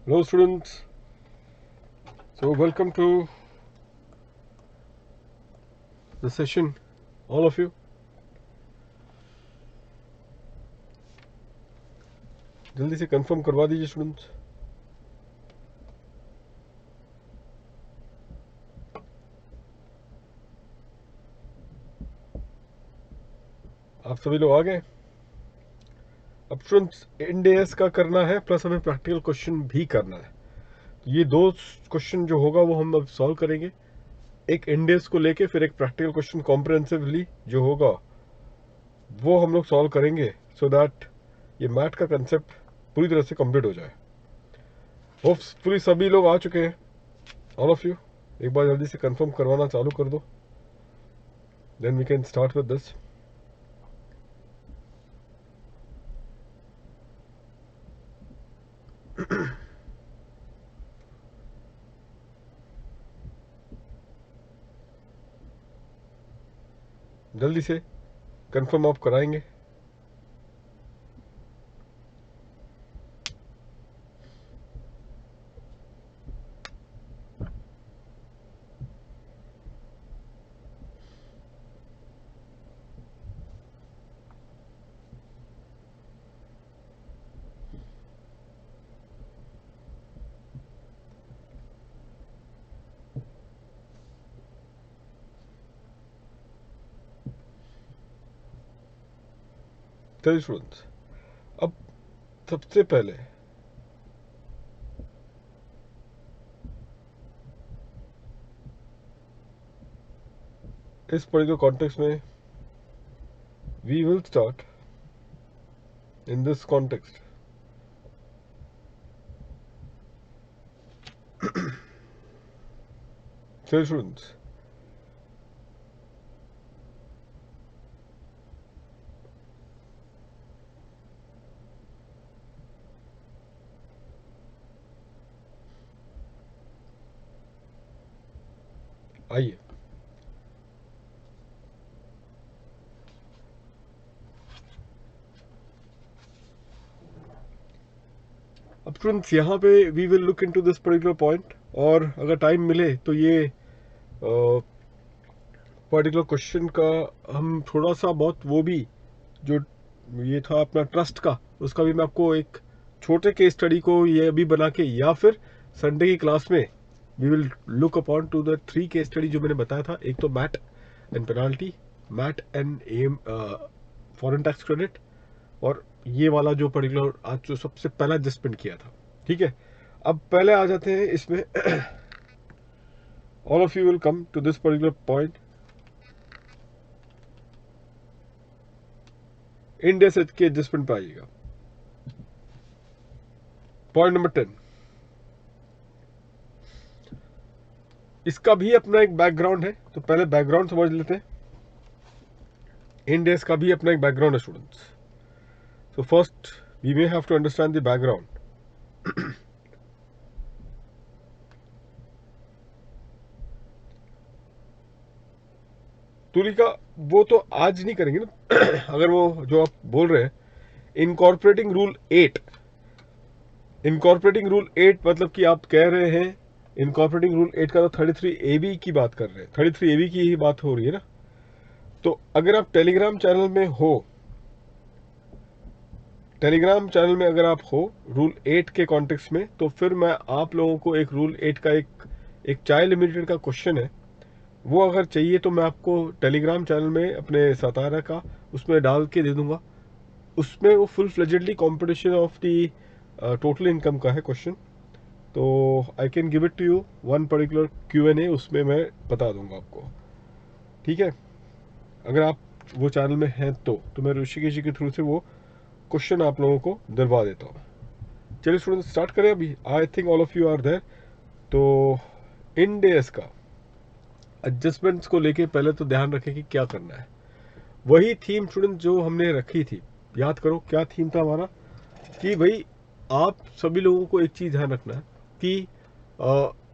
Hello students, so welcome to the session, all of you. जल्दी से confirm करवा दीजिए स्टूडेंट्स. आप सभी लोग आ गए. अब स्टूडेंट्स इंडेस का करना है प्लस हमें प्रैक्टिकल क्वेश्चन भी करना है. ये दो क्वेश्चन जो होगा वो हम अब सॉल्व करेंगे. एक इंडेस को लेके फिर एक प्रैक्टिकल क्वेश्चन कॉम्प्रिहेंसिवली जो होगा वो हम लोग सॉल्व करेंगे सो दैट ये मैथ का कंसेप्ट पूरी तरह से कंप्लीट हो जाए. होपफुली सभी लोग आ चुके हैं, ऑल ऑफ यू. एक बार जल्दी से कंफर्म करवाना चालू कर दो, then we can start with this. जल्दी से कंफर्म आप कराएंगे. चलिए स्टूडेंट्स, अब सबसे पहले इस पर्टिकुलर कॉन्टेक्स्ट में we will start in this context. चलिए स्टूडेंट्स, आइए. अब स्टूडेंट्स यहाँ पे we will look into this particular point, और अगर टाइम मिले तो ये पर्टिकुलर क्वेश्चन का हम थोड़ा सा बहुत वो भी जो ये था अपना ट्रस्ट का, उसका भी मैं आपको एक छोटे केस स्टडी को ये अभी बना के या फिर संडे की क्लास में we will look upon to the 3 case study जो मैंने बताया था. एक तो MAT and penalty, MAT and M foreign tax credit, और ये वाला जो पर्टिकुलर आज जो सबसे पहला एडजस्टमेंट किया था. ठीक है, अब पहले आ जाते हैं इसमें. All of you will come to this particular point. India से के एडजस्टमेंट पे आइएगा. Point number 10. इसका भी अपना एक बैकग्राउंड है, तो पहले बैकग्राउंड समझ लेते हैं. इंडेस का भी अपना एक बैकग्राउंड है students. So first we may have to understand the background. Tulika वो तो आज नहीं करेंगे ना. अगर वो जो आप बोल रहे हैं इनकॉर्पोरेटिंग रूल 8, इनकॉर्पोरेटिंग रूल 8 मतलब कि आप कह रहे हैं इनकॉर्पोरेटिंग रूल 8 का तो 33AB की बात कर रहे हैं. 33AB की ही बात हो रही है ना. तो अगर आप टेलीग्राम चैनल में हो, टेलीग्राम चैनल में अगर आप हो रूल 8 के कॉन्टेक्स्ट में, तो फिर मैं आप लोगों को एक रूल 8 का एक चाइल्ड लिमिटेड का क्वेश्चन है, वो अगर चाहिए तो मैं आपको टेलीग्राम चैनल में अपने सतारा का उसमें डाल के दे दूंगा. उसमें वो full fledgedly computation of the total income का है क्वेश्चन. तो I can give it to you one particular Q&A, उसमें मैं बता दूंगा आपको. ठीक है, अगर आप वो चैनल में हैं तो मैं ऋषिकेश जी के थ्रू से वो क्वेश्चन आप लोगों को दिलवा देता हूँ. चलिए स्टूडेंट स्टार्ट करें अभी. I think all of you are there. तो इंडेस का एडजस्टमेंट्स को लेके पहले तो ध्यान रखें कि क्या करना है. वही थीम स्टूडेंट जो हमने रखी थी, याद करो क्या थीम था हमारा, कि भाई आप सभी लोगों को एक चीज़ ध्यान रखना है कि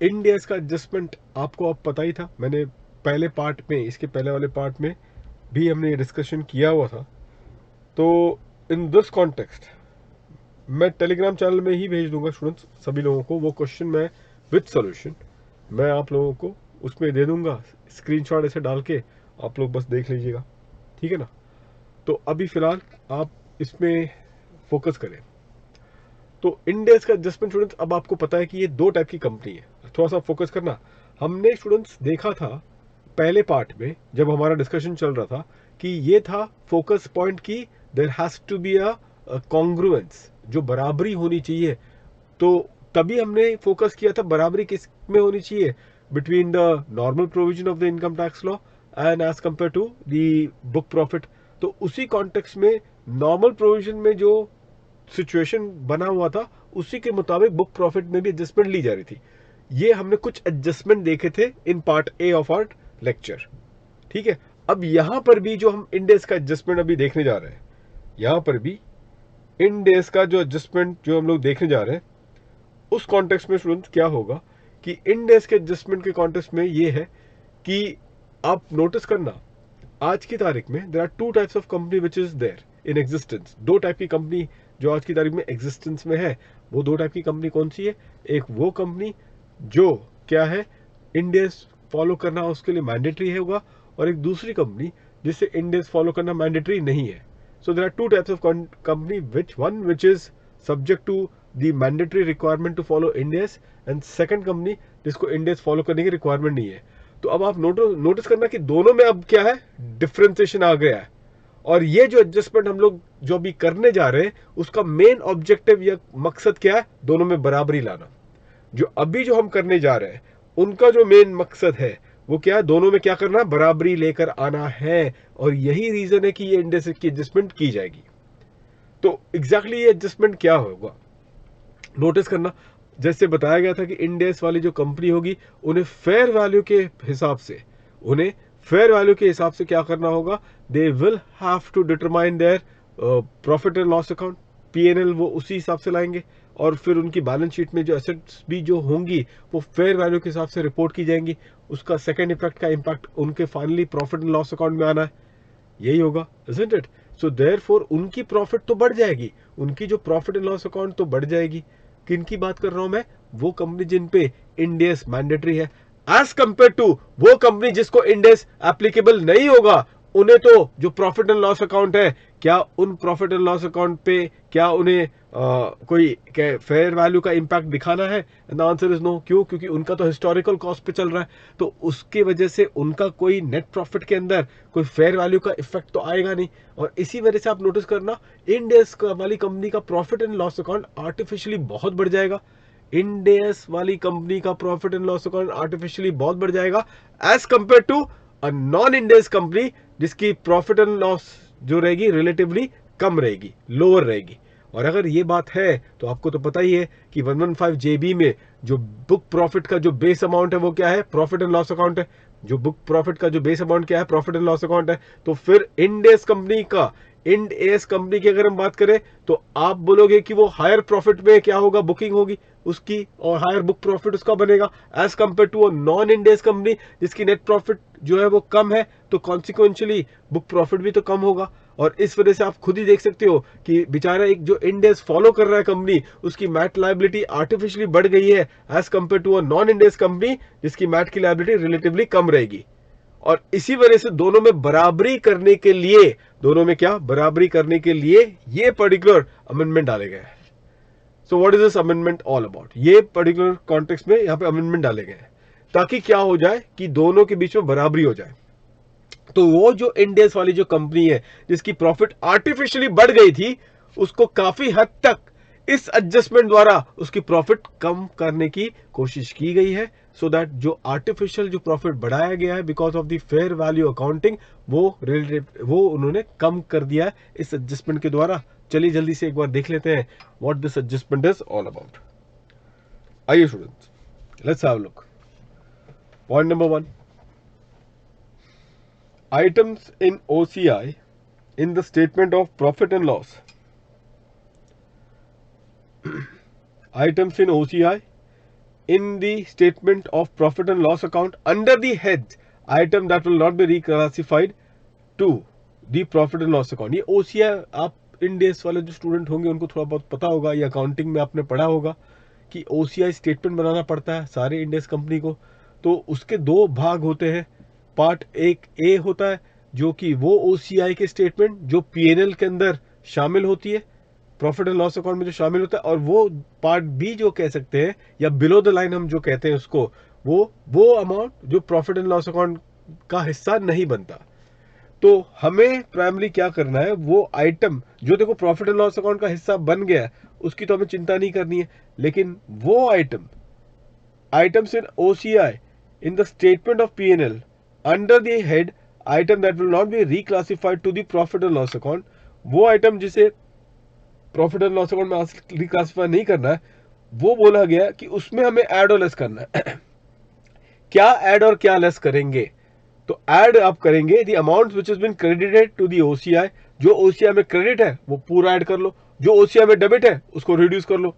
इंडेस का एडजस्टमेंट आपको अब पता ही था. मैंने पहले पार्ट में, इसके पहले वाले पार्ट में भी हमने ये डिस्कशन किया हुआ था. तो इन दिस कॉन्टेक्स्ट मैं टेलीग्राम चैनल में ही भेज दूंगा स्टूडेंट्स सभी लोगों को वो क्वेश्चन, मैं विद सॉल्यूशन मैं आप लोगों को उसमें दे दूंगा, स्क्रीनशॉट ऐसे डाल के आप लोग बस देख लीजिएगा, ठीक है ना। तो अभी फिलहाल आप इसमें फोकस करें। तो इंडेक्स का एडजस्टमेंट स्टूडेंट्स, अब आपको पता है कि ये दो टाइप की कंपनी है, थोड़ा सा फोकस करना। हमने स्टूडेंट्स देखा था पहले पार्ट में जब हमारा डिस्कशन चल रहा था कि ये था फोकस पॉइंट की there has to be a congruence, जो बराबरी होनी चाहिए। तो तभी हमने फोकस किया था बराबरी किस में होनी चाहिए, between the normal provision of the income tax law and as compare to the book profit. तो उसी कॉन्टेक्स्ट में नॉर्मल प्रोविजन में जो सिचुएशन बना हुआ था उसी के मुताबिक बुक प्रॉफिट में भी एडजस्टमेंट ली जा रही थी। ये हमने कुछ एडजस्टमेंट देखे थे in part A of our lecture, ठीक है। अब यहां पर भी जो हम इंडेक्स का एडजस्टमेंट अभी देखने जा रहे हैं, यहां पर भी इंडेक्स का जो एडजस्टमेंट जो हम लोग देखने जा रहे हैं उस कॉन्टेक्स्ट में स्टूडेंट क्या होगा कि इंडेक्स के एडजस्टमेंट के कॉन्टेक्स्ट में ये है कि आप नोटिस करना आज की तारीख में there are two types of company which is there in existence. दो टाइप की कंपनी जो आज की तारीख में एग्जिस्टेंस में है, वो दो टाइप की कंपनी कौन सी है? एक वो कंपनी जो क्या है इंडेक्स फॉलो करना उसके लिए मैंडेटरी होगा, और एक दूसरी कंपनी जिससे इंडेक्स फॉलो करना मैंडेटरी नहीं है। So there are two types of company, which one which is subject to the mandatory requirement to follow index, and second company जिसको इंडेक्स फॉलो करने की रिक्वायरमेंट नहीं है। तो अब आप नोटिस करना कि दोनों में अब क्या है, डिफरेंशिएशन आ गया है। और ये जो एडजस्टमेंट हम लोग जो भी करने जा रहे हैं उसका मेन ऑब्जेक्टिव या मकसद क्या है, दोनों में बराबरी लाना। जो अभी जो हम करने जा रहे हैं उनका जो मेन मकसद है वो क्या है, दोनों में क्या करना, बराबरी लेकर आना है। और यही रीजन है कि ये इंडेक्स की एडजस्टमेंट की जाएगी। तो एग्जैक्टली ये एडजस्टमेंट क्या होगा, नोटिस करना। जैसे बताया गया था कि इंडेक्स वाली जो कंपनी होगी उन्हें फेयर वैल्यू के हिसाब से, उन्हें फेयर वैल्यू के हिसाब से क्या करना होगा, they will have to determine their profit and loss account, PNL वो उसी हिसाब से लाएंगे। और फिर उनकी बैलेंस शीट में जो एसेट्स भी जो होंगी वो फेयर वैल्यू के हिसाब से रिपोर्ट की जाएंगी। उसका सेकंड इफेक्ट का इम्पैक्ट उनके finally profit and loss account में आना है, यही होगा, इजंट इट। सो देयरफॉर उनकी प्रॉफिट तो बढ़ जाएगी, उनकी जो प्रॉफिट एंड लॉस अकाउंट तो बढ़ जाएगी। किन की बात कर रहा हूं मैं, वो कंपनी जिन पे इंडेक्स मैंडेटरी है, एज कंपेयर टू वो कंपनी जिसको इंडेक्स एप्लीकेबल नहीं होगा। उन्हें तो जो प्रॉफिट एंड लॉस अकाउंट है, क्या उन प्रॉफिट एंड लॉस अकाउंट पे क्या उन्हें कोई फेयर वैल्यू का इंपैक्ट दिखाना है? The answer is no. क्यों? क्योंकि उनका तो हिस्टोरिकल कॉस्ट पे चल रहा है, तो उसकी वजह से उनका कोई नेट प्रॉफिट के अंदर कोई फेयर वैल्यू का इफेक्ट तो आएगा नहीं। और इसी वजह से आप नोटिस करना इंडेक्स वाली कंपनी का profit and loss account artificially बहुत बढ़ जाएगा। इंडेक्स वाली कंपनी का profit and loss account artificially बहुत बढ़ जाएगा as compare to a non index company जिसकी प्रॉफिट एंड लॉस जो रहेगी रिलेटिवली कम रहेगी, लोअर रहेगी। और अगर ये बात है तो आपको तो पता ही है कि 115 JB में जो बुक प्रॉफिट का जो बेस अमाउंट है वो क्या है, प्रॉफिट एंड लॉस अकाउंट है। जो बुक प्रॉफिट का जो बेस अमाउंट क्या है, प्रॉफिट एंड लॉस अकाउंट है। तो फिर इंडेक्स कंपनी का, इंडेक्स कंपनी की अगर हम बात करें तो आप बोलोगे कि वो हायर प्रॉफिट में क्या होगा, बुकिंग होगी उसकी, और हायर बुक प्रॉफिट उसका बनेगा as compare to a non index company जिसकी नेट प्रॉफिट जो है वो कम है। तो कॉन्सिक्वेंशियली बुक प्रॉफिट भी तो कम होगा। और इस वजह से आप खुद ही देख सकते हो कि बेचारा एक जो इंडेक्स फॉलो कर रहा है कंपनी, उसकी मैट लायबिलिटी आर्टिफिशियली बढ़ गई है as compare to a non index company जिसकी मैट की लायबिलिटी रिलेटिवली कम रहेगी। और इसी वजह से दोनों में बराबरी करने के लिए, दोनों में क्या बराबरी करने के लिए ये पर्टिकुलर अमेंडमेंट डाले गए हैं। सो what is this amendment all about? ये पर्टिकुलर कॉन्टेक्स्ट में यहाँ पे अमेंडमेंट डाले गए हैं ताकि क्या हो जाए कि दोनों के बीच में बराबरी हो जाए। तो वो जो इंडेक्स वाली जो कंपनी है जिसकी प्रॉफिट आर्टिफिशियली बढ़ गई थी, उसको काफी हद तक इस एडजस्टमेंट द्वारा उसकी प्रॉफिट कम करने की कोशिश की गई है, सो दैट जो आर्टिफिशियल जो प्रॉफिट बढ़ाया गया है because of the fair value accounting वो उन्होंने कम कर दिया है इस एडजस्टमेंट के द्वारा। चलिए जल्दी से एक बार देख लेते हैं what this adjustment is all about. आइए students, let's have a look. Point number 1, items in OCI in the statement of profit and loss. Items in OCI in the statement of profit and loss account under the head item that will not be reclassified to the profit and loss account. ये OCI आप इंडेस वाले जो student होंगे उनको थोड़ा बहुत पता होगा, या अकाउंटिंग में आपने पढ़ा होगा कि ओसीआई स्टेटमेंट बनाना पड़ता है सारे इंडेस कंपनी को। तो उसके दो भाग होते हैं। पार्ट एक ए होता है जो कि वो ओसीआई के स्टेटमेंट जो पीएनएल के अंदर शामिल होती है, प्रॉफिट एंड लॉस अकाउंट में जो शामिल होता है, और वो पार्ट बी जो कह सकते हैं या बिलो द लाइन हम जो कहते हैं उसको, वो अमाउंट जो प्रॉफिट एंड लॉस अकाउंट का हिस्सा नहीं बनता। तो हमें प्राइमरी क्या करना है, वो आइटम जो देखो प्रॉफिट एंड लॉस अकाउंट का हिस्सा बन गया है उसकी तो हमें चिंता नहीं करनी है, लेकिन वो items in OCI in the statement of P&L under the head item that will not be reclassified to the profit and loss account, वो आइटम जिसे प्रॉफिट एंड लॉस अकाउंट में रिक्लासिफाई नहीं करना है, वो बोला गया कि उसमें हमें ऐड और लेस करना है। क्या ऐड और क्या लेस करेंगे? तो ऐड आप करेंगे the amount which is been credited to the OCI, जो ओसीआई में क्रेडिट है वो पूरा ऐड कर लो, जो ओसीआई में डेबिट है उसको रिड्यूस कर लो।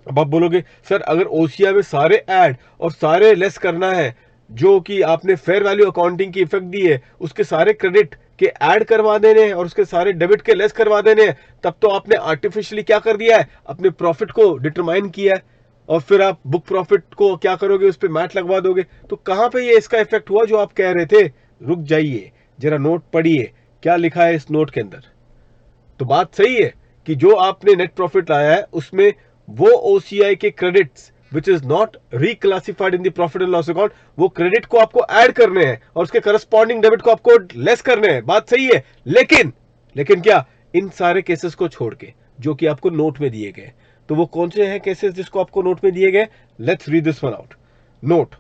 अब आप बोलोगे सर अगर ओसीआई में सारे ऐड और सारे लेस करना है, जो कि आपने फेयर वैल्यू अकाउंटिंग की इफेक्ट दी है, उसके सारे क्रेडिट के ऐड करवा देने हैं और उसके सारे डेबिट के लेस करवा देने हैं, तब तो आपने आर्टिफिशियली क्या कर दिया है, अपने प्रॉफिट को डिटरमाइन किया है, और फिर आप बुक प्रॉफिट को क्या करोगे, उस पर मैट लगवा दोगे। तो कहां पे ये इसका इफेक्ट हुआ जो आप कह रहे थे? रुक जाइए जरा, नोट पढ़िए क्या लिखा है इस नोट के अंदर। तो बात सही है कि जो आपने नेट प्रॉफिट लाया है उसमें वो ओसीआई के credits which is not reclassified in the profit and loss account, वो क्रेडिट को आपको ऐड करने हैं और उसके करस्पॉन्डिंग डेबिट को आपको लेस करने हैं। बात सही है, लेकिन क्या, इन सारे केसेस को छोड़ के जो कि आपको नोट में दिए गए, तो वो कौन से हैं केसेस जिसको आपको नोट में दिए गए? Let's read this one out. Note,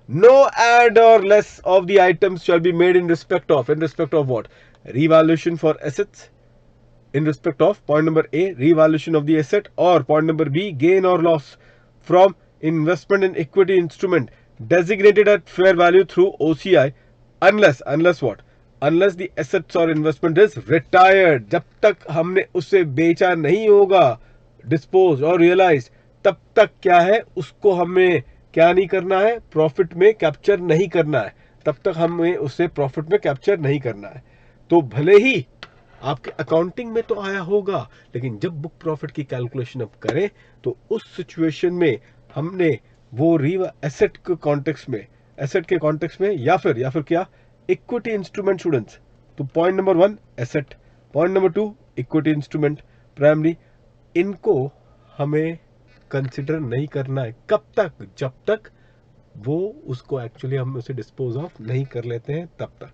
no add or less of the items shall be made in respect of what? Revaluation for assets, in respect of point number A, revaluation of the asset, or point number B, gain or loss from investment in equity instrument designated at fair value through OCI, unless what? Unless the assets or investment is retired, जब तक हमने उसे बेचा नहीं होगा, dispose और realise, तब तक क्या है, उसको हमें क्या नहीं करना है, प्रॉफिट में कैप्चर नहीं करना है, तब तक हमें उसे प्रॉफिट में कैप्चर नहीं करना है। तो भले ही आपके अकाउंटिंग में तो आया होगा, लेकिन जब बुक प्रॉफिट की कैलकुलेशन अब करें तो उस सिचुएशन में हमने वो एसेट के कॉन्टेक्स्ट में या फिर क्या, इक्विटी इंस्ट्रूमेंट स्टूडेंट्स। तो point number 1 asset, point number 2 equity instrument primary, इनको हमें कंसिडर नहीं करना है। कब तक? जब तक वो उसको एक्चुअली हम उसे डिस्पोज ऑफ नहीं कर लेते हैं, तब तक।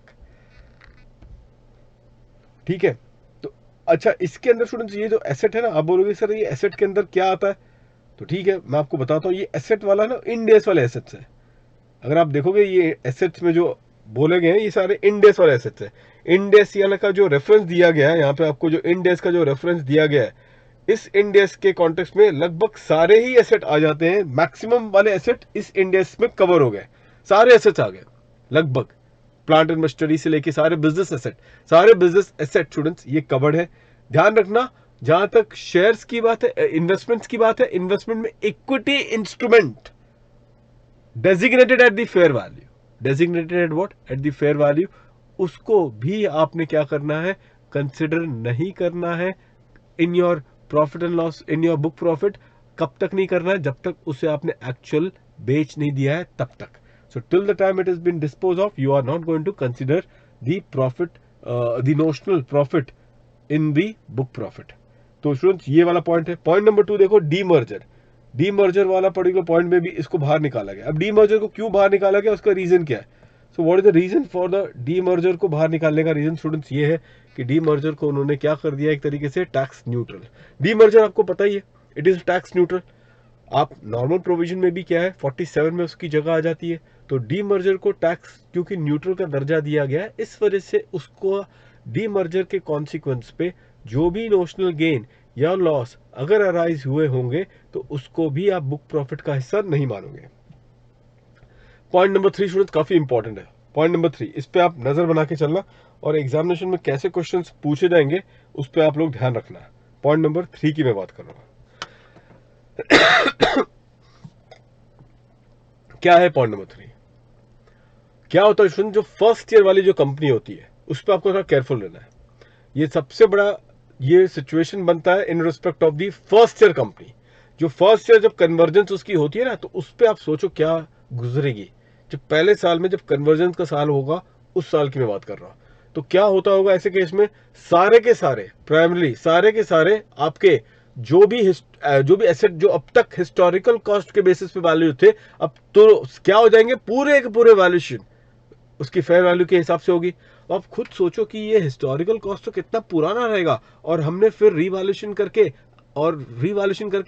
ठीक है। तो अच्छा, इसके अंदर स्टूडेंट्स ये जो एसेट है ना, आप बोलोगे सर ये एसेट के अंदर क्या आता है? तो ठीक है, मैं आपको बताता हूँ। ये एसेट वाला ना इंडेस वाले एसेट्स है। अगर आप देखोगे ये एसेट्स में जो बोले गए हैं ये सारे इंडेस वाले एसेट्स है। इंडेस वाला का जो रेफरेंस दिया गया है यहाँ पे, आपको जो इंडेस का जो रेफरेंस दिया गया है, इस इंडेस के कॉन्टेक्स्ट में लगभग सारे ही एसेट आ जाते हैं। मैक्सिमम वाले एसेट इस इंडेस में कवर हो गए, सारे एसेट्स आ गए लगभग। प्लांट एंड मशीनरी से लेके सारे बिजनेस एसेट स्टूडेंट्स ये कवर्ड है। ध्यान रखना, जहां तक शेयर्स की बात है, इन्वेस्टमेंट्स की बात है, इन्वेस्टमेंट में equity instrument designated at the fair value, designated at what? At the fair value, उसको भी आपने क्या करना है, कंसिडर नहीं करना है in your profit and loss, in your book profit. कब तक नहीं करना है? जब तक उसे आपने एक्चुअल बेच नहीं दिया है, तब तक। So till the time it has been disposed of, you are not going to consider the profit, the notional profit in the book profit. तो स्टूडेंट्स ये वाला पॉइंट है। पॉइंट नंबर 2 देखो, डीमर्जर वाला पर्टिकुलर पॉइंट में भी इसको बाहर निकाला गया। अब डीमर्जर को क्यों बाहर निकाला गया, उसका रीजन क्या है? So what is the reason for the demerger को बाहर निकालने का रीजन स्टूडेंट्स ये है कि डीमर्जर को उन्होंने क्या कर दिया, एक तरीके से टैक्स न्यूट्रल। डीमर्जर आपको पता ही है, इट इज टैक्स न्यूट्रल। आप नॉर्मल प्रोविजन में भी क्या है, 47 में उसकी जगह आ जाती है। तो डीमर्जर को टैक्स क्योंकि न्यूट्रल का दर्जा दिया गया है, इस वजह से उसको डीमर्जर के कॉन्सिक्वेंस पे जो भी नोशनल गेन या लॉस अगर अराइज हुए होंगे तो उसको भी आप बुक प्रॉफिट का हिस्सा नहीं मानोगे। पॉइंट नंबर 3 स्टूडेंट्स काफी इंपॉर्टेंट है। पॉइंट नंबर 3, इस पे आप नजर बना के चलना और एग्जामिनेशन में कैसे क्वेश्चंस पूछे जाएंगे उस पे आप लोग ध्यान रखना। पॉइंट नंबर 3 की मैं बात कर रहा हूं। क्या है पॉइंट नंबर 3? क्या होता है स्टूडेंट, जो फर्स्ट ईयर वाली जो कंपनी होती है उस पर आपको थोड़ा केयरफुल रहना है। ये सबसे बड़ा ये सिचुएशन बनता है इन respect of the first year company. जो फर्स्ट ईयर जब कन्वर्जेंस उसकी होती है ना, तो उस पर आप सोचो क्या गुजरेगी। जब पहले साल में जब कन्वर्जेंस का साल होगा, उस साल की मैं बात कर रहा हूं, तो क्या होता होगा ऐसे केस में, सारे के सारे प्राइमरी सारे के सारे आपके जो भी एसेट जो अब तक हिस्टोरिकल कॉस्ट के बेसिस पे वैल्यू थे, अब तो क्या हो जाएंगे, पूरे के पूरे वैल्यूएशन उसकी फेयर वैल्यू के हिसाब से होगी। तो आप खुद सोचो कि ये हिस्टोरिकल कॉस्ट तो कितना पुराना रहेगा, और हमने फिर रीवैल्यूएशन करके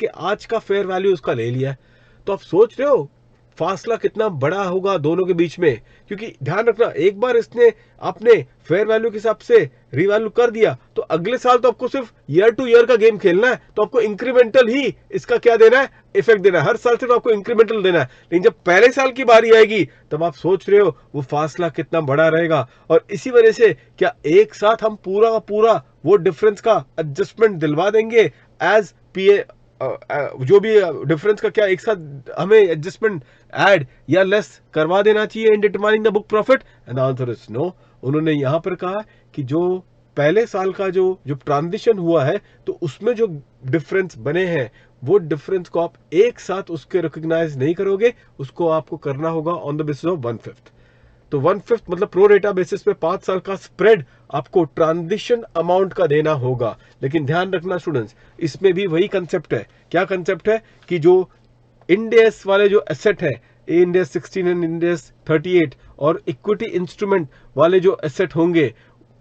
आज का फेयर वैल्यू उसका ले लिया है। तो आप सोच रहे हो फासला कितना बड़ा होगा दोनों के बीच में। क्योंकि ध्यान रखना, एक बार आपने फेयर वैल्यू के हिसाब से रीवैल्यू कर दिया, तो अगले साल तो आपको सिर्फ ईयर टू ईयर का गेम खेलना है, तो आपको इंक्रीमेंटल ही इसका क्या देना है, इफेक्ट देना है। हर साल सिर्फ आपको इंक्रीमेंटल देना है। लेकिन जब पहले साल की बारी आएगी, तब आप सोच रहे हो वो फासला कितना बड़ा रहेगा। और इसी वजह से क्या एक साथ हम पूरा का पूरा वो डिफरेंस का एडजस्टमेंट दिलवा देंगे एज पीए, जो भी डिफरेंस का क्या एक साथ हमें एडजस्टमेंट ऐड या लेस करवा देना चाहिए in determining the book profit? And answer is no. उन्होंने यहां पर कहा कि जो पहले साल का जो ट्रांजिशन हुआ है, तो उसमें जो डिफरेंस बने हैं, वो डिफरेंस को आप एक साथ उसके रिकॉग्नाइज नहीं करोगे, उसको आपको करना होगा ऑन द बेसिस ऑफ 1/5। तो 1/5 मतलब प्रो रेटा बेसिस पे 5 साल का स्प्रेड आपको ट्रांजिशन अमाउंट का देना होगा। लेकिन ध्यान रखना स्टूडेंट्स, इसमें भी वही कंसेप्ट है। क्या कंसेप्ट है कि जो इंडेस वाले जो एसेट है, इंडेस 16 एंड इंडेस 38, और इक्विटी इंस्ट्रूमेंट वाले जो एसेट होंगे,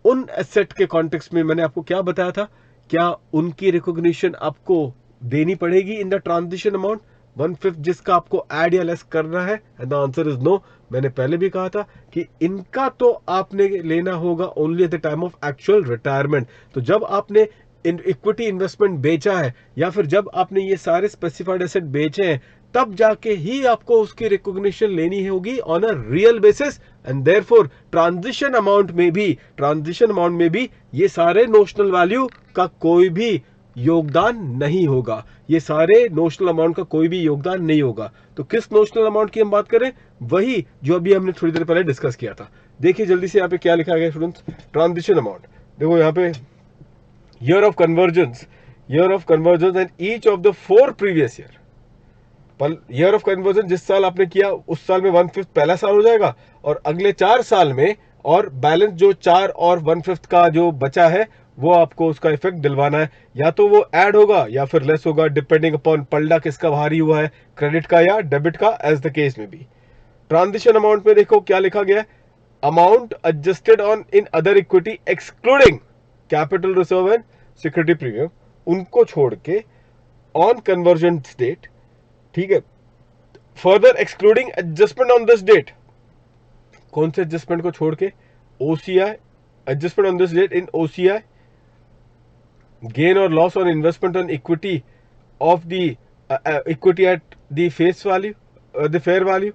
उन एसेट के कॉन्टेक्स्ट में मैंने आपको क्या बताया था, क्या उनकी रिकॉग्निशन आपको देनी पड़ेगी इन द ट्रांजिशन अमाउंट 1/5 जिसका आपको ऐड या लेस करना है? And the answer is no. मैंने पहले भी कहा था कि इनका तो आपने लेना होगा only eight the time of actual retirement. तो जब आपने इक्विटी इन्वेस्टमेंट बेचा है, या फिर जब आपने ये सारे स्पेसिफाइड एसेट बेचे हैं, तब जाके ही आपको उसकी रिकॉग्निशन लेनी होगी on a real basis. And therefore transition amount में भी ये सारे नोशनल वैल्यू का कोई भी योगदान नहीं होगा। ये सारे नोशनल अमाउंट का कोई भी योगदान नहीं होगा। तो किस नोशनल अमाउंट की हम बात करें? वही जो अभी हमने थोड़ी देर पहले डिस्कस किया था। देखिए जल्दी से यहाँ पे क्या लिखा गया स्टूडेंट्स, ट्रांजिशन अमाउंट। देखो यहाँ पे year of convergence and each of the 4 previous year. Year of conversion जिस साल आपने किया, उस साल में 1/5 पहला साल हो जाएगा, और अगले 4 साल में और बैलेंस जो 4 और 1/5 का जो बचा है, वो आपको उसका इफेक्ट दिलवाना है। या तो वो ऐड होगा या फिर लेस होगा, डिपेंडिंग अपॉन पलड़ा किसका भारी हुआ है, क्रेडिट का या डेबिट का, एज द केस में भी। ट्रांजिशन अमाउंट में देखो क्या लिखा गया है, amount adjusted on in other equity excluding capital reserve and security premium, उनको छोड़ के ऑन कन्वर्जन डेट, ठीक है, further excluding adjustment on this date. कौन से एडजस्टमेंट को छोड़ के? OCI, adjustment on this date in OCI, gain or loss on investment on equity of the equity at the face value, the fair value,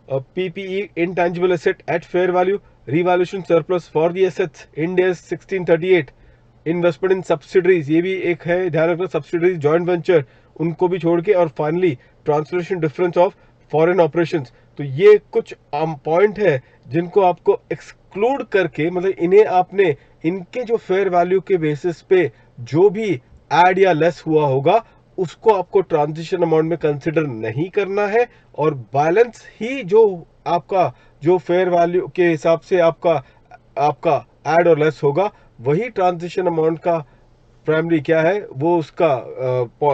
PPE intangible asset at fair value, revaluation surplus for the assets, Ind AS 1638, investment in subsidiaries, ये भी एक है, ध्यान रखना, subsidiaries joint venture, उनको भी छोड़ के, और finally translation difference of foreign operations. तो ये कुछ पॉइंट है जिनको आपको एक्सक्लूड करके, मतलब इन्हें आपने इनके जो फेयर वैल्यू के बेसिस पे जो भी ऐड या लेस हुआ होगा, उसको आपको ट्रांजिशन अमाउंट में कंसिडर नहीं करना है, और बैलेंस ही जो आपका जो फेयर वैल्यू के हिसाब से आपका ऐड और लेस होगा, वही ट्रांजिशन अमाउंट का प्राइमरी क्या है, वो उसका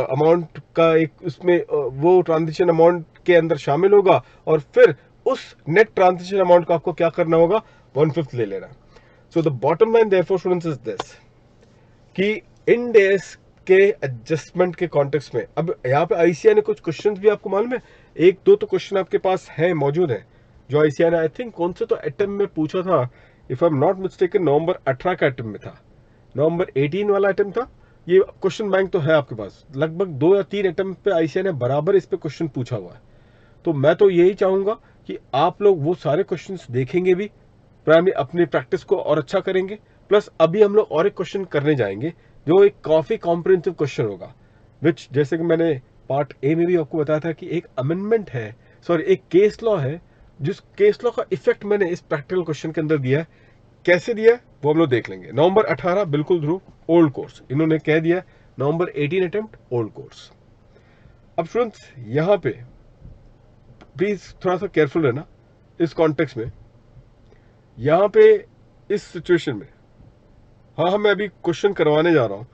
अमाउंट का एक उसमें वो ट्रांजिशन अमाउंट के अंदर शामिल होगा, और फिर उस नेट ट्रांजिशन अमाउंट का आपको क्या करना होगा, 1/5 ले लेना। So the bottom line therefore students is this, कि इंड एस के एडजस्टमेंट के कॉन्टेक्स्ट में, अब यहाँ पे आईसीआई ने कुछ क्वेश्चंस भी आपको मालूम है, एक दो तो क्वेश्चन आपके पास है, मौजूद है, जो आईसीआई ने आई थिंक कौन से तो अटेम्प्ट में पूछा था, if I am not mistaken November 18 का अटेम्प्ट में था, नवंबर 18 वाला अटेम्प्ट था। ये क्वेश्चन बैंक तो है आपके पास, लगभग 2 या 3 अटेम्प्ट पे आईसीआई ने बराबर इस पे क्वेश्चन पूछा हुआ है। तो मैं तो यही चाहूंगा कि आप लोग वो सारे क्वेश्चंस देखेंगे भी, प्राइमरी अपनी प्रैक्टिस को और अच्छा करेंगे, प्लस अभी हम लोग और एक क्वेश्चन करने जाएंगे जो एक काफी कॉम्प्रिहेंसिव क्वेश्चन होगा, विच जैसे कि मैंने पार्ट ए में भी आपको बताया था कि एक अमेंडमेंट है, सॉरी एक केस लॉ है, जिस केस लॉ का इफेक्ट मैंने इस प्रैक्टिकल क्वेश्चन के अंदर दिया है। कैसे दिया है वो हम लोग देख लेंगे। नवंबर 18 बिल्कुल ध्रुव, ओल्ड कोर्स, इन्होंने कह दिया। नवंबर 18 अटेम्प्ट, ओल्ड कोर्स। अब स्टूडेंट्स यहाँ पे प्लीज थोड़ा सा केयरफुल रहना इस कॉन्टेक्स्ट में। यहाँ पे इस सिचुएशन में, हाँ मैं अभी क्वेश्चन करवाने जा रहा हूँ,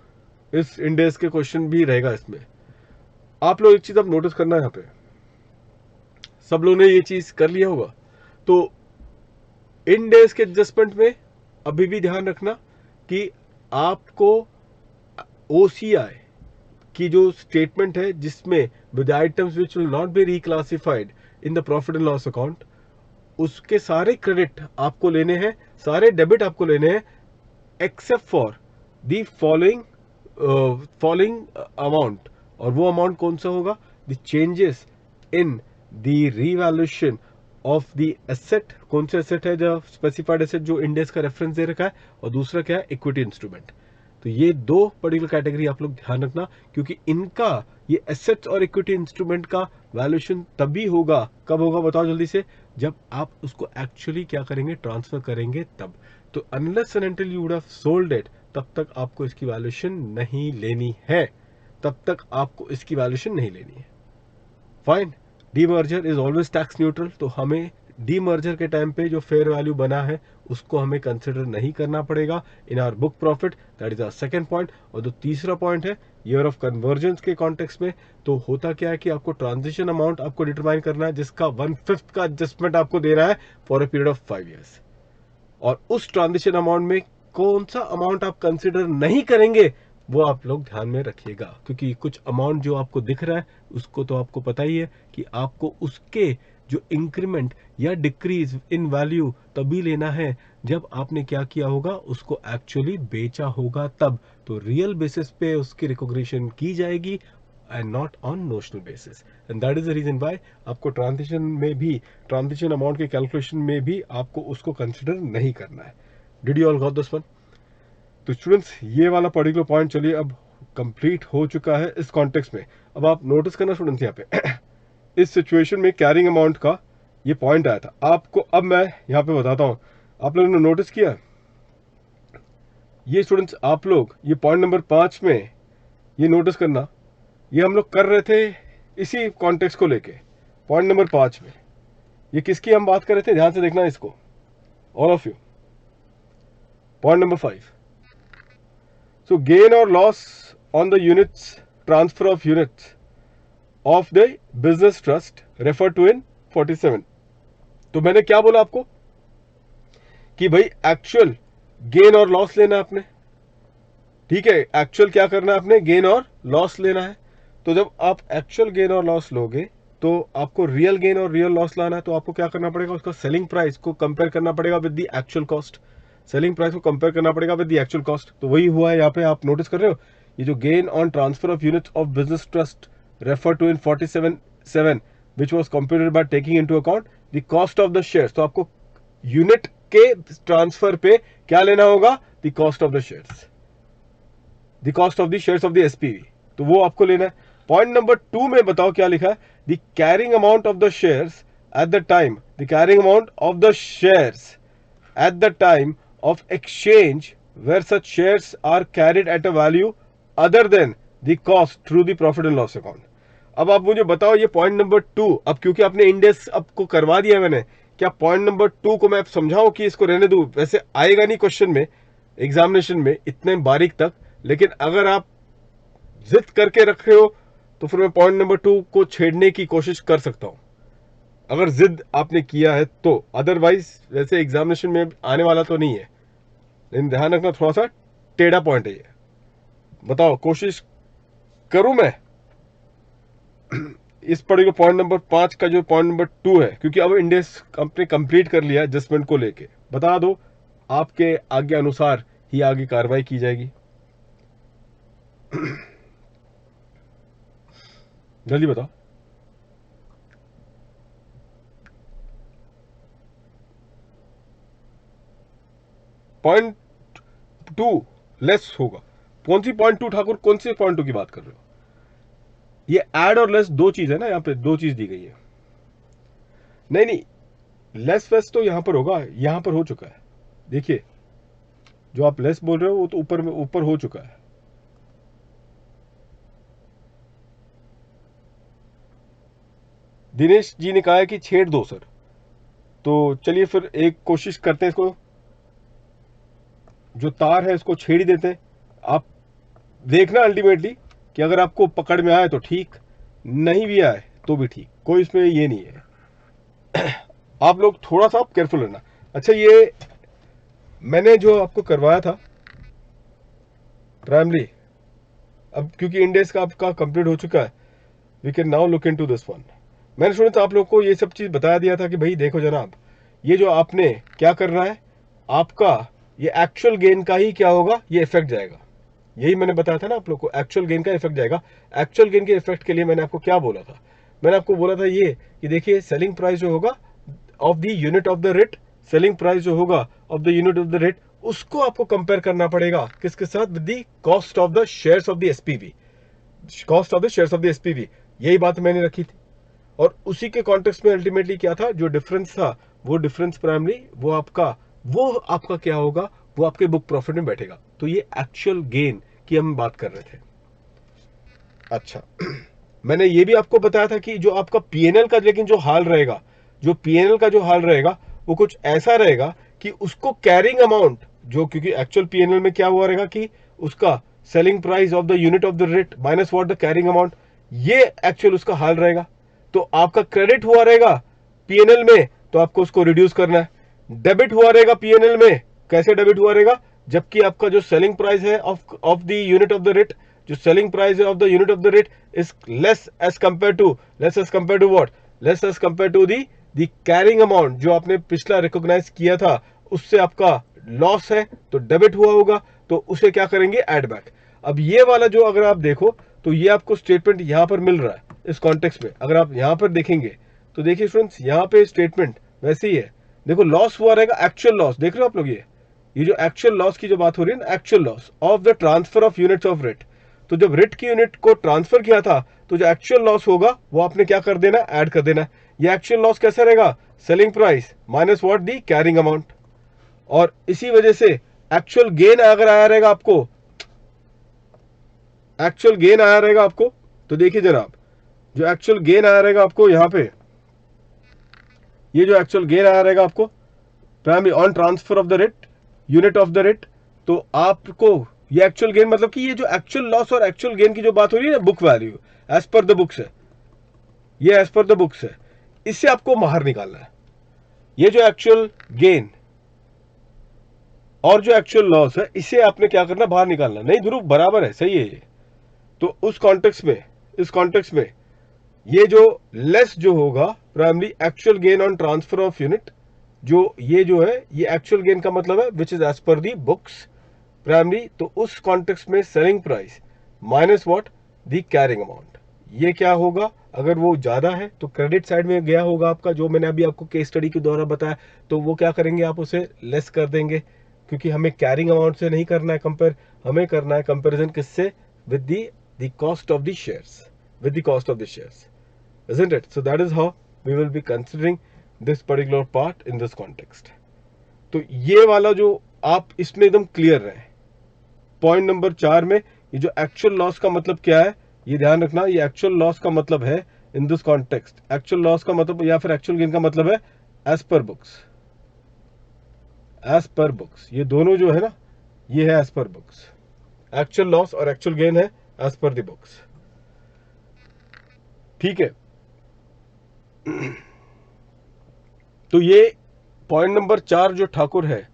इस इंडेक्स के क्वेश्चन भी रहेगा इसमें। आप लोग एक चीज अब नोटिस करना, यहाँ पे सब लोगों ने ये चीज कर लिया होगा, तो इंडेक्स के एडजस्टमेंट में अभी भी ध्यान रखना कि आपको ओसीआई की जो स्टेटमेंट है जिसमें with items which will not be reclassified in the profit and loss account, उसके सारे क्रेडिट आपको लेने हैं, सारे डेबिट आपको लेने हैं, except for the following amount. और वो अमाउंट कौन सा होगा? The changes in the revaluation of the asset. कौन सा एसेट है? जो स्पेसिफाइड एसेट जो इंडेक्स का रेफरेंस दे रखा है, और दूसरा क्या है? Equity instrument. तो ये दो पर्टिकुलर कैटेगरी आप लोग ध्यान रखना, क्योंकि इनका ये एसेट्स और इक्विटी इंस्ट्रूमेंट का वैल्यूएशन तभी होगा, कब होगा बताओ जल्दी से, जब आप उसको एक्चुअली क्या करेंगे? ट्रांसफर करेंगे तब। तो unless and until you would have sold it, तब तक आपको इसकी वैल्यूएशन नहीं लेनी है, तब तक आपको इसकी वैल्यूएशन नहीं लेनी है। Fine. Demerger is always tax neutral, तो हमें डीमर्जर के टाइम पे जो फेयर वैल्यू बना है उसको हमें कंसिडर नहीं करना पड़ेगा in our book profit. That is our second point. और जो तीसरा पॉइंट है ईयर ऑफ कन्वर्जेंस के कॉन्टेक्स्ट में, तो होता क्या है कि आपको ट्रांजिशन अमाउंट आपको डिटरमाइन करना है, जिसका 1/5 का एडजस्टमेंट आपको देना है for a period of 5 years. और उस ट्रांजिशन अमाउंट में कौन सा अमाउंट आप कंसिडर नहीं करेंगे वो आप लोग ध्यान में रखिएगा, क्योंकि कुछ अमाउंट जो आपको दिख रहा है उसको तो आपको पता ही है कि आपको उसके जो इंक्रीमेंट या डिक्रीज इन वैल्यू तभी लेना है जब आपने क्या किया होगा? उसको एक्चुअली बेचा होगा तब। तो रियल बेसिस पे उसकी रिकॉग्निशन की जाएगी and not on notional basis. And that is the reason why आपको ट्रांजिशन में भी, ट्रांजिशन अमाउंट के कैलकुलेशन में भी आपको उसको कंसिडर नहीं करना है। Did you all got this one? तो स्टूडेंट्स ये वाला पर्टिकुलर पॉइंट चलिए अब कंप्लीट हो चुका है इस कॉन्टेक्स्ट में। अब आप नोटिस करना स्टूडेंट्स, यहाँ पे इस सिचुएशन में कैरिंग अमाउंट का ये पॉइंट आया था आपको। अब मैं यहाँ पे बताता हूँ, आप लोगों ने नोटिस किया ये स्टूडेंट्स, आप लोग ये पॉइंट नंबर 5 में ये नोटिस करना, ये हम लोग कर रहे थे इसी कॉन्टेक्स्ट को लेके। पॉइंट नंबर 5 में ये किसकी हम बात कर रहे थे? ध्यान से देखना इसको, all of you. Point number 5, so gain or loss on the units, transfer of units of the business trust referred to in 47। तो मैंने क्या बोला आपको कि भाई एक्चुअल गेन और लॉस लेना है आपने, ठीक है? एक्चुअल क्या करना है आपने? गेन और लॉस लेना है। तो जब आप एक्चुअल गेन और लॉस लोगे तो आपको रियल गेन और रियल लॉस लाना है, तो आपको क्या करना पड़ेगा? उसका सेलिंग प्राइस को कंपेयर करना पड़ेगा with the actual cost. Selling price को कंपेयर करना पड़ेगा विद द एक्चुअल कॉस्ट। तो वही हुआ है यहाँ पे, आप नोटिस कर रहे हो ये जो gain on transfer of units of business trust refer to in 47(7) which was computed by taking into account the cost of the shares. तो आपको यूनिट के ट्रांसफर पे क्या लेना होगा? The cost of the shares, the cost of the shares of the SPV, तो वो आपको लेना है। पॉइंट नंबर 2 में बताओ क्या लिखा है? The carrying amount of the shares at the time, the carrying amount of the shares at the time of exchange where such shares are carried at a value other than the cost through the profit and loss account। अब आप मुझे बताओ ये point number 2, अब क्योंकि आपने index आपको करवा दिया मैंने, क्या पॉइंट नंबर 2 को मैं समझाऊं कि इसको रहने दूं? वैसे आएगा नहीं क्वेश्चन में, एग्जामिनेशन में इतने बारीक तक, लेकिन अगर आप जिद करके रख रहे हो तो फिर मैं पॉइंट नंबर 2 को छेड़ने की कोशिश कर सकता हूं, अगर जिद आपने किया है तो। अदरवाइज वैसे एग्जामिनेशन में आने वाला तो नहीं है, लेकिन ध्यान रखना थोड़ा सा टेढ़ा पॉइंट है ये। बताओ कोशिश करूं मैं इस पर्टिकुलर पॉइंट नंबर 5 का जो पॉइंट नंबर 2 है, क्योंकि अब इंडेक्स आपने कंप्लीट कर लिया एडजस्टमेंट को लेके, बता दो आपके आज्ञा अनुसार ही आगे कार्रवाई की जाएगी। जल्दी बताओ। पॉइंट 2 लेस होगा। कौन सी पॉइंट 2 ठाकुर, कौन सी पॉइंट 2 की बात कर रहे हो? ये ऐड और लेस दो चीज है ना, यहां पे दो चीज दी गई है। नहीं नहीं, लेस वेस तो यहां पर होगा, यहां पर हो चुका है। देखिए जो आप लेस बोल रहे हो वो तो ऊपर में ऊपर हो चुका है। दिनेश जी ने कहा है कि छेड़ दो सर, तो चलिए फिर एक कोशिश करते हैं, इसको जो तार है इसको छेड़ ही देते हैं। आप देखना अल्टीमेटली कि अगर आपको पकड़ में आए तो ठीक, नहीं भी आए तो भी ठीक, कोई इसमें ये नहीं है। आप लोग थोड़ा सा केयरफुल रहना। अच्छा, ये मैंने जो आपको करवाया था प्राइमरी, अब क्योंकि इंडेक्स का आपका कंप्लीट हो चुका है, we can now look into this one. मैंने स्टूडेंट्स आप लोग को ये सब चीज़ बता दिया था कि भाई देखो जनाब, ये जो आपने क्या करना है, आपका ये एक्चुअल गेन का ही क्या होगा, ये इफेक्ट जाएगा। यही मैंने बताया था ना आप लोग को, एक्चुअल गेन का इफेक्ट जाएगा। एक्चुअल गेन के इफेक्ट के लिए मैंने आपको क्या बोला था, मैंने आपको बोला था ये कि देखिए सेलिंग प्राइस जो होगा of the unit of the rate, selling price जो होगा of the unit of the rate, उसको आपको कंपेयर करना पड़ेगा किसके साथ, with the cost of the shares of the SPV, cost of the shares of the SPV. यही बात मैंने रखी थी, और उसी के कॉन्टेक्स्ट में अल्टीमेटली क्या था, जो डिफरेंस था वो डिफरेंस प्राइमरी वो आपका क्या होगा, वो आपके बुक प्रॉफिट में बैठेगा। तो ये एक्चुअल गेन की हम बात कर रहे थे। अच्छा, मैंने ये भी आपको बताया था कि जो आपका पीएनएल का लेकिन जो हाल रहेगा, जो पीएनएल का जो हाल रहेगा वो कुछ ऐसा रहेगा कि उसको कैरिंग अमाउंट जो, क्योंकि एक्चुअल पीएनएल में क्या हुआ रहेगा कि उसका selling price of the unit of the rate minus what the carrying amount, ये एक्चुअल उसका हाल रहेगा। तो आपका क्रेडिट हुआ रहेगा पीएनएल में, तो आपको उसको रिड्यूस करना है। डेबिट हुआ रहेगा पीएनएल में, कैसे डेबिट हुआ रहेगा, जबकि आपका जो सेलिंग प्राइस है of the unit of the REIT, जो सेलिंग प्राइस है of the unit of the REIT is less as compare to what, less as compare to the carrying amount जो आपने पिछला रिकॉग्नाइज किया था, उससे आपका लॉस है तो डेबिट हुआ होगा, तो उसे क्या करेंगे, एड बैक। अब ये वाला जो अगर आप देखो तो ये आपको स्टेटमेंट यहां पर मिल रहा है इस कॉन्टेक्स्ट में। अगर आप यहां पर देखेंगे तो देखिए स्टूडेंट्स, यहां पे स्टेटमेंट वैसे ही है। देखो लॉस हुआ रहेगा, एक्चुअल लॉस देख रहे हो आप लोग, ये जो एक्चुअल लॉस की जो बात हो रही है ना, actual loss of the transfer of units of REIT. तो जब रेट की यूनिट को ट्रांसफर किया था तो जो एक्चुअल लॉस होगा वो आपने क्या कर देना, ऐड कर देना। ये एक्चुअल लॉस कैसा रहेगा, selling price minus what, the carrying amount. और इसी वजह से एक्चुअल गेन अगर आया रहेगा आपको, एक्चुअल गेन आया रहेगा आपको, तो देखिए जनाब, जो एक्चुअल गेन आया रहेगा आपको यहां पे, ये जो एक्चुअल गेन आया रहेगा आपको primary on transfer of the REIT, unit of the REIT, तो आपको ये एक्चुअल गेन मतलब कि ये जो एक्चुअल लॉस और एक्चुअल गेन की जो बात हो रही है ना, book value as per the books है, ये एज पर द बुक्स है, इससे आपको बाहर निकालना है। ये जो एक्चुअल गेन और जो एक्चुअल लॉस है, इसे आपने क्या करना, बाहर निकालना। नहीं ध्रुव बराबर है, सही है ये। तो उस कॉन्टेक्स्ट में, इस कॉन्टेक्स्ट में ये जो लेस जो होगा primary actual gain on transfer of unit, जो ये जो है ये एक्चुअल गेन का मतलब है which is as per the books primary. तो उस कॉन्टेक्स्ट में selling price minus what, the carrying amount, ये क्या होगा, अगर वो ज्यादा है तो क्रेडिट साइड में गया होगा आपका, जो मैंने अभी आपको केस स्टडी के द्वारा बताया। तो वो क्या करेंगे, आप उसे लेस कर देंगे, क्योंकि हमें कैरिंग अमाउंट से नहीं करना है कंपेयर, हमें करना है कंपेरिजन किससे, with the cost of the shares, with the cost of the shares, isn't it? So that is how we will be considering this particular part in this context. तो ये वाला जो आप इसमें एकदम क्लियर रहे, पॉइंट नंबर 4 में ये जो एक्चुअल लॉस का मतलब क्या है, ये ध्यान रखना। ये एक्चुअल लॉस का मतलब है इन दिस कॉन्टेक्स्ट, एक्चुअल लॉस का मतलब या फिर एक्चुअल गेन का मतलब है as per books, as per books, ये दोनों जो है ना, ये है as per books. Actual loss और एक्चुअल गेन है एज पर द बुक्स, ठीक है। तो ये पॉइंट नंबर 4 जो ठाकुर है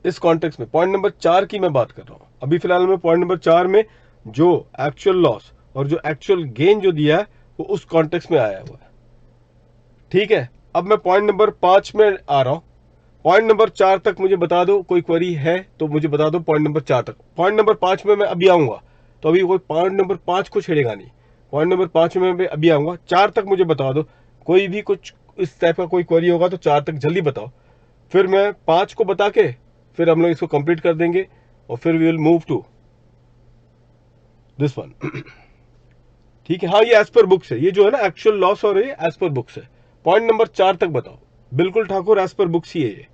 इस कॉन्टेक्स्ट में, पॉइंट नंबर 4 की मैं बात कर रहा हूं अभी फिलहाल में। पॉइंट नंबर 4 में जो एक्चुअल लॉस और जो एक्चुअल गेन जो दिया है वो उस कॉन्टेक्स्ट में आया हुआ है, ठीक है। अब मैं पॉइंट नंबर 5 में आ रहा हूं। पॉइंट नंबर 4 तक मुझे बता दो, कोई क्वेरी है तो मुझे बता दो पॉइंट नंबर 4 तक। पॉइंट नंबर 5 में मैं अभी आऊंगा, तो अभी कोई पॉइंट नंबर 5 को छेड़ेगा नहीं। पॉइंट नंबर 5 में मैं अभी आऊंगा, 4 तक मुझे बता दो। कोई भी कुछ इस टाइप का कोई क्वेरी होगा तो 4 तक जल्दी बताओ, फिर मैं 5 को बता के फिर हम लोग इसको कंप्लीट कर देंगे, और फिर we will move to this one. ठीक है, हाँ ये एज पर बुक्स है, ये जो है ना एक्चुअल लॉस और ये एज पर बुक्स है। पॉइंट नंबर 4 तक बताओ। बिल्कुल ठाकुर, एज पर बुक्स ही है ये,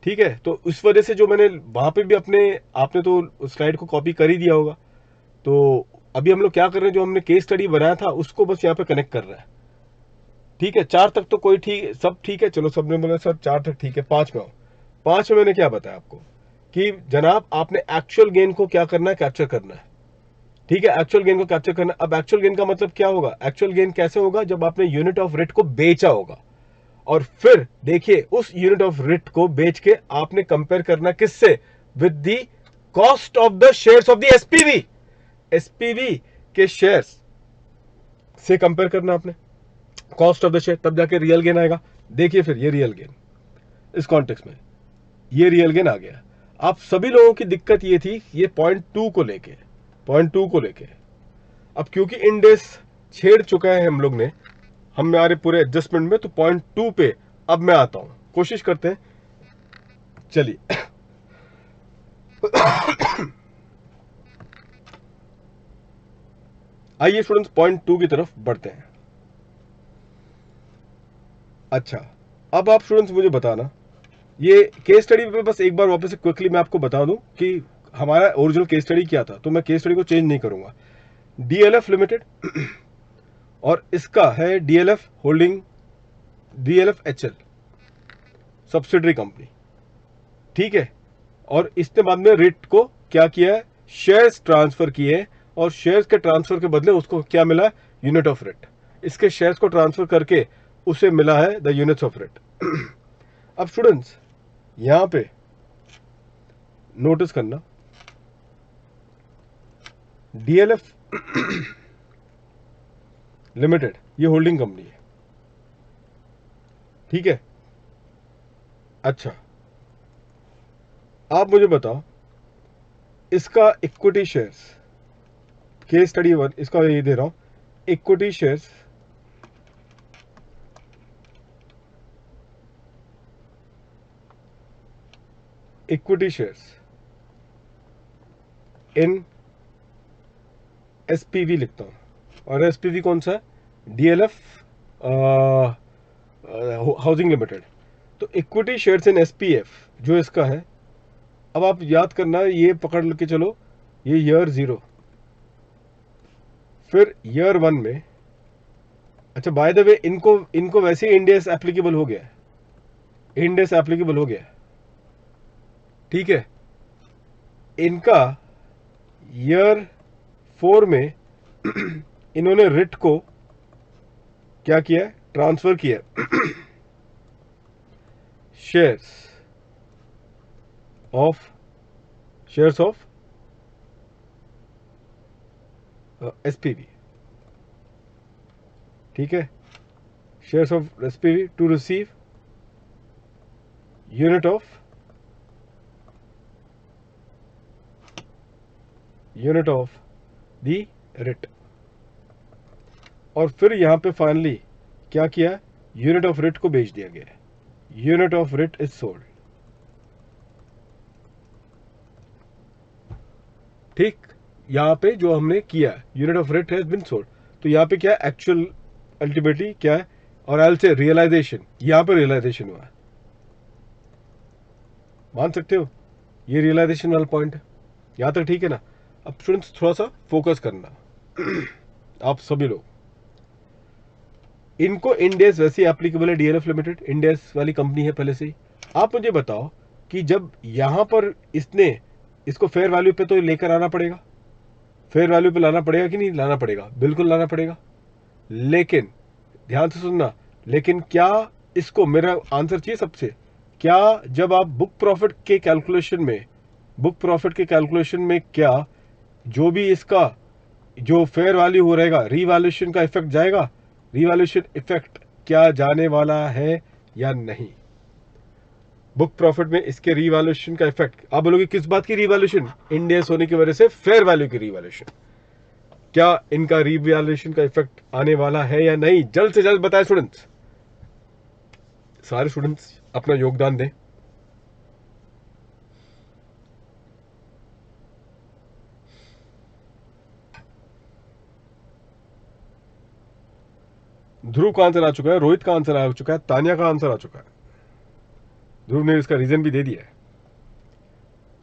ठीक है, तो इस वजह से जो मैंने वहां पे भी अपने, आपने तो स्लाइड को कॉपी कर ही दिया होगा, तो अभी हम लोग क्या कर रहे हैं, जो हमने केस स्टडी बनाया था उसको बस यहाँ पे कनेक्ट कर रहे हैं। ठीक है, 4 तक तो कोई ठीक, सब ठीक है, चलो सबने बोला सर 4 तक ठीक है, 5 में आओ। 5 में मैंने क्या बताया आपको कि जनाब आपने एक्चुअल गेन को क्या करना है, कैप्चर करना है। ठीक है, एक्चुअल गेन को कैप्चर करना। अब एक्चुअल गेन का मतलब क्या होगा, एक्चुअल गेन कैसे होगा, जब आपने यूनिट ऑफ रेट को बेचा होगा, और फिर देखिए उस यूनिट ऑफ रेट को बेच के आपने कंपेयर करना किससे, with the cost of the shares of the SPV. SPV के शेयर्स से कंपेयर करना आपने, कॉस्ट ऑफ द शेयर, तब जाके रियल गेन आएगा। देखिए फिर ये रियल गेन, इस कॉन्टेक्स्ट में ये रियल गेन आ गया। आप सभी लोगों की दिक्कत ये थी, ये पॉइंट टू को लेके। अब क्योंकि इंडेस छेड़ चुका है हम लोग ने, हमारे पूरे एडजस्टमेंट में, तो पॉइंट 2 पे अब मैं आता हूं, कोशिश करते हैं। चलिए आइए स्टूडेंट्स पॉइंट 2 की तरफ बढ़ते हैं। अच्छा, अब आप स्टूडेंट्स मुझे बताना, ये केस स्टडी पे बस एक बार वापस से क्विकली मैं आपको बता दूं कि हमारा ओरिजिनल केस स्टडी क्या था, तो मैं केस स्टडी को चेंज नहीं करूंगा। डीएलएफ लिमिटेड और इसका है DLF holding, DLF HL subsidiary company. ठीक है, और इसने बाद में रिट को क्या किया है, शेयर्स ट्रांसफर किए, और शेयर्स के ट्रांसफर के बदले उसको क्या मिला, यूनिट ऑफ रेट। इसके शेयर्स को ट्रांसफर करके उसे मिला है द यूनिट्स ऑफ रेट। अब स्टूडेंट्स यहां पे नोटिस करना, डीएलएफ लिमिटेड ये होल्डिंग कंपनी है। ठीक है, अच्छा आप मुझे बताओ, इसका इक्विटी शेयर्स, केस स्टडी 1 इसका ये दे रहा हूं, इक्विटी शेयर्स इन एसपीवी लिखता हूं, और एसपीवी कौन सा है, डीएलएफ हाउसिंग लिमिटेड। तो इक्विटी शेयर्स इन एसपीएफ जो इसका है, अब आप याद करना, ये पकड़ के चलो, ये ईयर 0, फिर ईयर 1 में, अच्छा बाय द वे इनको इनको वैसे ही इंडेस एप्लीकेबल हो गया है, इंडेस एप्लीकेबल हो गया है। ठीक है, इनका ईयर 4 में इन्होंने रिट को क्या किया, ट्रांसफर किया शेयर्स ऑफ एसपीवी। ठीक है, shares of SPV to receive unit of the REIT, और फिर यहां पे फाइनली क्या किया, यूनिट ऑफ रिट को बेच दिया गया, unit of REIT is sold. ठीक, यहां पे जो हमने किया, unit of REIT has been sold, तो यहां पे क्या एक्चुअल अल्टीमेटली क्या है, और आई विल से रियलाइजेशन, यहां पे रियलाइजेशन हुआ है, मान सकते हो, ये रियलाइजेशन वाला पॉइंट है, यहां तक ठीक है ना। अब स्टूडेंट्स थोड़ा सा फोकस करना आप सभी लोग, इनको इंडेस वैसे एप्लीकेबल है, डीएलएफ लिमिटेड इंडेस वाली कंपनी है पहले से ही। आप मुझे बताओ कि जब यहां पर इसको फेयर वैल्यू पे तो लेकर आना पड़ेगा, फेयर वैल्यू पे लाना पड़ेगा कि नहीं लाना पड़ेगा, बिल्कुल लाना पड़ेगा। लेकिन ध्यान से सुनना, लेकिन क्या इसको, मेरा आंसर चाहिए सबसे, क्या जब आप बुक प्रॉफिट के कैलकुलेशन में क्या जो भी इसका जो फेयर वैल्यू हो रहेगा, रीवैल्यूएशन का इफेक्ट जाएगा, रीवैल्यूएशन इफेक्ट क्या जाने वाला है या नहीं, बुक प्रॉफिट में इसके रीवैल्यूएशन का इफेक्ट। आप बोलोगे किस बात की रीवैल्यूएशन, इंडेस होने की वजह से फेयर वैल्यू की रीवैल्यूएशन, क्या इनका रीवैल्यूएशन का इफेक्ट आने वाला है या नहीं, जल्द से जल्द बताएं स्टूडेंट्स, सारे स्टूडेंट्स अपना योगदान दें। ध्रुव का आंसर आ चुका है, रोहित का आंसर आ चुका है, तानिया का आंसर आ चुका है। ध्रुव ने इसका रीजन भी दे दिया है।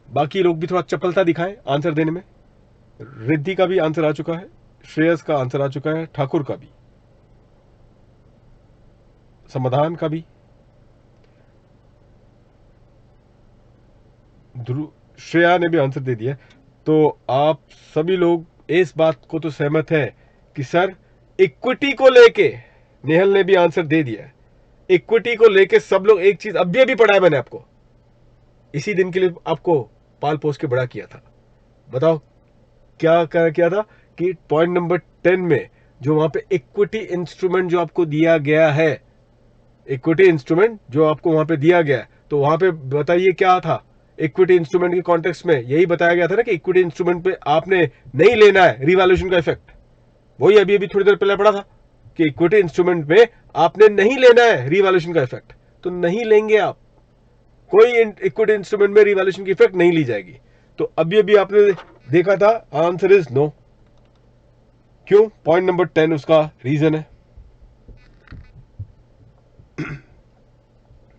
बाकी लोग भी थोड़ा चपलता दिखाएं आंसर देने में। रिद्धि का भी आंसर आ चुका है, श्रेयस का आंसर आ चुका है, ठाकुर का भी, समाधान का भी, ध्रुव, श्रेया ने भी आंसर दे दिया। तो आप सभी लोग इस बात को तो सहमत है कि सर इक्विटी को लेके, नेहल ने भी आंसर दे दिया है, इक्विटी को लेके सब लोग एक चीज अभी अभी पढ़ा है मैंने आपको, इसी दिन के लिए आपको पाल पोस के बड़ा किया था। बताओ क्या कर किया था कि पॉइंट नंबर 10 में जो वहां पे इक्विटी इंस्ट्रूमेंट जो आपको दिया गया है, इक्विटी इंस्ट्रूमेंट जो आपको वहां पे दिया गया है, तो वहां पे बताइए क्या था इक्विटी इंस्ट्रूमेंट के कॉन्टेक्स्ट में, यही बताया गया था ना कि इक्विटी इंस्ट्रूमेंट पे आपने नहीं लेना है रिवैल्यूएशन का इफेक्ट। वही अभी अभी थोड़ी देर पहले पढ़ा था कि इक्विटी इंस्ट्रूमेंट में आपने नहीं लेना है रिवैल्यूएशन का इफेक्ट, तो नहीं लेंगे आप, कोई इक्विटी इंस्ट्रूमेंट में रिवैल्यूएशन की इफेक्ट नहीं ली जाएगी। तो अभी अभी आपने देखा था, आंसर इज नो। क्यों? पॉइंट नंबर 10 उसका रीजन है।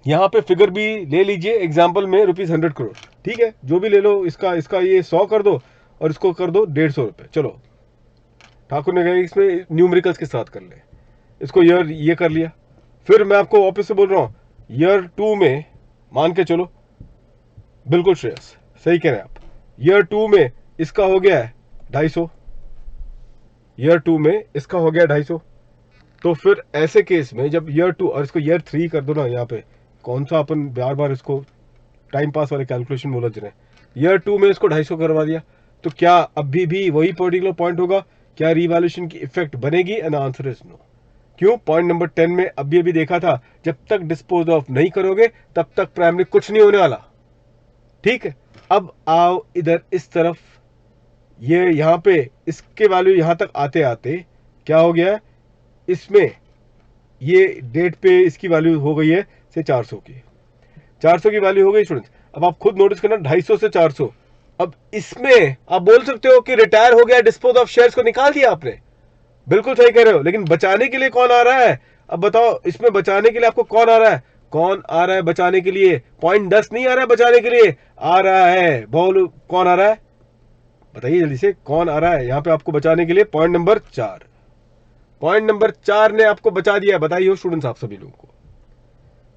यहां पे फिगर भी ले लीजिए एग्जांपल में ₹100 करोड़, ठीक है, जो भी ले लो, इसका इसका ये 100 कर दो और इसको कर दो ₹150। चलो, ठाकुर ने कहा इसमें न्यूमेरिकल्स के साथ कर ले, इसको ईयर ये कर लिया। फिर मैं आपको वापस से बोल रहा हूं, ईयर 2 में मान के चलो, बिल्कुल श्रेयस सही कह रहे हैं आप, ईयर 2 में इसका हो गया है 250, ईयर 2 में इसका हो गया 250। तो फिर ऐसे केस में जब ईयर 2 और इसको ईयर 3 कर दो ना, यहाँ पे कौन सा अपन बार बार इसको टाइम पास वाले कैलकुलेशन में उलझ रहे हैं, ईयर 2 में इसको 250 करवा दिया, तो क्या अभी भी वही पर्टिकुलर पॉइंट होगा? क्या रिवैल्यूएशन की इफेक्ट बनेगी? And answer is no. क्यों? पॉइंट नंबर 10 में अभी अभी देखा था, जब तक डिस्पोज ऑफ नहीं करोगे तब तक प्राइमरी कुछ नहीं होने वाला। ठीक है, अब आओ इधर इस तरफ, ये यहां पे इसके वैल्यू यहां तक आते आते क्या हो गया है, इसमें ये डेट पे इसकी वैल्यू हो गई है से 400 की, 400 की वैल्यू हो गई स्टूडेंट्स। अब आप खुद नोटिस करना, 250 से 400। अब इसमें आप बोल सकते हो कि रिटायर हो गया, डिस्पोज ऑफ शेयर्स को निकाल दिया आपने, बिल्कुल सही कह रहे हो, लेकिन बचाने के लिए कौन आ रहा है? अब बताओ, इसमें बचाने के लिए आपको कौन आ रहा है? कौन आ रहा है बचाने के लिए? पॉइंट 10 नहीं आ रहा है बचाने के लिए, आ रहा है, बोल कौन आ रहा है? बताइए जल्दी से, कौन आ रहा है यहाँ पे आपको बचाने के लिए? पॉइंट नंबर 4, पॉइंट नंबर 4 ने आपको बचा दिया। बताइए स्टूडेंट्स, आप सभी लोगों को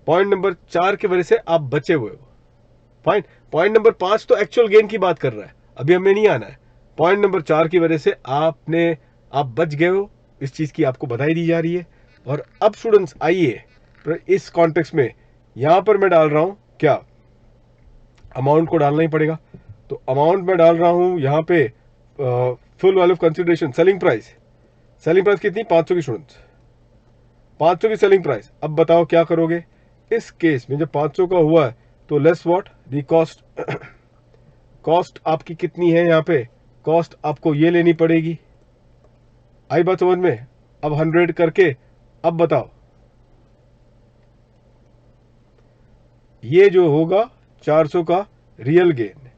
पॉइंट नंबर 4 की वजह से आप बचे हुए हो। फाइन, पॉइंट नंबर 5 तो एक्चुअल गेन की बात कर रहा है, अभी हमें नहीं आना है। पॉइंट नंबर 4 की वजह से आप बच गए हो, इस चीज की आपको बधाई दी जा रही है। और अब स्टूडेंट्स आइए, इस कॉन्टेक्स्ट में यहां पर मैं डाल रहा हूं क्या, अमाउंट को डालना ही पड़ेगा, तो अमाउंट में डाल रहा हूं यहां पे full value of consideration, selling price, selling price कितनी? 500 की स्टूडेंट्स, 500 की सेलिंग प्राइस। अब बताओ क्या करोगे इस केस में, जब 500 का हुआ है तो less what the cost, cost आपकी कितनी है यहाँ पे, कॉस्ट आपको ये लेनी पड़ेगी। आई बात समझ में? अब 100 करके, अब बताओ ये जो होगा 400 का रियल गेन,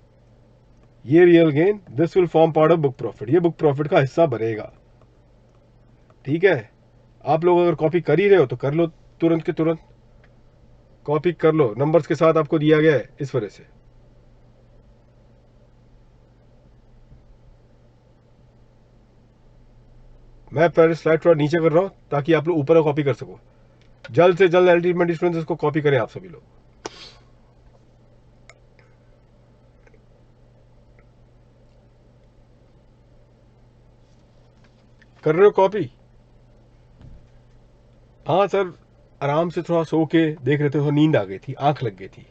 ये real gain this will form part of book profit, ये बुक प्रॉफिट का हिस्सा बनेगा। ठीक है, आप लोग अगर कॉपी कर ही रहे हो तो कर लो, तुरंत के तुरंत कॉपी कर लो, नंबर्स के साथ आपको दिया गया है इस वजह से। मैं पहले स्लाइड थोड़ा नीचे कर रहा हूं ताकि आप लोग ऊपर कॉपी कर सको, जल्द से जल्द अल्टीमेट स्टूडेंट्स इसको कॉपी करें आप सभी लोग। कर रहे हो कॉपी? हाँ सर, आराम से थोड़ा सो के देख रहे थे, थोड़ा नींद आ गई थी, आंख लग गई थी।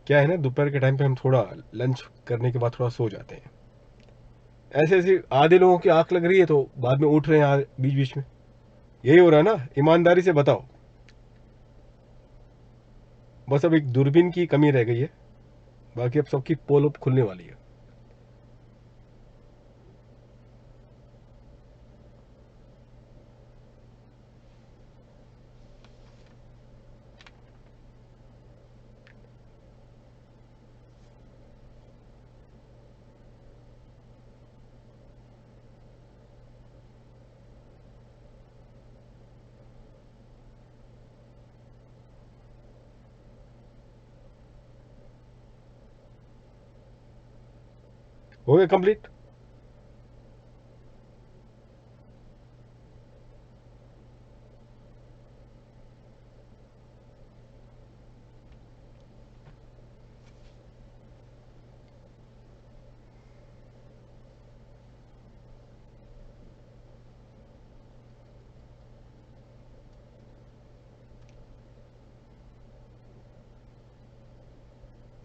क्या है ना, दोपहर के टाइम पे हम थोड़ा लंच करने के बाद थोड़ा सो जाते हैं, ऐसे ऐसे आधे लोगों की आंख लग रही है तो बाद में उठ रहे हैं बीच बीच में, यही हो रहा है ना? ईमानदारी से बताओ, बस अब एक दूरबीन की कमी रह गई है, बाकी अब सबकी पोल अब खुलने वाली है। हो गया कंप्लीट।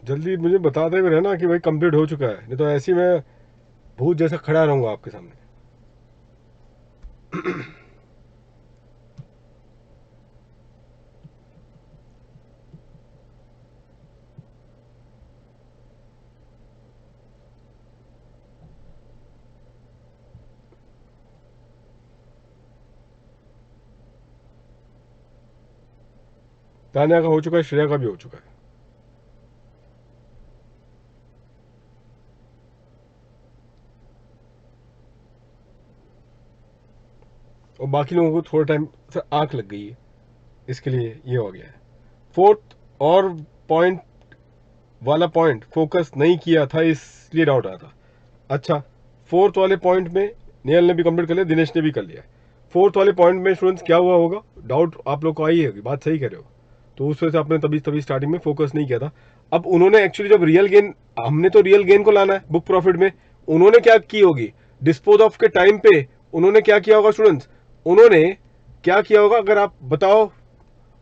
जल्दी मुझे बताते हुए रहना कि भाई कंप्लीट हो चुका है, नहीं तो ऐसे ही मैं भूत जैसा खड़ा रहूंगा आपके सामने। तान्या का हो चुका है, श्रेया का भी हो चुका है। और बाकी लोगों को थोड़ा टाइम से आंख लग गई है, इसके लिए ये हो गया है। फोर्थ और पॉइंट वाला पॉइंट फोकस नहीं किया था, इसलिए डाउट आया था। अच्छा, फोर्थ वाले पॉइंट में नियल ने भी कंप्लीट कर लिया, दिनेश ने भी कर लिया। फोर्थ वाले पॉइंट में स्टूडेंट्स क्या हुआ होगा, डाउट आप लोग को आई है, बात सही कह रहे हो। तो उस वजह से आपने तभी तभी स्टार्टिंग में फोकस नहीं किया था। अब उन्होंने एक्चुअली जब रियल गेन, हमने तो रियल गेन को लाना है बुक प्रॉफिट में, उन्होंने क्या की होगी डिस्पोज ऑफ के टाइम पे, उन्होंने क्या किया होगा स्टूडेंट्स, उन्होंने क्या किया होगा अगर आप बताओ।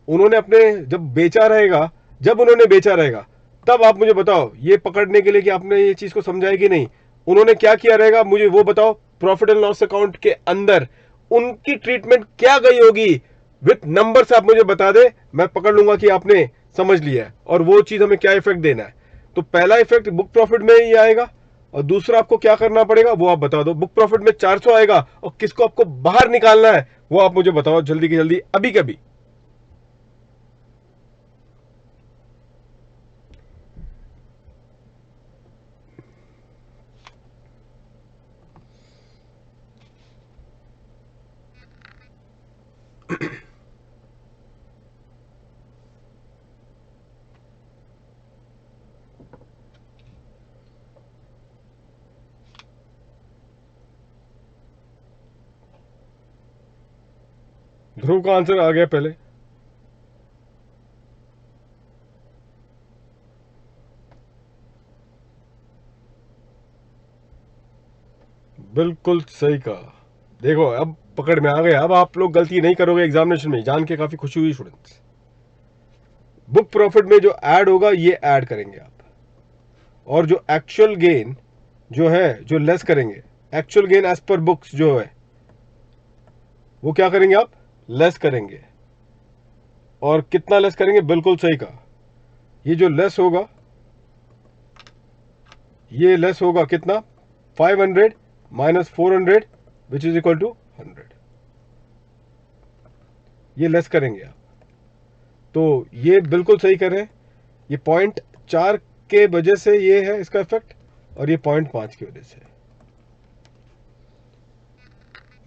उन्होंने अपने जब बेचा रहेगा, जब उन्होंने बेचा रहेगा तब आप मुझे बताओ, ये पकड़ने के लिए कि आपने ये चीज को समझा है कि नहीं, उन्होंने क्या किया रहेगा मुझे वो बताओ। प्रॉफिट एंड लॉस अकाउंट के अंदर उनकी ट्रीटमेंट क्या गई होगी, विथ नंबर से आप मुझे बता दे, मैं पकड़ लूंगा कि आपने समझ लिया है और वो चीज हमें क्या इफेक्ट देना है। तो पहला इफेक्ट बुक प्रॉफिट में ही आएगा, और दूसरा आपको क्या करना पड़ेगा वो आप बता दो। बुक प्रॉफिट में 400 आएगा और किसको आपको बाहर निकालना है वो आप मुझे बताओ जल्दी की जल्दी, अभी कभी। ध्रुव का आंसर आ गया पहले। बिल्कुल सही कहा। देखो अब पकड़ में आ गया, अब आप लोग गलती नहीं करोगे एग्जामिनेशन में, जान के काफी खुशी हुई स्टूडेंट्स। बुक प्रॉफिट में जो ऐड होगा ये ऐड करेंगे आप, और जो एक्चुअल गेन जो है जो लेस करेंगे, actual gain as per books जो है वो क्या करेंगे आप, लेस करेंगे। और कितना लेस करेंगे, बिल्कुल सही कहा। ये जो लेस होगा, ये लेस होगा कितना, 500 minus 400 which is equal to 100, ये लेस करेंगे आप। तो ये बिल्कुल सही कर रहे हैं। ये पॉइंट 4 के वजह से ये है इसका इफेक्ट, और ये पॉइंट 5 की वजह से।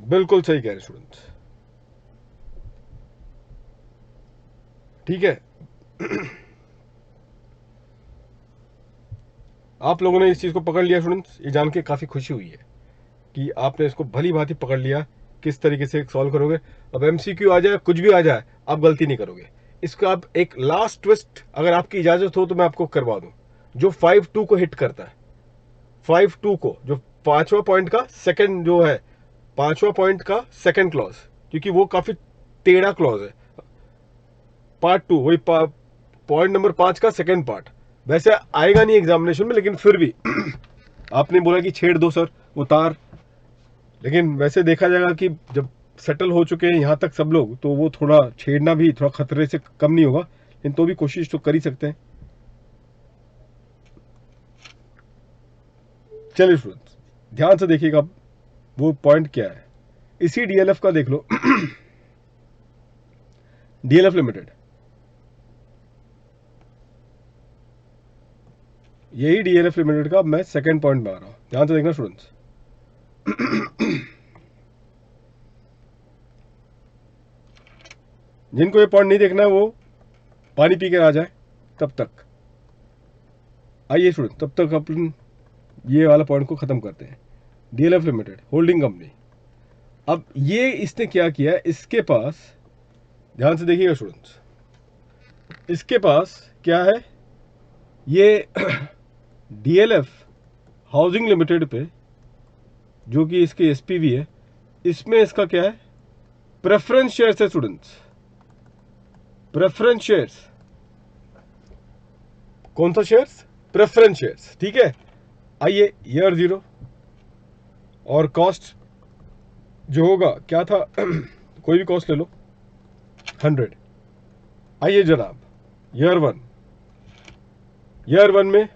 बिल्कुल सही कह रहे स्टूडेंट्स, ठीक है। आप लोगों ने इस चीज को पकड़ लिया स्टूडेंट्स, ये जान के काफी खुशी हुई है कि आपने इसको भली भांति पकड़ लिया, किस तरीके से सॉल्व करोगे। अब एमसीक्यू आ जाए, कुछ भी आ जाए, आप गलती नहीं करोगे। इसका आप एक लास्ट ट्विस्ट अगर आपकी इजाजत हो तो मैं आपको करवा दूं, जो 5-2 को हिट करता है। 5-2 को, जो पांचवा पॉइंट का सेकंड जो है, पांचवा पॉइंट का सेकंड क्लॉज, क्योंकि वो काफी टेढ़ा क्लॉज है। पार्ट 2 वही पॉइंट नंबर 5 का सेकंड पार्ट, वैसे आएगा नहीं एग्जामिनेशन में, लेकिन फिर भी आपने बोला कि छेड़ दो सर उतार, लेकिन वैसे देखा जाएगा कि जब सेटल हो चुके हैं यहाँ तक सब लोग, तो वो थोड़ा छेड़ना भी थोड़ा खतरे से कम नहीं होगा, लेकिन तो भी कोशिश तो कर ही सकते हैं। चलिए स्टूडेंट्स, ध्यान से देखिएगा वो पॉइंट क्या है। इसी डीएलएफ का देख लो। डीएलएफ लिमिटेड, यही डीएलएफ लिमिटेड का मैं सेकंड पॉइंट में आ रहा हूं, ध्यान से देखना स्टूडेंट्स। जिनको ये पॉइंट नहीं देखना है वो पानी पी के आ जाए तब तक। आइए स्टूडेंट, तब तक अपन ये वाला पॉइंट को ख़त्म करते हैं। DLF limited holding company. अब ये इसने क्या किया, इसके पास ध्यान से देखिएगा स्टूडेंट्स, इसके पास क्या है, ये DLF हाउसिंग लिमिटेड पे जो कि इसके SPV है, इसमें इसका क्या है, प्रेफरेंस शेयर्स है स्टूडेंट्स, प्रेफरेंस शेयर्स। कौन सा शेयर्स, प्रेफरेंस शेयर्स, ठीक है। आइए ईयर 0 और कॉस्ट जो होगा क्या था कोई भी कॉस्ट ले लो 100। आइए जनाब ईयर 1, ईयर 1 में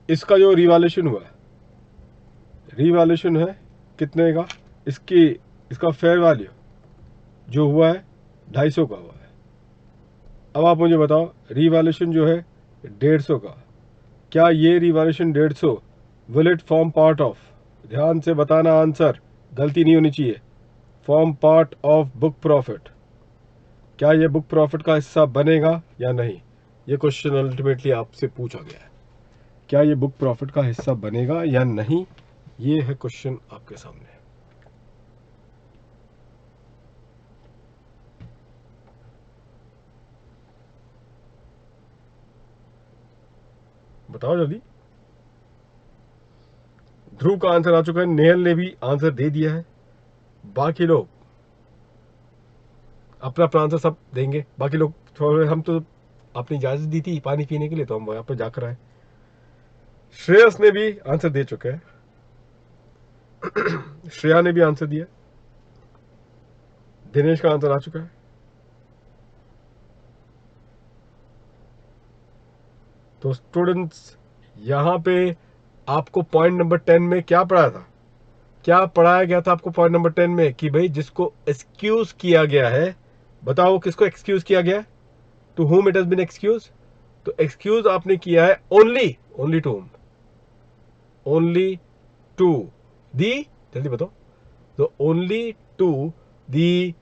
इसका जो रिवैल्यूएशन हुआ, रिवैल्यूएशन है कितने का, इसका फेयर वैल्यू जो हुआ है 250 का हुआ है। अब आप मुझे बताओ रिवैल्यूएशन जो है 150 का, क्या ये revaluation 150 will it form part of, ध्यान से बताना आंसर, गलती नहीं होनी चाहिए, form part of book profit, क्या ये बुक प्रॉफिट का हिस्सा बनेगा या नहीं, ये क्वेश्चन अल्टीमेटली आपसे पूछा गया है, क्या ये बुक प्रॉफिट का हिस्सा बनेगा या नहीं, ये है क्वेश्चन आपके सामने। बताओ जल्दी। ध्रुव का आंसर आ चुका है, नेहल ने भी आंसर दे दिया है, बाकी लोग अपना अपना आंसर सब देंगे, बाकी लोग थोड़े, हम तो अपनी इजाजत दी थी पानी पीने के लिए तो हम वहां पर जाकर आए। श्रेयस ने भी आंसर दे चुका है, श्रेया ने भी आंसर दिया, दिनेश का आंसर आ चुका है। तो स्टूडेंट्स यहां पे आपको पॉइंट नंबर 10 में क्या पढ़ाया था, क्या पढ़ाया गया था आपको पॉइंट नंबर 10 में, कि भाई जिसको एक्सक्यूज किया गया है, बताओ किसको एक्सक्यूज किया गया है, to whom it has been excuse, तो एक्सक्यूज आपने किया है only to whom, only to the, जल्दी बताओ, तो only to the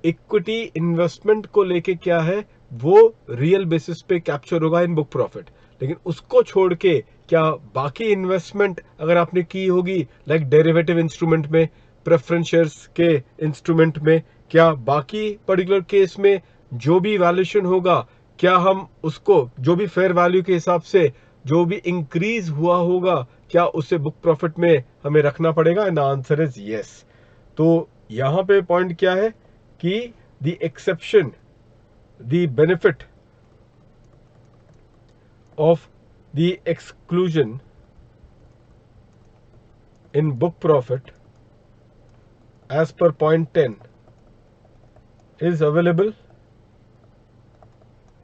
equity investment को लेके क्या है, वो रियल बेसिस पे कैप्चर होगा इन बुक प्रॉफिट, लेकिन उसको छोड़ के क्या बाकी इन्वेस्टमेंट अगर आपने की होगी लाइक डेरिवेटिव इंस्ट्रूमेंट में, प्रेफरेंस शेयर्स के इंस्ट्रूमेंट में, क्या बाकी पर्टिकुलर केस में जो भी वैल्यूएशन होगा, क्या हम उसको जो भी फेयर वैल्यू के हिसाब से जो भी इंक्रीज हुआ होगा, क्या उसे बुक प्रॉफिट में हमें रखना पड़ेगा, and the answer is yes. तो यहां पे पॉइंट क्या है कि the exception, the benefit of the exclusion in book profit as per point 10 is available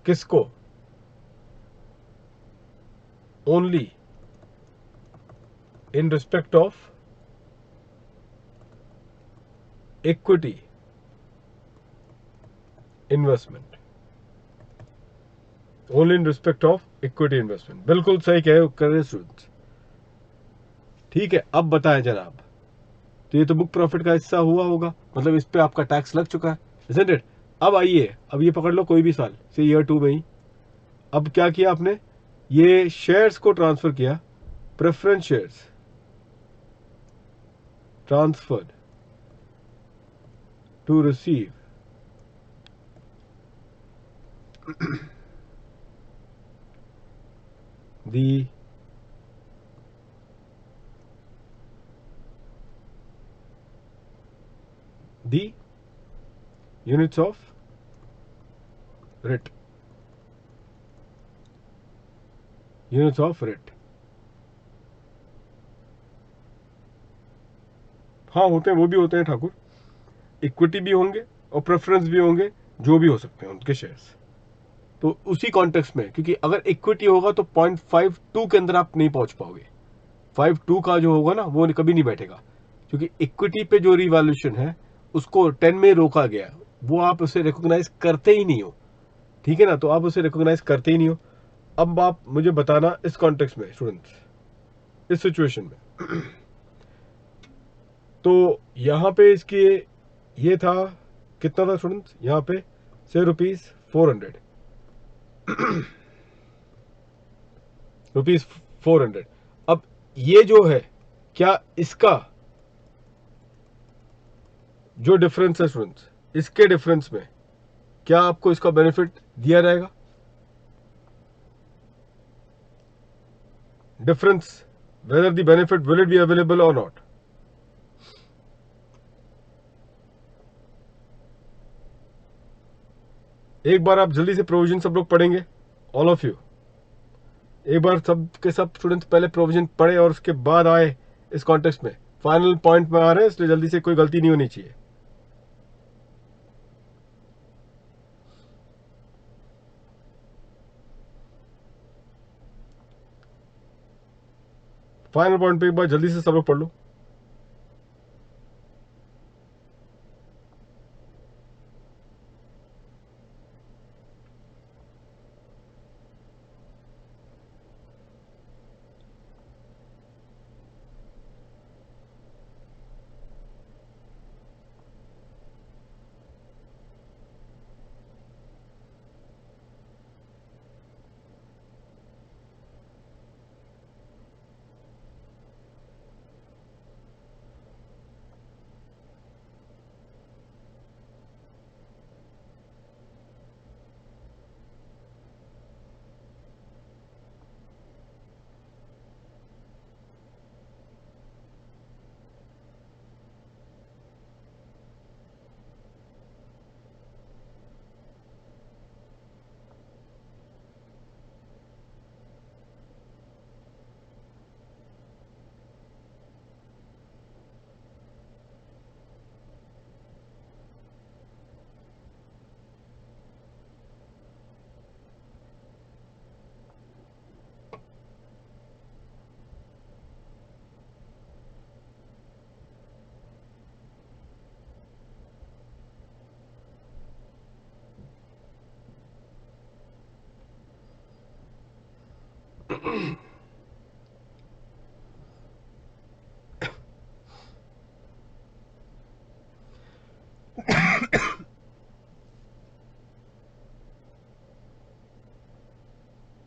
किसको, only in respect of equity investment, only in respect of equity investment. बिल्कुल सही कहे स्टूडेंट्स, ठीक है। अब बताएं जनाब, तो ये तो बुक प्रॉफिट का हिस्सा हुआ होगा, मतलब इस पे आपका टैक्स लग चुका है, इजंट इट। अब आइए, अब ये पकड़ लो कोई भी साल से ईयर 2 में ही, अब क्या किया आपने, ये शेयर्स को ट्रांसफर किया, preference shares transferred to receive the units of writ, units of writ। हाँ होते हैं, वो भी होते हैं ठाकुर, इक्विटी भी होंगे और प्रेफरेंस भी होंगे, जो भी हो सकते हैं उनके शेयर्स। तो उसी कॉन्टेक्स्ट में, क्योंकि अगर इक्विटी होगा तो 0.52 के अंदर आप नहीं पहुंच पाओगे, 52 का जो होगा ना वो कभी नहीं बैठेगा, क्योंकि इक्विटी पे जो रिवैल्यूएशन है उसको 10 में रोका गया, वो आप उसे रिकॉग्नाइज करते ही नहीं हो, ठीक है ना, तो आप उसे रिकॉग्नाइज करते ही नहीं हो। अब आप मुझे बताना इस कॉन्टेक्स्ट में स्टूडेंट्स, इस सिचुएशन में तो यहां पे इसकी ये था कितना था स्टूडेंट्स, यहां पे से ₹400, ₹400। अब ये जो है, क्या इसका जो डिफरेंस है स्टूडेंट्स, इसके डिफरेंस में क्या आपको इसका बेनिफिट दिया जाएगा? Difference, whether the benefit will it be available or not? एक बार आप जल्दी से प्रोविजन सब लोग पढ़ेंगे, ऑल ऑफ यू। एक बार सब के सब स्टूडेंट्स पहले प्रोविजन पढ़े और उसके बाद आए इस कॉन्टेक्स्ट में। फाइनल पॉइंट में आ रहे हैं, इसलिए जल्दी से, कोई गलती नहीं होनी चाहिए। फाइनल पॉइंट पे एक बार जल्दी से सब लोग पढ़ लो।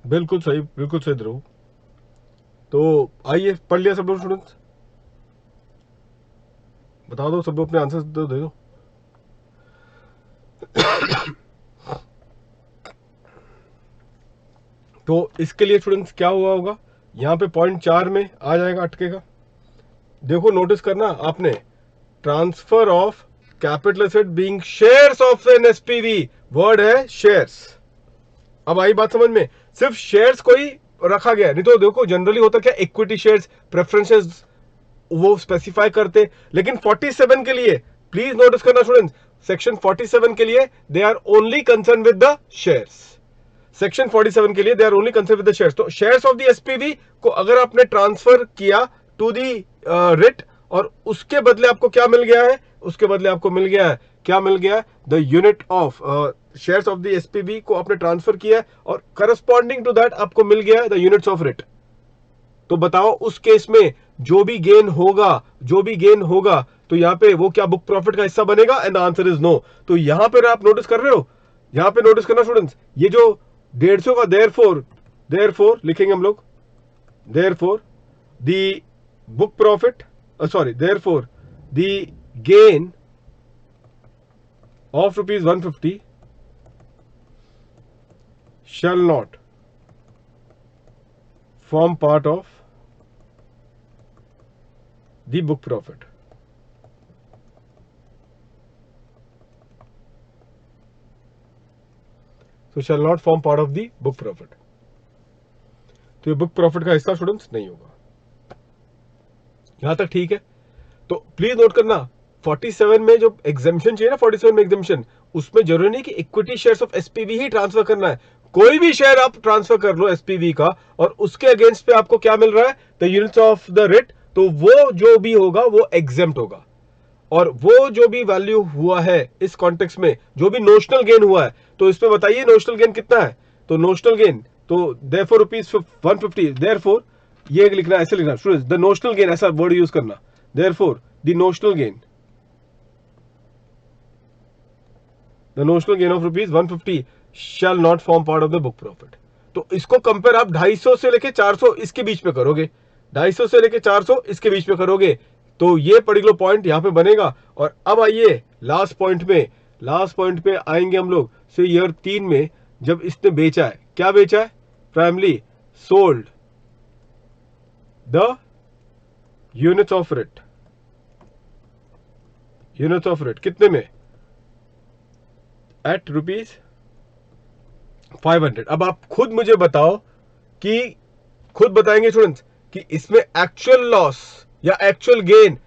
बिल्कुल सही, बिल्कुल सही ध्रुव। तो आइए, पढ़ लिया सब लोग स्टूडेंट्स? बता दो सब लोग, अपने आंसर दे दो। तो इसके लिए स्टूडेंट्स क्या हुआ होगा, यहां पे पॉइंट 4 में आ जाएगा, अटकेगा। देखो, नोटिस करना आपने, transfer of capital asset being shares of an SPV, word है शेयर्स। अब आई बात समझ में, सिर्फ शेयर्स को ही रखा गया, नहीं तो देखो जनरली होता क्या, इक्विटी शेयर्स, प्रेफरेंसेस वो स्पेसिफाई करते। लेकिन 47 के लिए प्लीज नोटिस करना स्टूडेंट्स, सेक्शन 47 के लिए they are only concern with the shares. Section 47 के लिए they are only concern with the shares. तो शेयर्स ऑफ द एसपीवी को अगर आपने ट्रांसफर किया टू दी रिट, और उसके बदले आपको क्या मिल गया है, उसके बदले आपको मिल गया है, क्या मिल गया है, the unit of shares of the SPV को आपने ट्रांसफर किया है, और करस्पॉन्डिंग टू दैट आपको मिल गया है द यूनिट्स ऑफ रिट। तो बताओ उस केस में जो भी गेन होगा, जो भी गेन होगा, तो यहां पे वो क्या बुक प्रॉफिट का हिस्सा बनेगा? And the answer is no. तो यहां पर आप नोटिस कर रहे हो, यहां पे नोटिस करना स्टूडेंट्स, ये जो 150 का देयरफॉर लिखेंगे हम लोग, therefore the book profit, sorry, therefore the gain of ₹150 shall not form part of the book profit. So shall not form part of the book profit. तो ये बुक प्रॉफिट का हिस्सा स्टूडेंट्स नहीं होगा। यहां तक ठीक है? तो प्लीज नोट करना, 47 में जो एग्जेम्पशन चाहिए ना, 47 में एग्जेम्पशन, उसमें जरूरी नहीं कि equity shares of SPV he transfer करना है। कोई भी शेयर आप ट्रांसफर कर लो एसपीवी का, और उसके अगेंस्ट पे आपको क्या मिल रहा है, the units of the writ, तो वो जो भी होगा वो एग्जेम्प्ट होगा। और वो जो भी वैल्यू हुआ है इस कॉन्टेक्स्ट में, जो भी नोशनल गेन हुआ है, तो इसमें बताइए नोशनल गेन कितना है। तो नोशनल गेन, तो देयरफॉर ₹150, देयरफॉर ये लिखना, ऐसे लिखना स्टूडेंट्स, द नोशनल गेन, ऐसा वर्ड यूज करना, therefore the notional gain, the notional gain of ₹150 shall not form part of the book profit. तो इसको कंपेयर आप 250 से लेके 400 इसके बीच में करोगे, 250 से लेके 400 इसके बीच में करोगे तो ये पर्टिकुलर पॉइंट यहाँ पे बनेगा। और अब आइए लास्ट पॉइंट पे आएंगे हम लोग। से ईयर 3 में जब इसने बेचा है, क्या बेचा है? Primarily sold the units of it, कितने में? एट ₹500। अब आप खुद मुझे बताओ कि खुद बताएंगे स्टूडेंट्स कि इसमें एक्चुअल लॉस या एक्चुअल गेन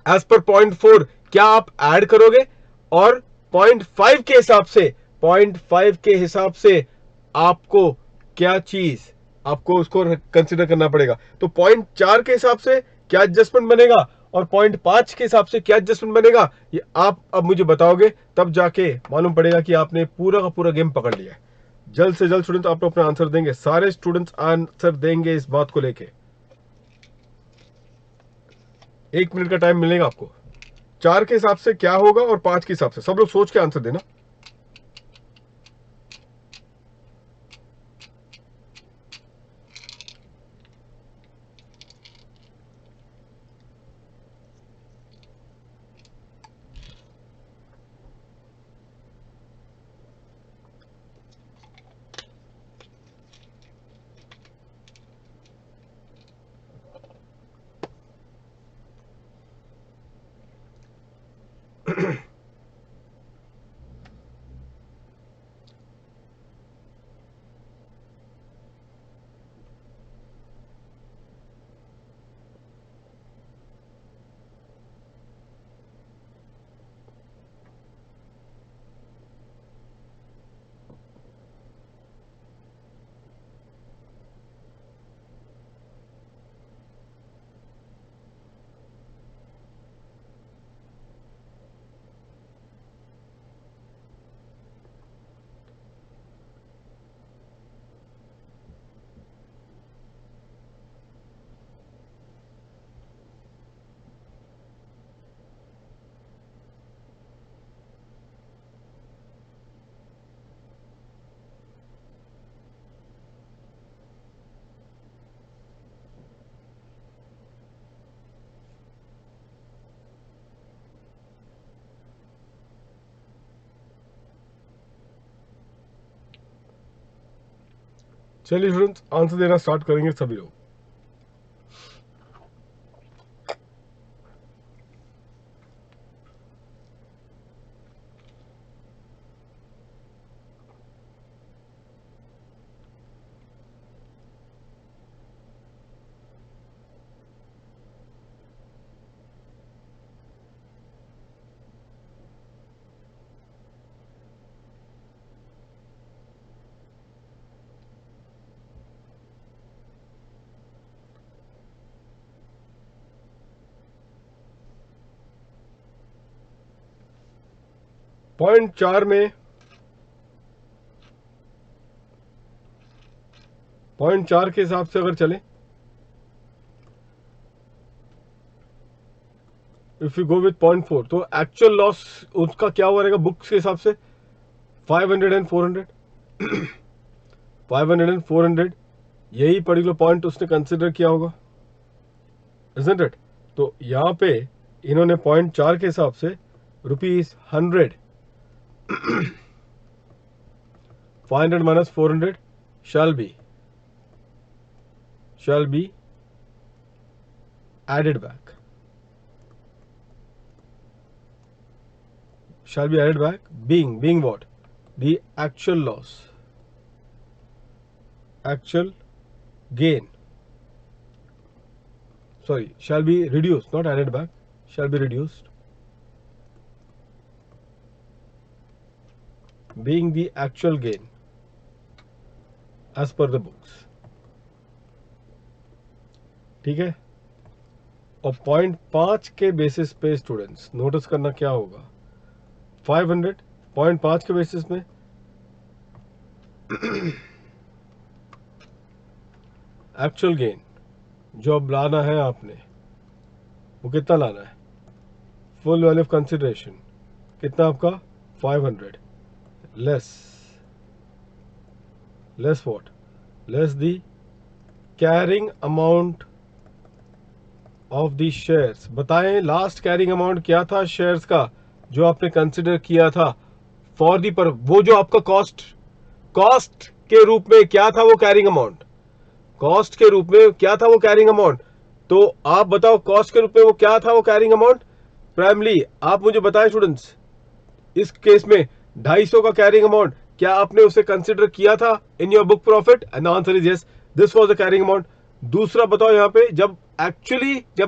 एज पर 0.4 क्या आप ऐड करोगे? और 0.5 के हिसाब से, 0.5 के हिसाब से आपको क्या चीज, आपको उसको कंसिडर करना पड़ेगा। तो 0.4 के हिसाब से क्या एडजस्टमेंट बनेगा और 0.5 के हिसाब से क्या एडजस्टमेंट बनेगा, ये आप अब मुझे बताओगे, तब जाके मालूम पड़ेगा कि आपने पूरा का पूरा गेम पकड़ लिया है। जल्द से जल्द स्टूडेंट्स आप अपना आंसर देंगे, सारे स्टूडेंट्स आंसर देंगे इस बात को लेके। 1 मिनट का टाइम मिलेगा आपको। 4 के हिसाब से क्या होगा और 5 के हिसाब से, सब लोग सोच के आंसर देना। चलिए स्टूडेंट्स आंसर देना स्टार्ट करेंगे सभी लोग। पॉइंट 4 में, पॉइंट 4 के हिसाब से अगर चले, इफ यू गो विथ 0.4 तो एक्चुअल लॉस उसका क्या हुआ रहेगा बुक्स के हिसाब से? 500 एंड 400 500 एंड 400 यही पर्टिकुलर पॉइंट उसने कंसिडर किया होगा, इजंट इट? तो यहां पे इन्होंने 0.4 के हिसाब से ₹100, 500 minus 400 shall be added back, being what? The actual loss, actual gain, sorry, shall be reduced, not added back, shall be reduced, being the actual gain as per the books। ठीक है? और 0.5 के बेसिस पे students notice करना क्या होगा, 500 0.5 के basis में एक्चुअल गेन जो अब लाना है आपने, वो कितना लाना है? फुल वैल्यू ऑफ कंसिडरेशन कितना आपका? 500 less what? Less the carrying amount of the shares, बताएं लास्ट कैरिंग अमाउंट क्या था शेयर्स का जो आपने कंसिडर किया था फॉर दी पर, वो जो आपका कॉस्ट के रूप में क्या था वो कैरिंग अमाउंट, कॉस्ट के रूप में क्या था वो कैरिंग अमाउंट। तो आप बताओ कॉस्ट के रूप में वो क्या था वो कैरिंग अमाउंट। प्राइमली आप मुझे बताएं स्टूडेंट्स, इस केस में 250 का कैरिंग अमाउंट क्या आपने उसे कंसिडर किया था in your book profit, and answer is yes, this was the carrying amount. दूसरा बताओ यहाँ पे, जब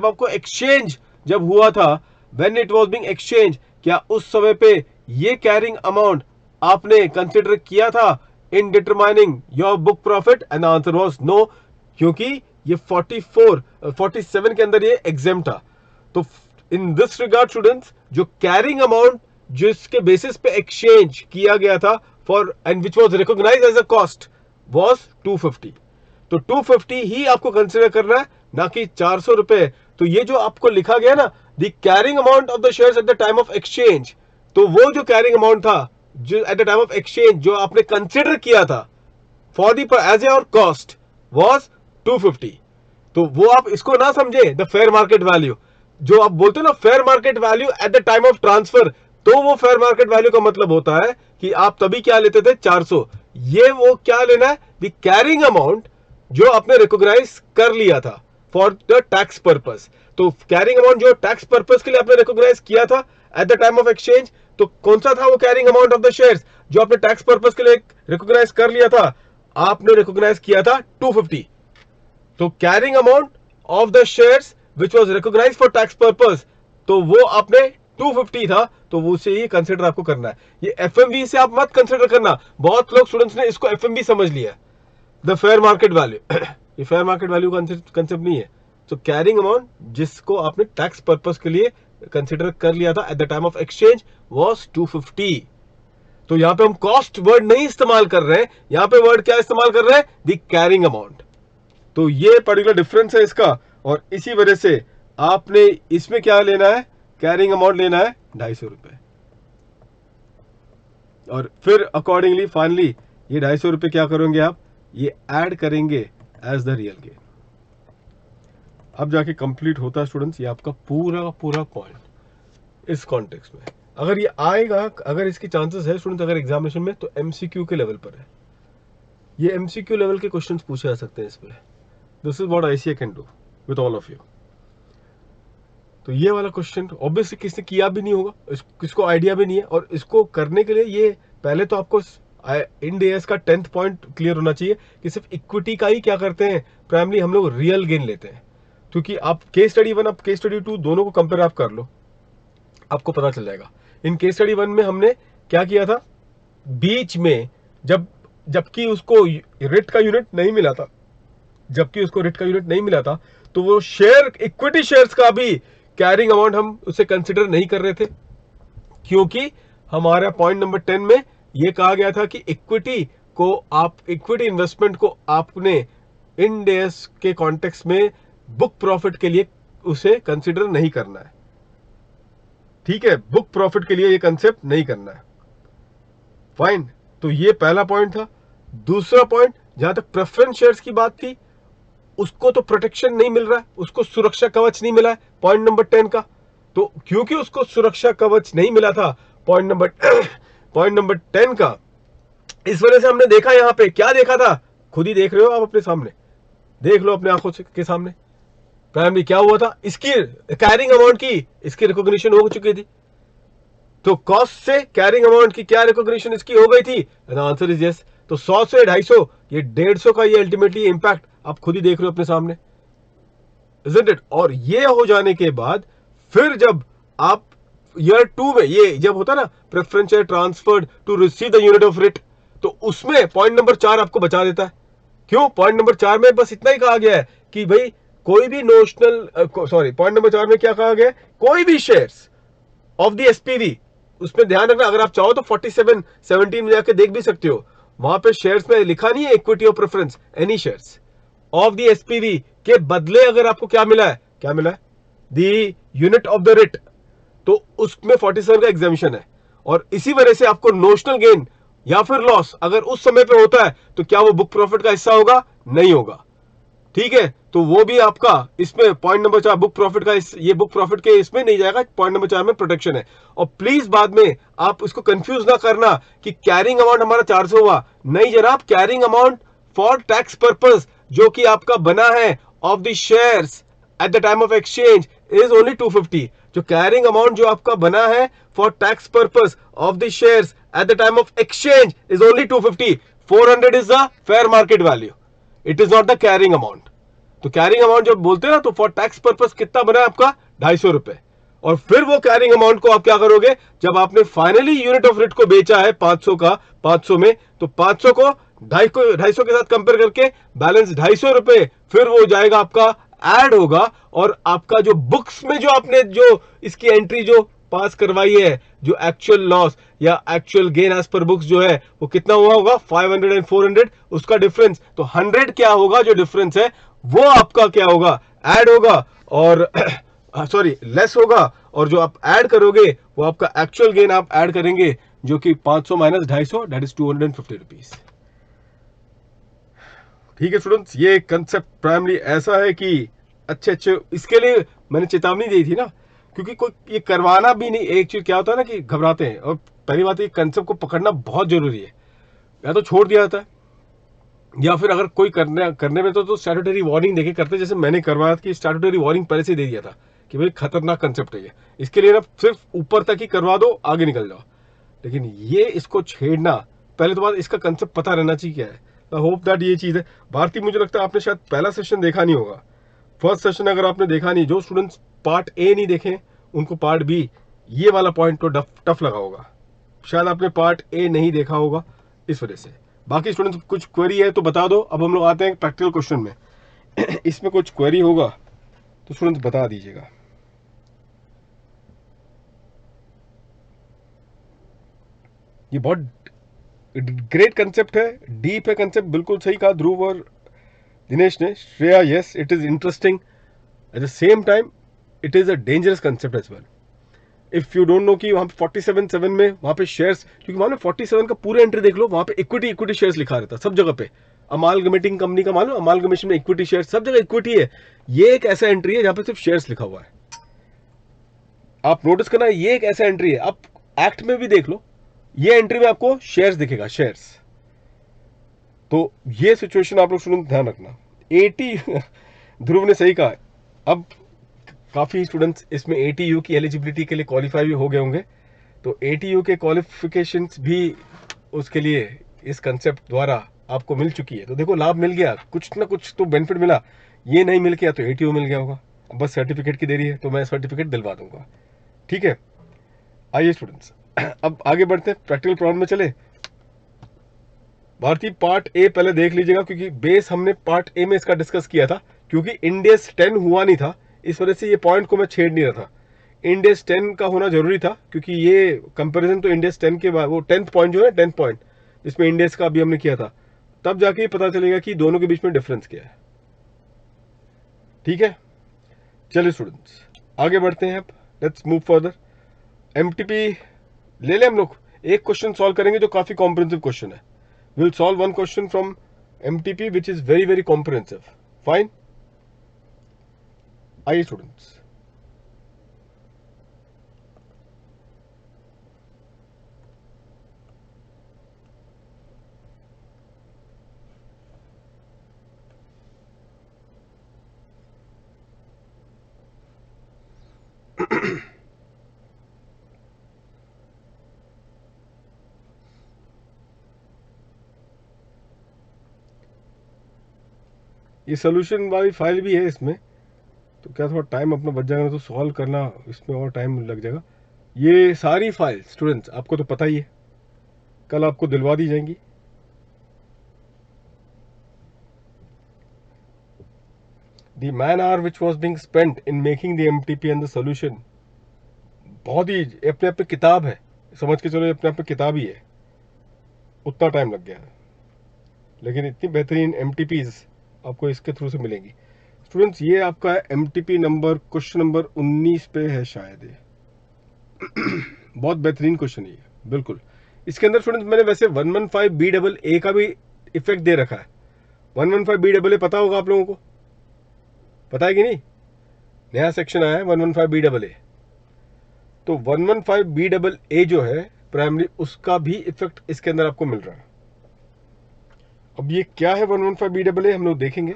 आपको एक्सचेंज जब हुआ था, when it was being exchange, क्या उस समय पे ये कैरिंग अमाउंट आपने कंसिडर किया था in determining your book profit, and answer was no, क्योंकि ये 47 के अंदर ये एग्जाम था। तो इन दिस रिगार्ड स्टूडेंट्स, जो कैरिंग अमाउंट जिसके बेसिस पे एक्सचेंज किया गया था for and which was recognized as a cost was 250, तो 250 ही आपको कंसिडर करना है, ना कि 400 रुपए। तो ये जो आपको लिखा गया ना, the carrying amount of the shares at the time of exchange, तो वो जो कैरिंग अमाउंट था जो at the time of exchange जो आपने कंसिडर किया था for the as your cost was 250। तो वो आप इसको ना समझे द फेयर मार्केट वैल्यू, जो आप बोलते हो ना fair market value eight the time of transfer, तो वो फेयर मार्केट वैल्यू का मतलब होता है कि आप तभी क्या लेते थे 400, ये वो क्या लेना है द कैरिंग अमाउंट जो आपने रिकॉग्नाइज कर लिया था फॉर द टैक्स पर्पस। तो कैरिंग अमाउंट जो टैक्स पर्पस के लिए आपने रिकॉग्नाइज किया था eight the time of exchange, तो कौन सा था वो carrying amount of the shares जो आपने टैक्स पर्पस के लिए रिकॉग्नाइज कर लिया था, आपने रिकॉग्नाइज किया था 250। तो carrying amount of the shares which was recognized for tax purpose, तो वो आपने 250 था, तो वो से ही कंसिडर आपको करना है। ये एफएमवी से आप मत कंसिडर करना, बहुत लोग स्टूडेंट्स ने इसको एफएमवी समझ लिया, द फेयर मार्केट वैल्यू ये फेयर मार्केट वैल्यू कंसेप्ट नहीं है। तो कैरिंग अमाउंट जिसको आपने टैक्स पर्पस के लिए कंसिडर कर लिया था eight the time of exchange was 250। तो यहां पे हम कॉस्ट वर्ड नहीं इस्तेमाल कर रहे हैं, यहां पे वर्ड क्या इस्तेमाल कर रहे हैं, द कैरिंग अमाउंट। तो ये पर्टिकुलर डिफरेंस है इसका, और इसी वजह से आपने इसमें क्या लेना है, कैरिंग अमाउंट लेना है 250 रुपए, और फिर अकॉर्डिंगली फाइनली ये 250 रुपए क्या करोगे आप, ये ऐड करेंगे एज द रियल गेन। अब जाके कंप्लीट होता है स्टूडेंट्स ये आपका पूरा पूरा पॉइंट इस कॉन्टेक्स्ट में। अगर ये आएगा, अगर इसकी चांसेस है स्टूडेंट्स अगर एग्जामिनेशन में, तो एमसीक्यू के लेवल पर है, ये एमसीक्यू लेवल के क्वेश्चंस पूछे जा सकते हैं इस पे। This is what ICA can do with all of you. तो ये वाला क्वेश्चन ऑब्वियसली किसने किया भी नहीं होगा, किसको आइडिया भी नहीं है, और इसको करने के लिए ये पहले तो आपको इंड एएस का 10th पॉइंट क्लियर होना चाहिए कि सिर्फ इक्विटी का ही क्या करते हैं, प्राइमरी हम लोग रियल गेन लेते हैं। क्योंकि आप केस स्टडी 1 आप केस स्टडी 2 दोनों को कंपेयर आप कर लो, आपको पता चल जाएगा। इन केस स्टडी 1 में हमने क्या किया था, बीच में जबकि उसको रेट का यूनिट नहीं मिला था, तो वो शेयर इक्विटी शेयर्स का भी कैरिंग अमाउंट हम उसे कंसिडर नहीं कर रहे थे, क्योंकि हमारा पॉइंट नंबर 10 में यह कहा गया था कि इक्विटी इन्वेस्टमेंट को आपने इंड एएस के कॉन्टेक्स्ट में बुक प्रॉफिट के लिए उसे कंसिडर नहीं करना है। ठीक है, बुक प्रॉफिट के लिए ये कंसेप्ट नहीं करना है, फाइन। तो ये पहला पॉइंट था। दूसरा पॉइंट, जहां तक प्रेफरेंस शेयर्स की बात थी, उसको तो प्रोटेक्शन नहीं मिल रहा है, उसको सुरक्षा कवच नहीं मिला है पॉइंट नंबर 10 का। तो क्योंकि उसको सुरक्षा कवच नहीं मिला था पॉइंट नंबर 10 का, इस वजह से हमने देखा, यहां पे क्या देखा था, खुद ही देख रहे हो आप अपने सामने, देख लो अपने आंखों के सामने। प्राइमरी क्या हुआ था, इसकी कैरिंग अमाउंट की इसकी रिकॉग्निशन हो चुकी थी, तो कॉस्ट से कैरिंग अमाउंट की क्या रिकॉग्निशन इसकी हो गई थी, आंसर इज यस। तो 100 से 250, ये 150 का ये अल्टीमेटली इंपैक्ट आप खुद ही देख रहे हो अपने सामने, isn't it? और ये हो जाने के बाद फिर जब आप ईयर 2 में ये जब होता ना preference share transferred to receive the unit of REIT, तो उसमें पॉइंट नंबर 4 आपको बचा देता है। क्यों, पॉइंट नंबर 4 में बस इतना ही कहा गया है कि भाई कोई भी पॉइंट नंबर 4 में क्या कहा गया है, कोई भी शेयर्स ऑफ द एसपीवी, उसमें ध्यान रखना, अगर आप चाहो तो 47-17 में जाके देख भी सकते हो, वहां पे शेयर्स में लिखा नहीं है इक्विटी और preference, any shares of the SPV के बदले अगर आपको क्या मिला है, the unit of the REIT, तो उसमें 47 का एग्जामिशन है। और इसी वजह से आपको नोशनल गेन या फिर लॉस अगर उस समय पे होता है, तो क्या वो बुक प्रॉफिट का हिस्सा होगा, नहीं होगा। ठीक है, तो वो भी आपका इसमें पॉइंट नंबर 4 बुक प्रॉफिट का ये बुक प्रॉफिट के इसमें नहीं जाएगा, पॉइंट नंबर 4 में प्रोटेक्शन है। और प्लीज बाद में आप इसको कंफ्यूज ना करना कि कैरिंग अमाउंट हमारा 400 हुआ, नहीं जनाब, carrying amount for tax purpose जो कि आपका बना है of the shares at the time of exchange is only 250। जो कैरिंग अमाउंट जो आपका बना है for tax purpose of the shares at the time of exchange is only 250। 400 is the fair market value, it is not the carrying amount. तो carrying amount जब बोलते हैं ना, तो फॉर टैक्स पर्पस कितना बना है आपका 250 रुपए। और फिर वो कैरिंग अमाउंट को आप क्या करोगे, जब आपने फाइनली यूनिट ऑफ रिट को बेचा है 500 का 500 में, तो 500 को 250 के साथ कंपेयर करके बैलेंस 250 रुपए फिर वो जाएगा आपका, ऐड होगा। और आपका जो बुक्स में जो आपने जो इसकी एंट्री जो पास करवाई है, जो एक्चुअल लॉस या actual gain as per books जो है वो कितना हुआ होगा 500 एंड 400, उसका डिफरेंस तो 100 क्या होगा, जो डिफरेंस है वो आपका क्या होगा, ऐड होगा। और सॉरी लेस होगा, और जो आप ऐड करोगे वो आपका एक्चुअल गेन आप ऐड करेंगे, जो कि 500 माइनस 250 दैट इज 250 रुपीज। ठीक है स्टूडेंट्स, ये कंसेप्ट प्राइमरी ऐसा है कि अच्छे इसके लिए मैंने चेतावनी दी थी ना, क्योंकि कोई ये करवाना भी नहीं। एक चीज क्या होता है ना कि घबराते हैं, और पहली बात ये कंसेप्ट को पकड़ना बहुत जरूरी है, या तो छोड़ दिया जाता है, या फिर अगर कोई करने में तो स्टैट्यूटरी वार्निंग देके करते, जैसे मैंने करवाया कि स्टैट्यूटरी वार्निंग पहले से दे दिया था कि भाई खतरनाक कंसेप्ट है ये, इसके लिए ना सिर्फ ऊपर तक ही करवा दो, आगे निकल जाओ। लेकिन ये इसको छेड़ना, पहले तो बात इसका कंसेप्ट पता रहना चाहिए क्या है। आई होप दैट ये चीज़ है। भारती, मुझे लगता है आपने शायद पहला सेशन देखा नहीं होगा, फर्स्ट सेशन अगर आपने देखा नहीं, जो स्टूडेंट्स पार्ट ए नहीं देखे उनको पार्ट बी ये वाला पॉइंट तो टफ लगा होगा, शायद आपने पार्ट ए नहीं देखा होगा इस वजह से। बाकी स्टूडेंट्स कुछ क्वेरी है तो बता दो। अब हम लोग आते हैं प्रैक्टिकल क्वेश्चन में इसमें कुछ क्वेरी होगा तो स्टूडेंट्स बता दीजिएगा। ये बहुत ग्रेट कंसेप्ट है, डीप है कंसेप्ट, बिल्कुल सही कहा ध्रुव और दिनेश ने। Shreya, yes it is interesting, at the same time it is a dangerous concept as well. If you don't know कि वहां पे 47.7 में वहां पे शेयर्स, क्योंकि वहां पे 47 का पूरा एंट्री देख लो, वहां पे इक्विटी शेयर्स लिखा रहता सब जगह पे। अमालगमेटिंग कंपनी का मान लो, अमालगमेशन में इक्विटी शेयर, सब जगह इक्विटी है। ये एक ऐसा एंट्री है जहां पे सिर्फ शेयर्स लिखा हुआ है। आप नोटिस करना, ये एक ऐसा एंट्री है, आप एक्ट में भी देख लो, ये एंट्री में आपको शेयर्स दिखेगा, शेयर्स। तो ये सिचुएशन आप लोग स्टूडेंट ध्यान रखना। 80 ध्रुव ने सही कहा। अब काफ़ी स्टूडेंट्स इसमें ATU की एलिजिबिलिटी के लिए क्वालिफाई भी हो गए होंगे, तो ATU के क्वालिफिकेशंस भी उसके लिए इस कंसेप्ट द्वारा आपको मिल चुकी है। तो देखो, लाभ मिल गया, कुछ ना कुछ तो बेनिफिट मिला। ये नहीं मिल गया तो ATU मिल गया होगा, बस सर्टिफिकेट की देरी है, तो मैं सर्टिफिकेट दिलवा दूंगा। ठीक है, आइए स्टूडेंट्स अब आगे बढ़ते हैं, प्रैक्टिकल प्रॉब्लम में चले। भारतीय पार्ट ए पहले देख लीजिएगा, क्योंकि बेस हमने पार्ट ए में इसका डिस्कस किया था, क्योंकि इंडेस 10 हुआ नहीं था, इस वजह से ये पॉइंट को मैं छेड़ नहीं रहा था। इंडेस 10 का होना जरूरी था, क्योंकि ये कंपैरिजन तो इंडेस 10 के बाद, वो 10th पॉइंट जो है 10th पॉइंट जिसमें इंडेस का अभी हमने किया था, तब जाके पता चलेगा कि दोनों के बीच में डिफरेंस क्या है। ठीक है, चलिए स्टूडेंट्स आगे बढ़ते हैं। अब लेट्स मूव फर्दर। MTP ले लें हम लोग, एक क्वेश्चन सॉल्व करेंगे जो काफी कॉम्प्रिहेंसिव क्वेश्चन है। We'll solve one question from MTP which is very comprehensive. Fine? आइए स्टूडेंट्स, ये सोल्यूशन वाली फाइल भी है इसमें, तो क्या थोड़ा टाइम अपना बच जाएगा, तो सॉल्व करना इसमें और टाइम लग जाएगा। ये सारी फाइल स्टूडेंट्स आपको तो पता ही है, कल आपको दिलवा दी जाएंगी। The man hour which was being spent in making the MTP and the solution, बहुत ही अपने आप में किताब है, समझ के चलो अपने आप में किताब ही है, उतना टाइम लग गया। लेकिन इतनी बेहतरीन MTPs आपको इसके थ्रू से मिलेंगी। स्टूडेंट्स ये आपका MTP नंबर, क्वेश्चन नंबर 19 पे है शायद ये। बहुत बेहतरीन क्वेश्चन है बिल्कुल। इसके अंदर स्टूडेंट्स मैंने वैसे 115BAA का भी इफेक्ट दे रखा है। 115BAA पता होगा आप लोगों को, पता है कि नहीं, नया सेक्शन आया है 115BAA। तो 115BAA जो है प्राइमरी, उसका भी इफेक्ट इसके अंदर आपको मिल रहा है। अब ये क्या है 115BAA हम लोग देखेंगे,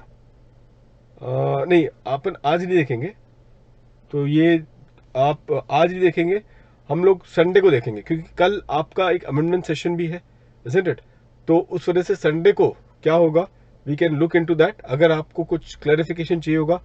नहीं अपन आज नहीं देखेंगे, तो ये आप आज ही देखेंगे, हम लोग संडे को देखेंगे, क्योंकि कल आपका एक अमेंडमेंट सेशन भी है, isn't it? तो उस वजह से संडे को क्या होगा, we can look into that. अगर आपको कुछ क्लैरिफिकेशन चाहिए होगा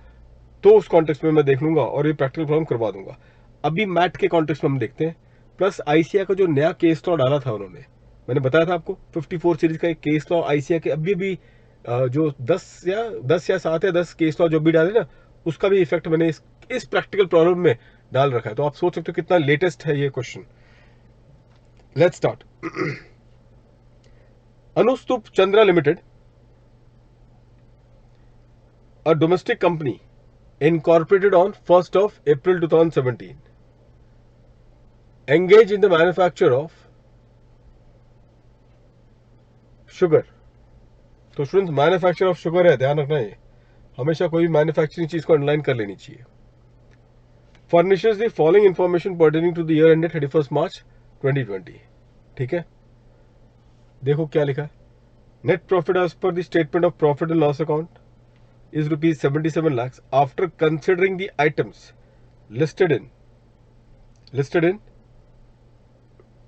तो उस कॉन्टेक्स्ट में मैं देख लूंगा और ये प्रैक्टिकल प्रॉब्लम करवा दूंगा। अभी मैट के कॉन्टेक्स्ट में हम देखते हैं। प्लस आईसीआई का जो नया केस लॉ डाला था उन्होंने, मैंने बताया था आपको 54 सीरीज का एक केस लॉ आईसीआई के अभी भी जो 10 या 7 या 10 केस लॉ जो भी डाले ना, उसका भी इफेक्ट मैंने इस प्रैक्टिकल प्रॉब्लम में डाल रखा है। तो आप सोच सकते हो कितना लेटेस्ट है ये question. Let's start. Anustup Chandra limited, a domestic company incorporated on 1st of April 2017, engaged in the manufacture of sugar। तो स्टूडेंट्स मैन्युफैक्चर ऑफ शुगर है, ध्यान रखना, है हमेशा कोई मैन्युफैक्चरिंग चीज को अंडरलाइन कर लेनी चाहिए। Furnishes the following information pertaining to the year ended 31 March 2020। ठीक है, देखो क्या लिखा है। Net profit as per the statement of profit and loss account is rupees 77 lakhs after considering the items listed in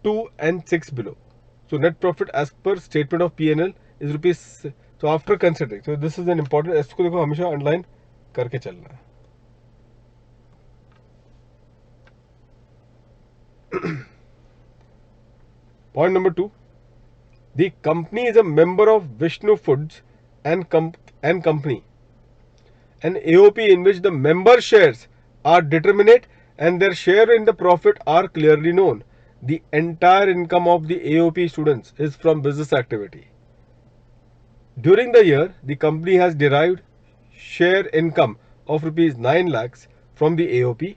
2 and 6 below. So net profit as per statement of P&L is rupees, so after considering, so this is an important, इसको देखो हमेशा underline करके चलना है। Point number 2, the company is a member of Vishnu Foods and company, an AOP in which the member shares are determinate and their share in the profit are clearly known. The entire income of the AOP students is from business activity. During the year, the company has derived share income of rupees 9 lakhs from the AOP.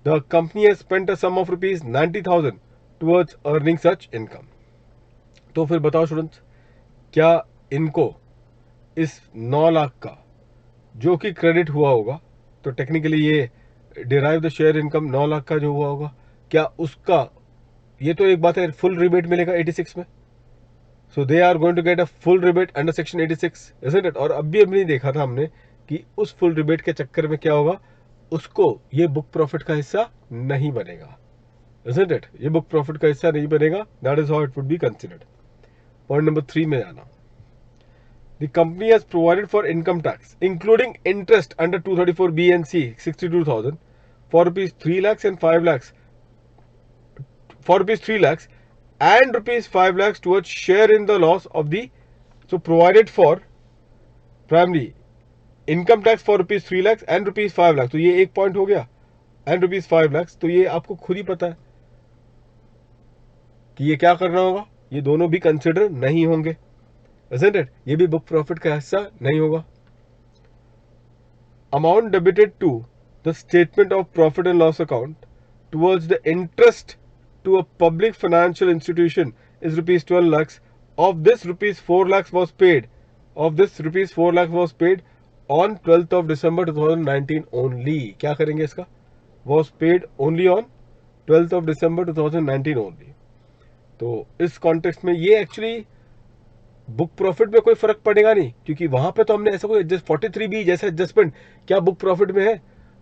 The company has spent a sum of rupees 90,000 towards earning such income. तो फिर बताओ students, क्या इनको इस 9 लाख का जो कि credit हुआ होगा, तो टेक्निकली ये derive the share income 9 lakh का जो हुआ होगा, क्या उसका, ये तो एक बात है, फुल रिबेट मिलेगा 86 में। So they are going to get a full rebate under section 86, isn't it? और अभी नहीं देखा था हमने कि उस फुल रिबेट के चक्कर में क्या होगा, उसको ये बुक प्रॉफिट का हिस्सा नहीं बनेगा, इजंट इट? ये बुक प्रॉफिट का हिस्सा नहीं बनेगा। That is how it would be considered. Point number 3 में जाना। The company has provided for income tax, including interest under 234B and C, 62,000 for rupees 3 lakhs and 5 lakhs, for rupees 3 lakhs and rupees 5 lakhs towards share in the loss of the, so provided for primary income tax for rupees 3 lakhs and rupees 5 lakhs। तो ये एक point हो गया, and rupees 5 lakhs, तो ये आपको खुद ही पता है कि ये क्या करना होगा, ये दोनों भी कंसिडर नहीं होंगे, isn't it? ये भी बुक प्रॉफिट का हिस्सा नहीं होगा। Amount debited to the statement of profit and loss account towards the interest to a public financial institution is rupees 12 lakhs। Of this rupees 4 lakhs was paid, of this rupees 4 lakhs was paid on 12th of December 2019 only. क्या करेंगे इसका, was paid only on 12th of December 2019 only. तो इस context में ये actually book profit में कोई फर्क पड़ेगा नहीं, क्योंकि वहां पे तो हमने ऐसा कोई 43B जैसा एडजस्टमेंट क्या बुक प्रॉफिट में है?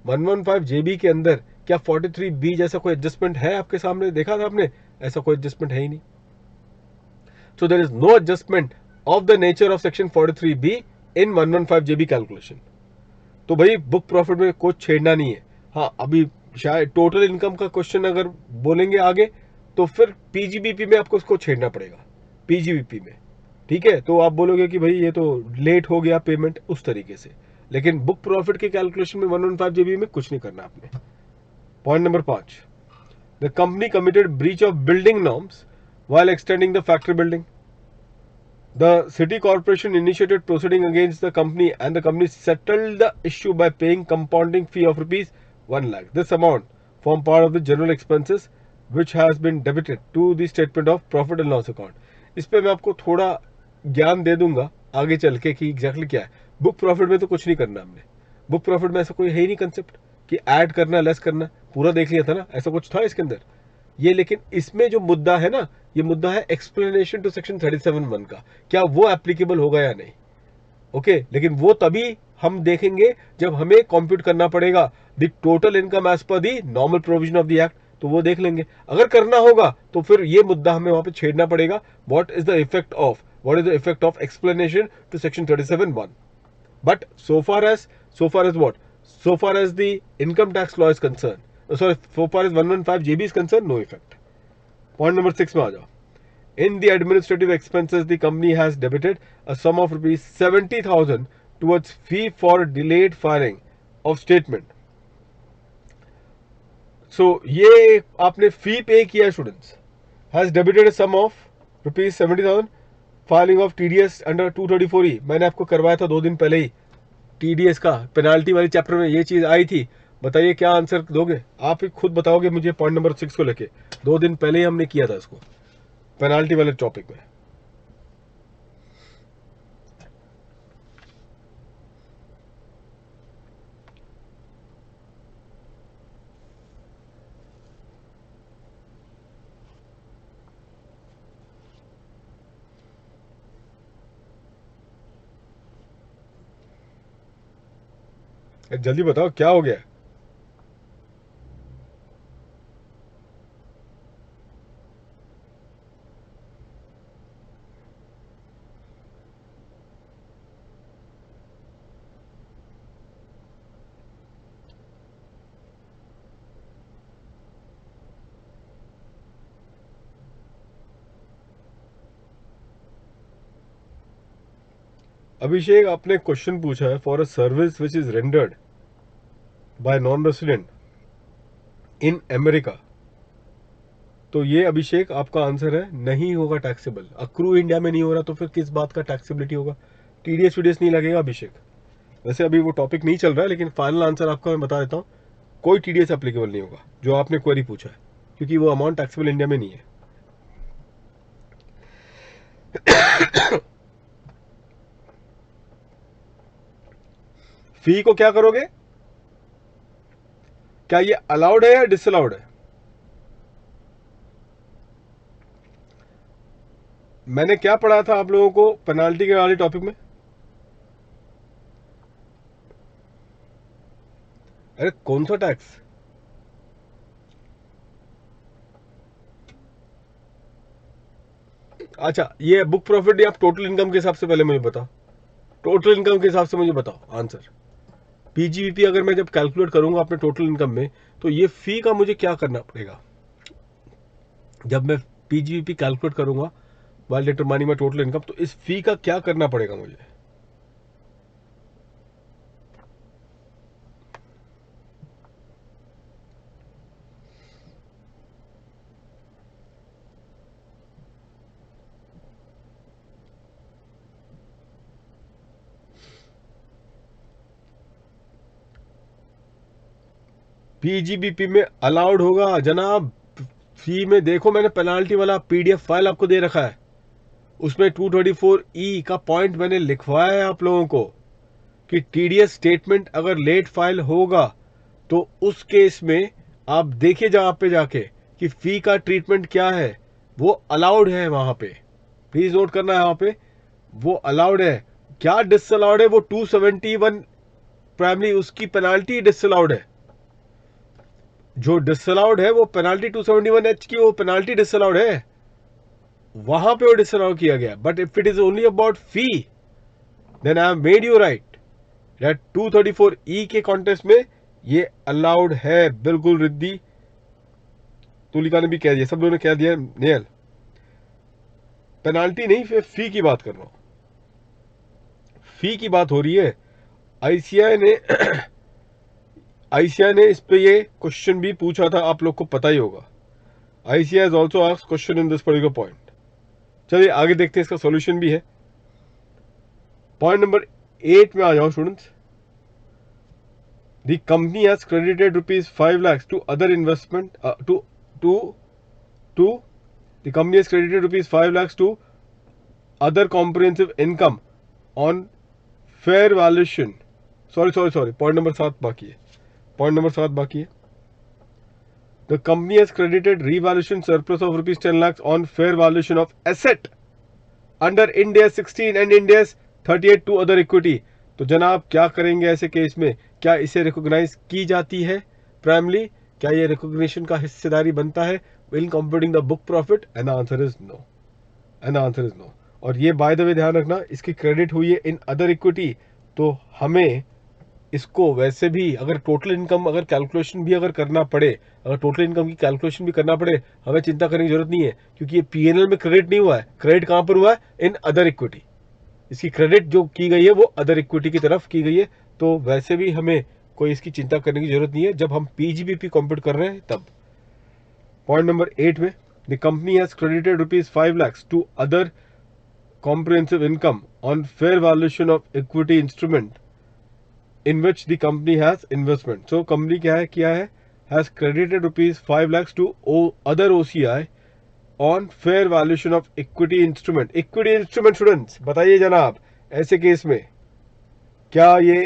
115JB के अंदर क्या 43B जैसा कोई एडजस्टमेंट है? आपके सामने देखा था आपने, ऐसा कोई एडजस्टमेंट है ही नहीं। So there is no adjustment of the nature of section 43B in 115JB calculation. तो भाई बुक प्रॉफिट में कुछ छेड़ना नहीं है। हाँ, अभी शायद टोटल इनकम का क्वेश्चन अगर बोलेंगे आगे, तो फिर पीजीबीपी में आपको उसको छेड़ना पड़ेगा, पीजीबीपी में, ठीक है? तो आप बोलोगे कि भाई ये तो लेट हो गया पेमेंट, उस तरीके से, लेकिन बुक प्रॉफिट के कैलकुलेशन में 115JB में कुछ नहीं करना आपने। Point number 5, the company committed breach of building norms while extending the factory building. The city corporation initiated proceeding against the company and the company settled the issue by paying compounding fee of rupees 1 lakh। This amount form part of the general expenses which has been debited to the statement of profit and loss account। इस पे मैं आपको थोड़ा ज्ञान दे दूंगा आगे चल के कि एग्जैक्टली क्या है। बुक प्रॉफिट में तो कुछ नहीं करना हमने, बुक प्रॉफिट में ऐसा कोई है ही नहीं कंसेप्ट कि ऐड करना लेस करना, पूरा देख लिया था ना, ऐसा कुछ था इसके अंदर ये। लेकिन इसमें जो मुद्दा है ना, ये मुद्दा है एक्सप्लेनेशन टू सेक्शन 37(1) का, क्या वो एप्लीकेबल होगा या नहीं। ओके, लेकिन वो तभी हम देखेंगे जब हमें कंप्यूट करना पड़ेगा the total income as per the normal provision of the act, तो वो देख लेंगे। अगर करना होगा तो फिर ये मुद्दा हमें वहां पे छेड़ना पड़ेगा, what is the effect of explanation to section 37(1). But so far as what, so far as the income tax law is concerned, so far as 115 JB is concerned, no effect. Point number 6 में आ जाओ। In the administrative expenses, the company has debited a sum of rupees 70,000 towards fee for delayed filing of statement. So ये आपने फी पे किया students, has debited a sum of rupees 70,000 filing of TDS under 234E। मैंने आपको करवाया था 2 दिन पहले ही TDS का, पेनाल्टी वाली चैप्टर में ये चीज आई थी। बताइए क्या आंसर दोगे, आप ही खुद बताओगे मुझे पॉइंट नंबर 6 को लेके। 2 दिन पहले ही हमने किया था इसको, पेनाल्टी वाले टॉपिक में। जल्दी बताओ क्या हो गया। अभिषेक, आपने क्वेश्चन पूछा है for a service which is rendered by non resident in America, तो ये अभिषेक आपका आंसर है नहीं होगा टैक्सेबल। अक्रू इंडिया में नहीं हो रहा तो फिर किस बात का टैक्सेबिलिटी होगा, TDS वीडीएस नहीं लगेगा अभिषेक। वैसे अभी वो टॉपिक नहीं चल रहा है, लेकिन फाइनल आंसर आपका मैं बता देता हूँ, कोई TDS एप्लीकेबल नहीं होगा जो आपने क्वेरी पूछा है, क्योंकि वो अमाउंट टैक्सेबल इंडिया में नहीं है। फी को क्या करोगे, क्या ये अलाउड है या डिसअलाउड है। मैंने क्या पढ़ा था आप लोगों को पेनाल्टी के वाले टॉपिक में, अरे कौन सा टैक्स। अच्छा, ये बुक प्रॉफिट या टोटल इनकम के हिसाब से, पहले मुझे बताओ, टोटल इनकम के हिसाब से मुझे बताओ आंसर। PGBP अगर मैं जब कैलकुलेट करूंगा अपने टोटल इनकम में, तो ये फी का मुझे क्या करना पड़ेगा। जब मैं PGBP कैलकुलेट करूंगा while determining my total income, तो इस फी का क्या करना पड़ेगा मुझे। PGBP में अलाउड होगा जनाब। फी में देखो, मैंने पेनाल्टी वाला PDF फाइल आपको दे रखा है, उसमें 234E का पॉइंट मैंने लिखवाया है आप लोगों को कि TDS स्टेटमेंट अगर लेट फाइल होगा तो उस केस में आप देखिए जहां पे जाके कि फी का ट्रीटमेंट क्या है, वो अलाउड है वहां पे। प्लीज नोट करना है, वहां पे वो अलाउड है। क्या डिसअलाउड है, वो 271 प्राइमरी उसकी पेनाल्टी डिसअलाउड है। जो डिसअलाउड है वो पेनाल्टी 271H की, वो पेनाल्टी डिसअलाउड है, वहां पे वो डिसअलाउ किया गया। But if it is only about fee, then I have made you write that 234E के कॉन्टेक्स्ट में ये अलाउड है। बिल्कुल रिद्धि, तुलिका ने भी कह दिया, सब लोगों ने कह दिया। नेयल, पेनाल्टी नहीं, फिर फी की बात कर रहा हूं, फी की बात हो रही है। ICAI ने ICAI ने इस पे ये क्वेश्चन भी पूछा था, आप लोग को पता ही होगा। ICAI has also asked question in this particular point। चलिए आगे देखते हैं, इसका सॉल्यूशन भी है। पॉइंट नंबर 8 में आ जाओ students. The company has credited rupees 5 lakhs to other investment to the company has credited rupees 5 lakhs to other comprehensive income on fair valuation sorry, point number 7 बाकी है, पॉइंट नंबर 7 बाकी है। The company has credited revaluation surplus of rupees 10 lakh on fair valuation of asset under India 16 and India 38 to other equity. तो जनाब क्या करेंगे ऐसे case में, क्या इसे रिकॉग्नाइज की जाती है प्राइमली, क्या ये रिकॉग्निशन का हिस्सेदारी बनता है in computing the book profit? And answer is no, and answer is no. और ये बाय द वे ध्यान रखना, इसकी क्रेडिट हुई है इन अदर इक्विटी, तो हमें इसको वैसे भी अगर टोटल इनकम अगर कैलकुलेशन भी अगर करना पड़े, अगर टोटल इनकम की कैलकुलेशन भी करना पड़े, हमें चिंता करने की जरूरत नहीं है, क्योंकि ये पीएनएल में क्रेडिट नहीं हुआ है। क्रेडिट कहां पर हुआ है? इन अदर इक्विटी। इसकी क्रेडिट जो की गई है वो अदर इक्विटी की तरफ की गई है, तो वैसे भी हमें कोई इसकी चिंता करने की जरूरत नहीं है जब हम पीजीबीपी कंप्यूट कर रहे हैं तब। पॉइंट नंबर 8 में, the company has credited rupees 5 lakhs to other comprehensive income on fair valuation of equity instrument in which the company has investment. So company क्या है किया है, has credited rupees 5 lakhs to other OCI on fair valuation of equity instrument. Equity instrument students बताइए जनाब, ऐसे case में क्या ये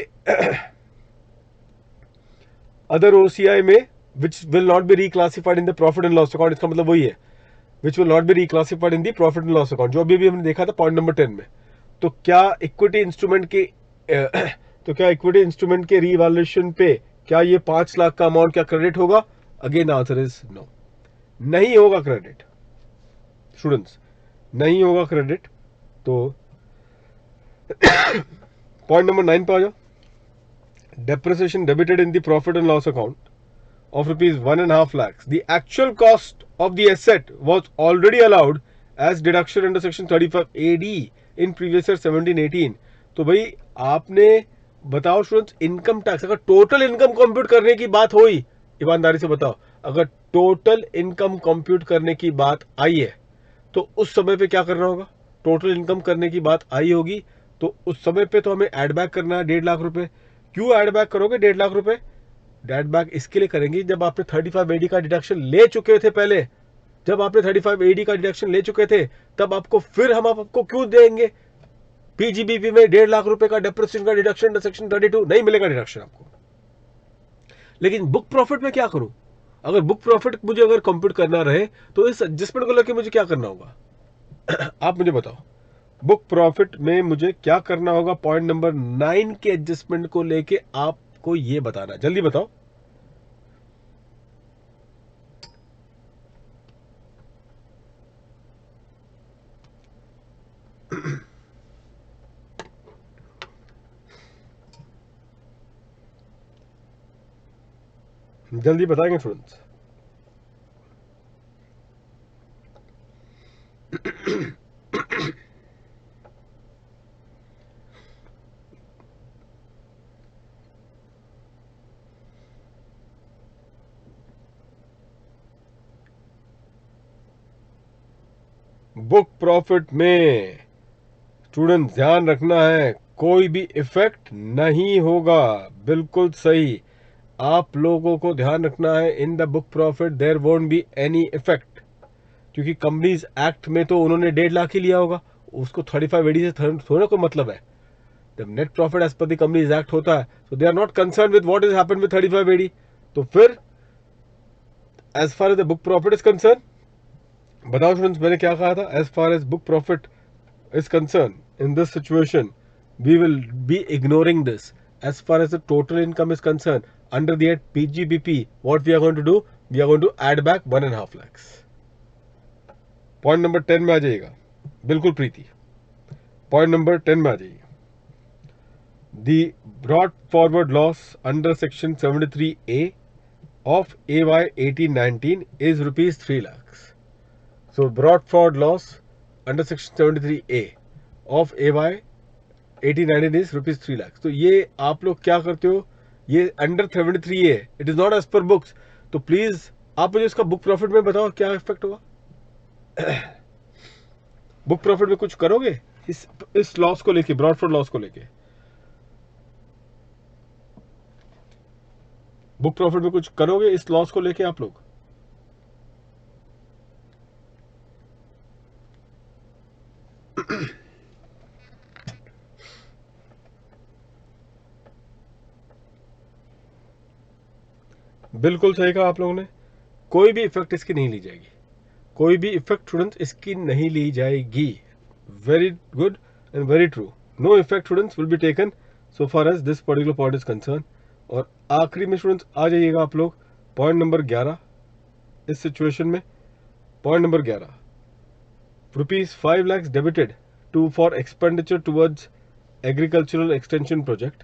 अदर OCI में which will not be reclassified in the profit and loss account, इसका मतलब वही है which will not be reclassified in the profit and loss account, जो अभी हमने देखा था पॉइंट नंबर 10 में। तो क्या इक्विटी इंस्ट्रूमेंट के तो क्या इक्विटी इंस्ट्रूमेंट के रीवैल्यूएशन पे क्या ये 5 लाख का अमाउंट क्या क्रेडिट होगा? अगेन आंसर इज नो, नहीं होगा क्रेडिट स्टूडेंट्स, नहीं होगा क्रेडिट। तो पॉइंट नंबर 9 पे आ जाओ। Depreciation debited in the profit and loss account of rupees 1.5 lakhs. The actual cost of the asset was already allowed as deduction under section 35 AD in previous year 17-18. तो भाई आपने बताओ students, income tax अगर total income compute करने की बात हुई, ईमानदारी से बताओ, अगर टोटल इनकम कंप्यूट करने की बात आई है तो उस समय पे क्या करना होगा? टोटल इनकम करने की बात आई होगी तो उस समय पे तो हमें एड बैक करना है 1.5 लाख रुपए। क्यों एड बैक करोगे 1.5 लाख रुपए? डेट बैक इसके लिए करेंगे जब आपने 35 एडी का डिडक्शन ले चुके थे पहले, जब आपने 35 एडी का डिडक्शन ले चुके थे तब आपको फिर हम आपको क्यों देंगे पीजीबीपी में 1.5 लाख रुपए का डेप्रिसिएशन का डिडक्शन सेक्शन 32? नहीं मिलेगा डिडक्शन आपको। लेकिन बुक प्रॉफिट में क्या करूं? अगर बुक प्रॉफिट मुझे अगर कंप्यूट करना रहे तो इस एडजस्टमेंट को लेकर मुझे क्या करना होगा? आप मुझे बताओ, बुक प्रॉफिट में मुझे क्या करना होगा? पॉइंट नंबर 9 के एडजस्टमेंट को लेके आपको ये बताना, जल्दी बताओ। जल्दी बताएंगे स्टूडेंट्स। बुक प्रॉफिट में स्टूडेंट ध्यान रखना है, कोई भी इफेक्ट नहीं होगा। बिल्कुल सही, आप लोगों को ध्यान रखना है, in the book profit there won't be any effect, क्योंकि कंपनीज एक्ट में तो उन्होंने 1.5 लाख ही लिया होगा, उसको 35 एडी से थोड़ा कोई मतलब है। जब net profit as per the companies act होता है तो they are not concern with what is happened with 35 AD. तो फिर as far as the book profit is concern, बताओ स्टूडेंट्स मैंने क्या कहा था? As far as book profit is concerned, in this situation, we will be ignoring this. As far as the total income is concerned, under the PGBP, what we are going to do? We are going to add back 1.5 lakhs. Point number 10 में आ जाइएगा, बिल्कुल प्रीति, point number 10 में आ जाइए। The brought forward loss under section 73A of AY 1819 is rupees 3 lakhs. So brought forward loss under section 73A of AY 1819 is rupees 3 lakhs. तो ये आप लोग क्या करते हो, ये अंडर 73A है, it is not as per books. तो प्लीज आप मुझे इसका बुक प्रॉफिट में बताओ क्या इफेक्ट होगा? बुक प्रॉफिट में कुछ करोगे इस लॉस को लेके, ब्रॉड फॉर लॉस को लेके? बुक प्रॉफिट में कुछ करोगे इस लॉस को लेके आप लोग? बिल्कुल सही कहा आप लोगों ने, कोई भी इफेक्ट इसकी नहीं ली जाएगी, कोई भी इफेक्ट स्टूडेंट्स इसकी नहीं ली जाएगी। Very good and very true, no effect students will be taken so far as this particular point is concern. और आखिरी में स्टूडेंट्स आ जाइएगा आप लोग पॉइंट नंबर 11 इस सिचुएशन में। Point number 11, ₹5 lakhs debited to for expenditure towards agricultural extension project.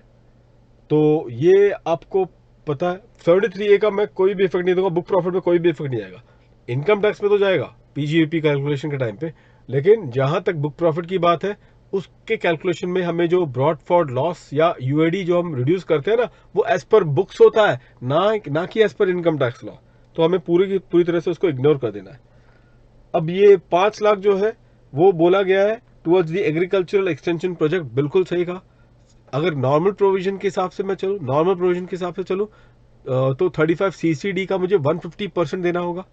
तो ये आपको पता है 73A का मैं कोई भी इफेक्ट नहीं दूंगा, बुक प्रॉफिट में कोई भी इफेक्ट नहीं आएगा, इनकम टैक्स में तो जाएगा पीजीएपी कैलकुलेशन के टाइम पे, लेकिन जहां तक बुक प्रॉफिट की बात है उसके कैलकुलेशन में हमें जो ब्रॉड फॉरवर्ड लॉस या यूएडी जो हम रिड्यूस करते हैं ना, वो एज पर बुक्स होता है, ना कि as per income tax law. तो हमें पूरी की पूरी तरह से उसको इग्नोर कर देना है। अब ये 5 लाख जो है वो बोला गया है towards the agricultural extension project, बिल्कुल सही कहा। अगर नॉर्मल प्रोविजन के हिसाब से मैं चलूँ, नॉर्मल प्रोविजन के हिसाब से चलूँ तो 35 CCD का मुझे 150% देना होगा।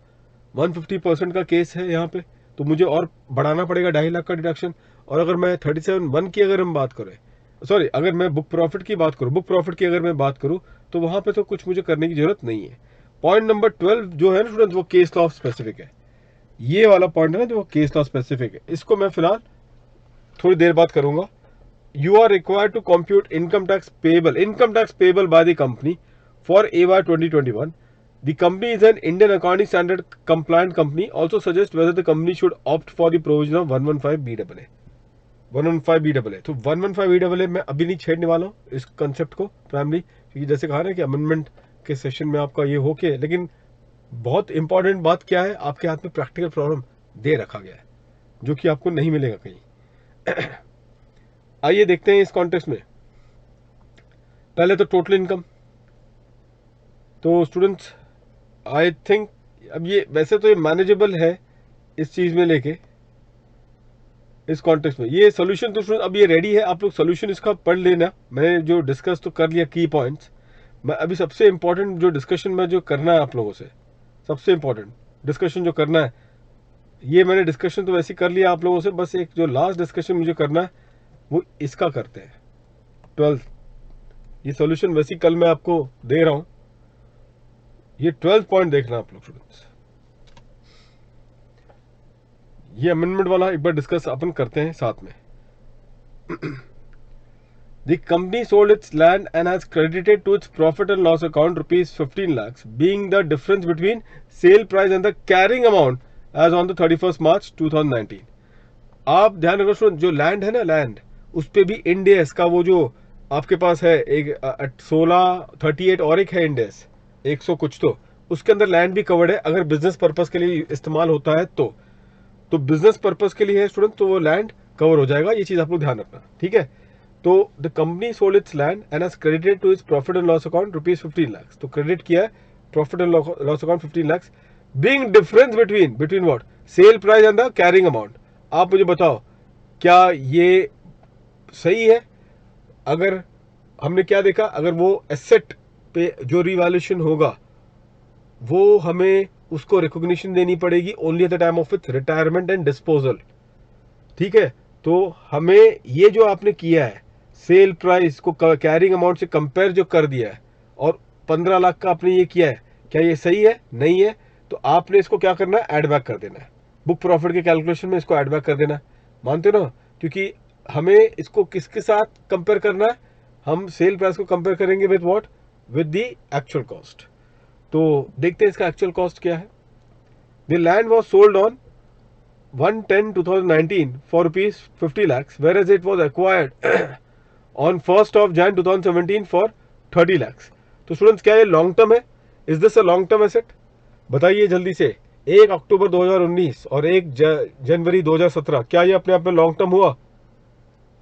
150% का केस है यहाँ पे, तो मुझे और बढ़ाना पड़ेगा 2.5 लाख का डिडक्शन। और अगर मैं 37(1) की अगर हम बात करें, सॉरी अगर मैं बुक प्रॉफिट की बात करूँ, बुक प्रॉफिट की अगर मैं बात करूँ तो वहाँ पे तो कुछ मुझे करने की जरूरत नहीं है। पॉइंट नंबर 12 जो है ना स्टूडेंट, वो केस लॉ स्पेसिफिक है। ये वाला पॉइंट है ना जो केस लॉ स्पेसिफिक है, इसको मैं फिलहाल थोड़ी देर बाद करूंगा। You are required to compute income tax payable by the company for AY 2021. The company is an Indian Accounting Standard compliant company. Also suggest whether the company should opt for the provision of 115BAA. 115BAA, तो 115BAA मैं अभी नहीं छेड़ने वाला हूँ इस concept को primary, क्योंकि जैसे कहा ना कि अमेंडमेंट के सेशन में आपका ये होके, लेकिन बहुत इंपॉर्टेंट बात क्या है, आपके हाथ में प्रैक्टिकल प्रॉब्लम दे रखा गया है जो कि आपको नहीं मिलेगा कहीं। आइए देखते हैं इस कॉन्टेक्स्ट में। पहले तो टोटल इनकम, तो स्टूडेंट्स आई थिंक अब ये वैसे तो ये मैनेजेबल है इस चीज में लेके, इस कॉन्टेक्स्ट में ये सोल्यूशन तो स्टूडेंट अब ये रेडी है, आप लोग सोल्यूशन इसका पढ़ लेना। मैंने जो डिस्कस तो कर लिया की पॉइंट्स, मैं अभी सबसे इंपॉर्टेंट जो डिस्कशन में जो करना है आप लोगों से, सबसे इंपॉर्टेंट डिस्कशन जो करना है, ये मैंने डिस्कशन तो वैसे कर लिया आप लोगों से, बस एक जो लास्ट डिस्कशन मुझे करना है वो इसका करते हैं 12। ये सॉल्यूशन वैसे कल मैं आपको दे रहा हूं, ये 12 पॉइंट देखना आप लोग स्टूडेंट्स। ये अमेंडमेंट वाला एक बार डिस्कस अपन करते हैं साथ में। The company sold its land and has credited to its profit and loss account ₹15 lakhs, being the difference between sale price and the carrying amount as on the 31st March 2019। आप ध्यान रखो student, जो land है ना, land उस पे भी इंडेस का वो जो आपके पास है एक 1638 और एक है इंडेस 100 कुछ, तो उसके अंदर लैंड भी कवर्ड है अगर बिजनेस पर्पस के लिए इस्तेमाल होता है तो बिजनेस पर्पस के लिए है स्टूडेंट, तो वो लैंड कवर हो जाएगा। ये चीज आप लोग ध्यान रखना, ठीक है। तो the company sold its land and has credited to its profit and loss account ₹15 lakhs, तो क्रेडिट किया है profit and loss account 15 lakhs, being difference between what, sale price and the carrying amount. आप मुझे बताओ क्या ये सही है? अगर हमने क्या देखा, अगर वो एसेट पे जो रिवैल्यूएशन होगा वो हमें उसको रिकॉग्निशन देनी पड़ेगी only eight the time of its retirement and disposal, ठीक है। तो हमें ये जो आपने किया है सेल प्राइस को कैरिंग अमाउंट से कंपेयर जो कर दिया है और 15 लाख का आपने ये किया है, क्या ये सही है? नहीं है। तो आपने इसको क्या करना है, ऐड बैक कर देना है बुक प्रॉफिट के कैलकुलेशन में, इसको ऐड बैक कर देना है, मानते हो ना? क्योंकि हमें इसको किसके साथ कंपेयर करना है, हम सेल प्राइस को कंपेयर करेंगे with what, with the actual cost. तो देखते हैं इसका एक्चुअल कॉस्ट क्या है। The land was sold on 1/10/2019 for ₹50 lakhs, whereas it was acquired on 1st of Jan 2017 for 30 lakhs। तो स्टूडेंट्स क्या ये लॉन्ग टर्म है? Is this a long term asset? बताइए जल्दी से। 1 अक्टूबर 2019 और 1 जनवरी 2017, क्या ये अपने आप में लॉन्ग टर्म हुआ?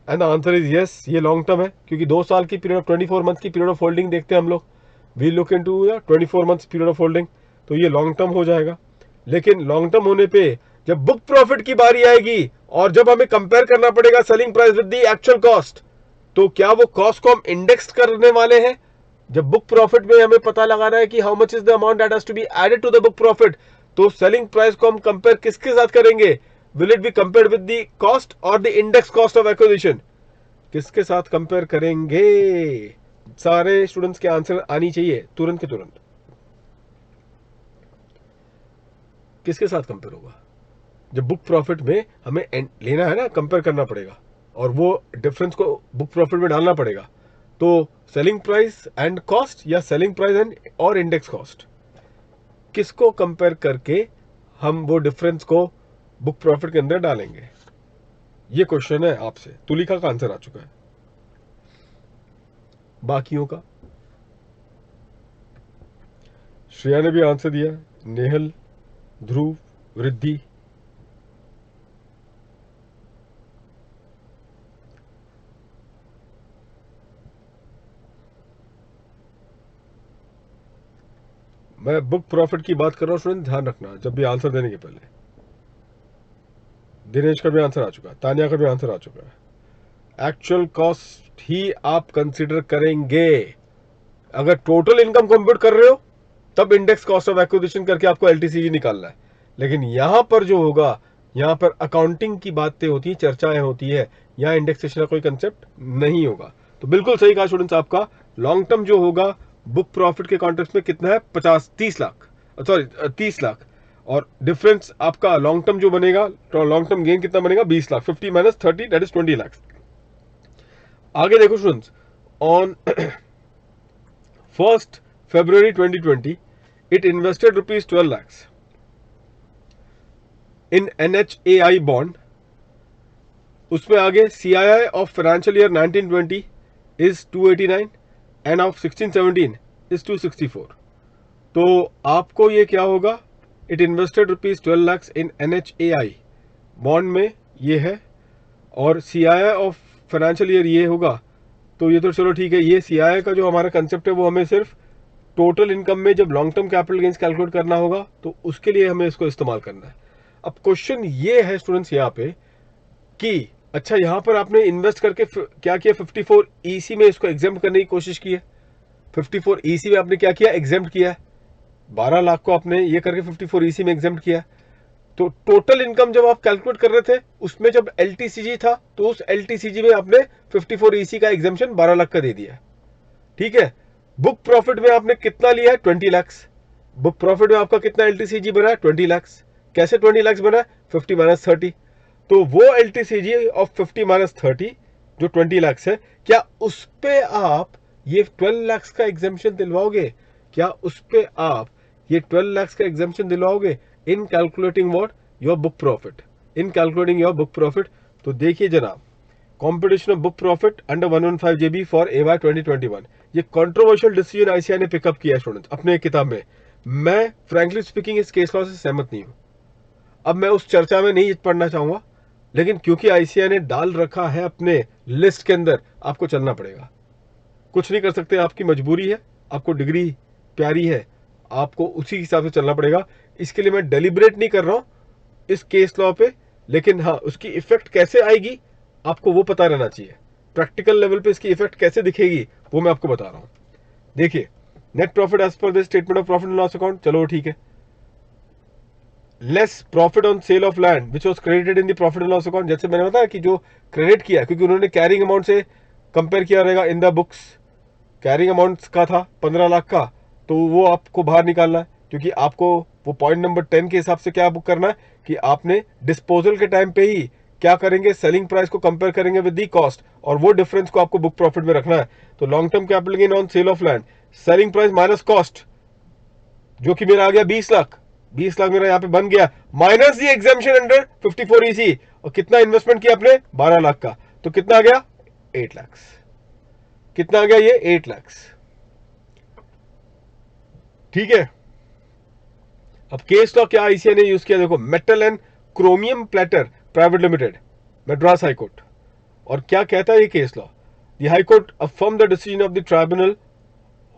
And the answer is yes, ये लॉन्ग टर्म है, क्योंकि 2 साल की पीरियड ऑफ 24 मंथ की पीरियड ऑफ होल्डिंग देखते हैं हम लोग। We look into 24 months period of holding, तो ये लॉन्ग टर्म हो जाएगा। लेकिन लॉन्ग टर्म होने पे जब बुक प्रॉफिट की बारी आएगी और जब हमें कंपेयर करना पड़ेगा selling price with the actual cost, तो क्या वो कॉस्ट को हम इंडेक्स करने वाले हैं? जब बुक प्रॉफिट में हमें पता लगाना है कि how much is the amount that has to be added to the book profit, तो सेलिंग प्राइस को हम कंपेयर किसके साथ करेंगे? Will it be compared with the cost or the index cost of acquisition? किसके साथ कंपेयर करेंगे? सारे स्टूडेंट्स के आंसर आनी चाहिए तुरंत के तुरंत। किसके साथ कंपेयर होगा? जब बुक प्रॉफिट में हमें लेना है ना, कंपेयर करना पड़ेगा और वो डिफरेंस को बुक प्रॉफिट में डालना पड़ेगा। तो सेलिंग प्राइस एंड कॉस्ट या सेलिंग प्राइस एंड और इंडेक्स कॉस्ट, किसको कंपेयर करके हम वो डिफरेंस को बुक प्रॉफिट के अंदर डालेंगे? ये क्वेश्चन है आपसे। तुलिका का आंसर आ चुका है, बाकियों का श्रेया ने भी आंसर दिया, नेहल, ध्रुव, वृद्धि। मैं बुक प्रॉफिट की बात कर रहा हूं स्टूडेंट, ध्यान रखना जब भी आंसर देने के पहले। दिनेश का भी आंसर आ चुका है, तानिया का भी आंसर आ चुका है। एक्चुअल कॉस्ट ही आप कंसीडर करेंगे। अगर टोटल इनकम कंप्यूट कर रहे हो तब इंडेक्स कॉस्ट ऑफ एक्विजिशन करके आपको एलटीसीजी निकालना है। लेकिन यहां पर जो होगा, यहां पर अकाउंटिंग की बातें होती है, चर्चाएं होती है, यहां इंडेक्सेशन का कोई कंसेप्ट नहीं होगा। तो बिल्कुल सही कहा स्टूडेंट्स आपका। लॉन्ग टर्म जो होगा बुक प्रॉफिट के कॉन्टेक्स्ट में कितना है? 30 लाख, सॉरी 30 लाख। और डिफरेंस आपका लॉन्ग टर्म जो बनेगा, तो लॉन्ग टर्म गेन कितना बनेगा? 20 lakh. 50 minus 30 that is 20 lakh. आगे देखो students, on 1st February 2020 it invested rupees 12 lakhs in NHAI bond. उसमें आगे CII of financial year 1920 is 289 and of 1617 is 264. तो आपको ये क्या होगा? It invested rupees 12 lakhs in NHAI bond में ये है, और CII of financial year ये होगा। तो ये तो चलो ठीक है, ये CII का जो हमारा कंसेप्ट है वो हमें सिर्फ टोटल इनकम में जब long term capital gains calculate करना होगा तो उसके लिए हमें इसको इस्तेमाल करना है। अब क्वेश्चन ये है स्टूडेंट्स यहाँ पे कि अच्छा यहाँ पर आपने इन्वेस्ट करके क्या किया? 54 EC में इसको एग्जेम्प्ट करने की कोशिश की है। 54 EC में आपने क्या किया? एग्जेम्प्ट किया है। 12 लाख को आपने ये करके 54 EC में एग्जेम्प्ट किया। तो टोटल इनकम जब आप कैलकुलेट कर रहे थे उसमें जब LTCG था तो उस LTCG में आपने 54 EC का एग्जेम्पशन 12 लाख का दे दिया। ठीक है। बुक प्रॉफिट में आपने कितना लिया है? 20 लाख। बुक प्रॉफिट में आपका कितना LTCG बना है? 20 लाख। कैसे 20 लाख बना है? 50 माइनस 30। तो वो LTCG ऑफ 50 माइनस 30 जो 20 लाख है, क्या उस पे आप ये 12 लाख का एग्जेम्पशन दिलवाओगे? क्या उस पे आप ये 12 लाख का एग्जेम्पशन दिलवाओगे in calculating what? Your book profit. In calculating your book profit. तो देखिए जनाब, competition of book profit under 115 JB for AY 2021, ये कंट्रोवर्शियल डिसीजन ICAI ने पिकअप किया स्टूडेंट्स अपने किताब में। मैं फ्रैंकली स्पीकिंग इस केस लॉ से सहमत नहीं हूं। अब मैं उस चर्चा में नहीं पढ़ना चाहूंगा, लेकिन क्योंकि ICAI ने डाल रखा है अपने लिस्ट के अंदर, आपको चलना पड़ेगा। कुछ नहीं कर सकते, आपकी मजबूरी है, आपको डिग्री प्यारी है, आपको उसी हिसाब से चलना पड़ेगा। इसके लिए मैं डेलिब्रेट नहीं कर रहा हूं इस केस लॉ पे, लेकिन हाँ उसकी इफेक्ट कैसे आएगी आपको वो पता रहना चाहिए। प्रैक्टिकल लेवल पे इसकी इफेक्ट कैसे दिखेगी वो मैं आपको बता रहा हूं। देखिए, net profit as per the statement of profit and loss account, चलो ठीक है। Less profit on sale of land which was credited in the profit and loss account, जैसे मैंने बताया कि जो क्रेडिट किया क्योंकि उन्होंने कैरिंग अमाउंट से कंपेयर किया रहेगा in the books. Carrying amount का था 15 लाख का, तो वो आपको बाहर निकालना है, क्योंकि आपको वो पॉइंट नंबर 10 के हिसाब से क्या बुक करना है कि आपने डिस्पोजल के टाइम पे ही क्या करेंगे? सेलिंग प्राइस को कंपेयर करेंगे विद दी कॉस्ट, और वो डिफरेंस को आपको बुक प्रॉफिट में रखना है। तो long term capital gain on sale of land, selling price minus cost, जो कि मेरा आ गया 20 लाख। 20 लाख मेरा यहाँ पे बन गया, माइनस दी एग्जेम्पशन अंडर 54 EC, और कितना इन्वेस्टमेंट किया आपने? 12 लाख का, तो कितना आ गया? 8 लाख। कितना आ गया ये? 8 लाख। ठीक है। अब केस लॉ क्या ICAI ने यूज किया देखो, metal and chromium platter private limited, Madras high court. और क्या कहता है ये case law? The high court affirm the decision of the tribunal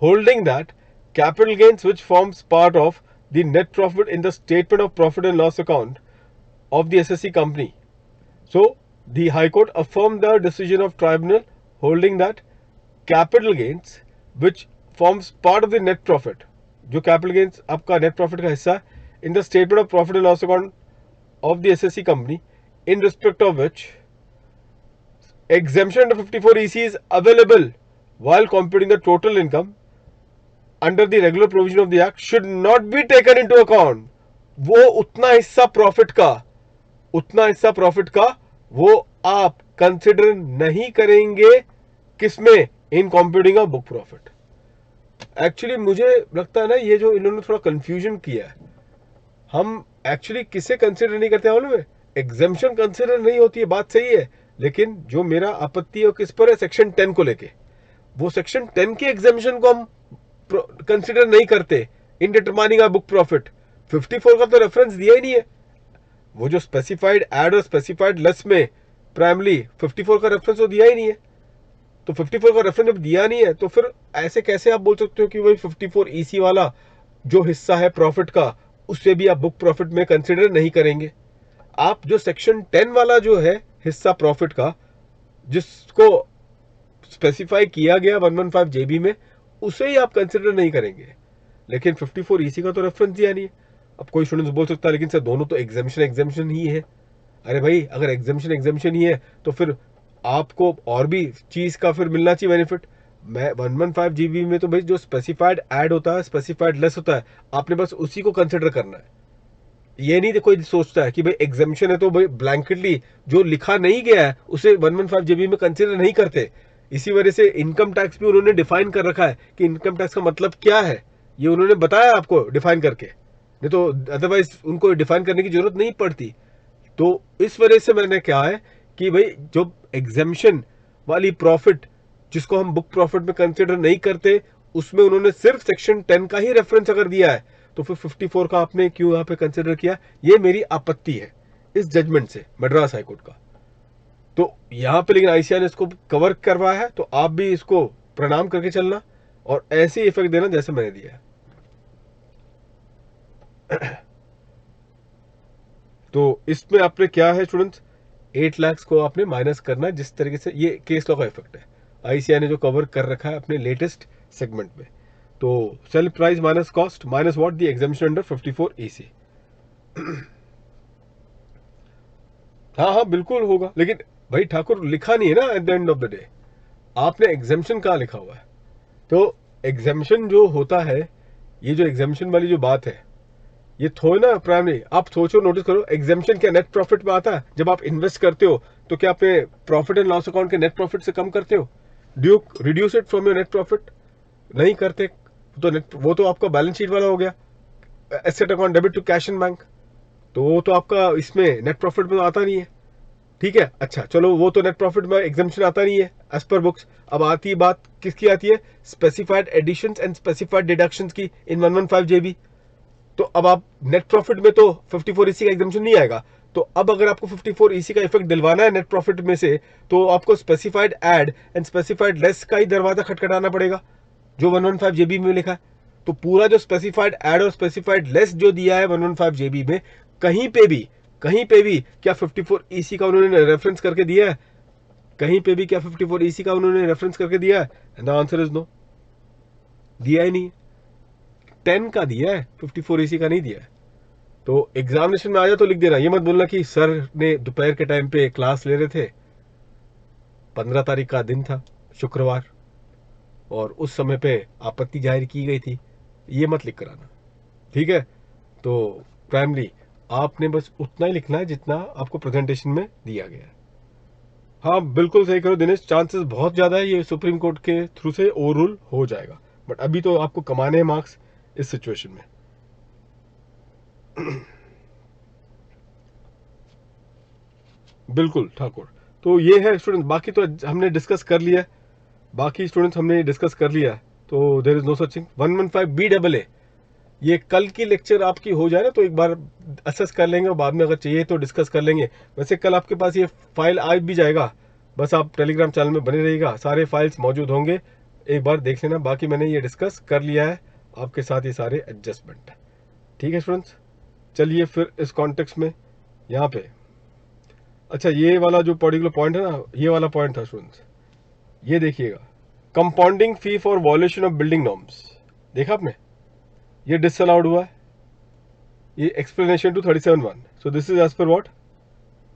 holding that capital gains which forms part of the net profit in the statement of profit and loss account of the SSC company. So the high court affirm the decision of tribunal holding that capital gains which forms part of the net profit, जो capital gains आपका net profit का हिस्सा है, in the statement of profit and loss account of the SSC company in respect of which exemption under 54 EC is available while computing the total income under the regular provision of the act should not be taken into account. वो उतना हिस्सा profit का वो आप consider नहीं करेंगे किसमें, in computing of book profit. Actually मुझे लगता है ना ये जो इन्होंने थोड़ा कंफ्यूजन किया है, हम एक्चुअली किसे कंसिडर नहीं करते मालूम है, एग्जाम्शन कंसिडर नहीं होती है, बात सही है, लेकिन जो मेरा आपत्ति है वो किस पर है, सेक्शन 10 को लेके। वो सेक्शन 10 के एग्जाम्शन को हम कंसिडर नहीं करते in determining our book profit. 54 का तो रेफरेंस दिया ही नहीं है। वो जो स्पेसिफाइड एड और स्पेसिफाइड लेस में प्राइमली 54 का रेफरेंस तो दिया ही नहीं है। तो 54 का रेफरेंस जब दिया नहीं है तो फिर ऐसे कैसे आप बोल सकते हो कि वही 54 ईसी वाला जो हिस्सा है प्रॉफिट का उससे भी आप बुक प्रॉफिट में कंसिडर नहीं करेंगे। आप जो सेक्शन 10 वाला जो है हिस्सा प्रॉफिट का जिसको स्पेसिफाई किया गया 115 जेबी में, उसे ही आप कंसिडर नहीं करेंगे। लेकिन 54 ईसी का तो रेफरेंस दिया नहीं है। अब कोई स्टूडेंट बोल सकता है लेकिन सर दोनों तो एग्जामिशन ही है। अरे भाई अगर एग्जामिशन ही है तो फिर आपको और भी चीज का फिर मिलना चाहिए बेनिफिट। मैं 115 जीबी में तो भाई जो स्पेसिफाइड ऐड होता है स्पेसिफाइड लेस होता है, आपने बस उसी को कंसिडर करना है। ये नहीं कोई सोचता है कि भाई एग्जामिशन है तो भाई ब्लैंकेटली जो लिखा नहीं गया है उसे 115 जेबी में कंसिडर नहीं करते। इसी वजह से इनकम टैक्स भी उन्होंने डिफाइन कर रखा है कि इनकम टैक्स का मतलब क्या है, ये उन्होंने बताया आपको डिफाइन करके, नहीं तो अदरवाइज उनको डिफाइन करने की जरूरत नहीं पड़ती। तो इस वजह से मैंने क्या है कि भाई जो एग्जामिशन वाली प्रॉफिट जिसको हम बुक प्रॉफिट में कंसिडर नहीं करते, उसमें उन्होंने सिर्फ सेक्शन 10 का ही रेफरेंस अगर दिया है तो फिर 54 का आपने क्यों यहां पे कंसिडर किया, ये मेरी आपत्ति है इस जजमेंट से मद्रास हाईकोर्ट का। तो यहां पे लेकिन आईसीआई ने इसको कवर करवाया है, तो आप भी इसको प्रणाम करके चलना और ऐसे इफेक्ट देना जैसे मैंने दिया है। तो इसमें आपने क्या है स्टूडेंट्स, 8 लाख को आपने माइनस करना है, जिस तरीके से ये केस लॉ का इफेक्ट है आईसीआई ने जो कवर कर रखा है अपने लेटेस्ट सेगमेंट में। तो sale price minus cost minus what the exemption under 54 EC. हाँ हाँ बिल्कुल होगा, लेकिन भाई ठाकुर लिखा नहीं है ना at the end of the day, आपने एग्जामिशन कहाँ लिखा हुआ है। तो एग्जामिशन जो होता है, ये जो एग्जामिशन वाली जो बात है, ये थोड़ी ना प्राइमरी आप सोचो, नोटिस करो, एग्जामिशन क्या नेट प्रॉफिट में आता है। जब आप इन्वेस्ट करते हो तो क्या अपने प्रॉफिट एंड लॉस अकाउंट के नेट प्रॉफिट से कम करते हो, do you reduce it from your net profit, नहीं करते। तो नेट वो तो आपका बैलेंस शीट वाला हो गया, asset account debit to cash in bank, तो वो तो आपका इसमें नेट प्रॉफिट में तो आता नहीं है। ठीक है, अच्छा चलो वो तो नेट प्रॉफिट में एग्जामिशन आता नहीं है एज पर बुक्स। अब आती है बात किसकी आती है, specified additions and specified deductions की इन 115 जेबी। तो अब आप नेट प्रॉफिट में तो 54 ईसी का एग्जामिशन नहीं आएगा। तो अब अगर आपको 54 ईसी का इफेक्ट दिलवाना है नेट प्रॉफिट में से, तो आपको specified add and specified less का ही दरवाजा खटखटाना पड़ेगा जो 115 जेबी में लिखा है। तो पूरा जो स्पेसिफाइड ऐड और स्पेसिफाइड लेस जो दिया है 115 जेबी में, कहीं पे भी क्या 54 ईसी का उन्होंने रेफरेंस करके दिया है, कहीं पे भी क्या 54 ईसी का उन्होंने रेफरेंस करके दिया है, द आंसर इज नो, दिया ही नहीं। 10 का दिया है, 54 ईसी का नहीं दिया है। तो एग्जामिनेशन में आ जाए तो लिख देना, ये मत बोलना कि सर ने दोपहर के टाइम पे क्लास ले रहे थे, 15 तारीख का दिन था, शुक्रवार, और उस समय पे आपत्ति जाहिर की गई थी, ये मत लिख कर आना। ठीक है, तो प्राइमरी आपने बस उतना ही लिखना है जितना आपको प्रेजेंटेशन में दिया गया है। हाँ बिल्कुल सही करो दिनेश, चांसेस बहुत ज़्यादा है ये सुप्रीम कोर्ट के थ्रू से ओवर रूल हो जाएगा, बट अभी तो आपको कमाने हैं मार्क्स इस सिचुएशन में। बिल्कुल ठाकुर, तो ये है स्टूडेंट, बाकी तो हमने डिस्कस कर लिया है, बाकी स्टूडेंट्स हमने डिस्कस कर लिया है, तो there is no such thing 115 BAA। ये कल की लेक्चर आपकी हो जाए ना तो एक बार असेस कर लेंगे और बाद में अगर चाहिए तो डिस्कस कर लेंगे। वैसे कल आपके पास ये फाइल आ भी जाएगा, बस आप टेलीग्राम चैनल में बने रहिएगा, सारे फाइल्स मौजूद होंगे, एक बार देख लेना। बाकी मैंने ये डिस्कस कर लिया है आपके साथ, ये सारे एडजस्टमेंट। ठीक है स्टूडेंट्स, चलिए फिर इस कॉन्टेक्स्ट में यहाँ पे, अच्छा ये वाला जो पर्टिकुलर पॉइंट है ना, ये वाला पॉइंट था स्टूडेंट्स, ये देखिएगा, compounding fee for violation of building norms, देखा आपने, ये डिसअलाउड हुआ है, ये explanation to 37(1). So this is as per what,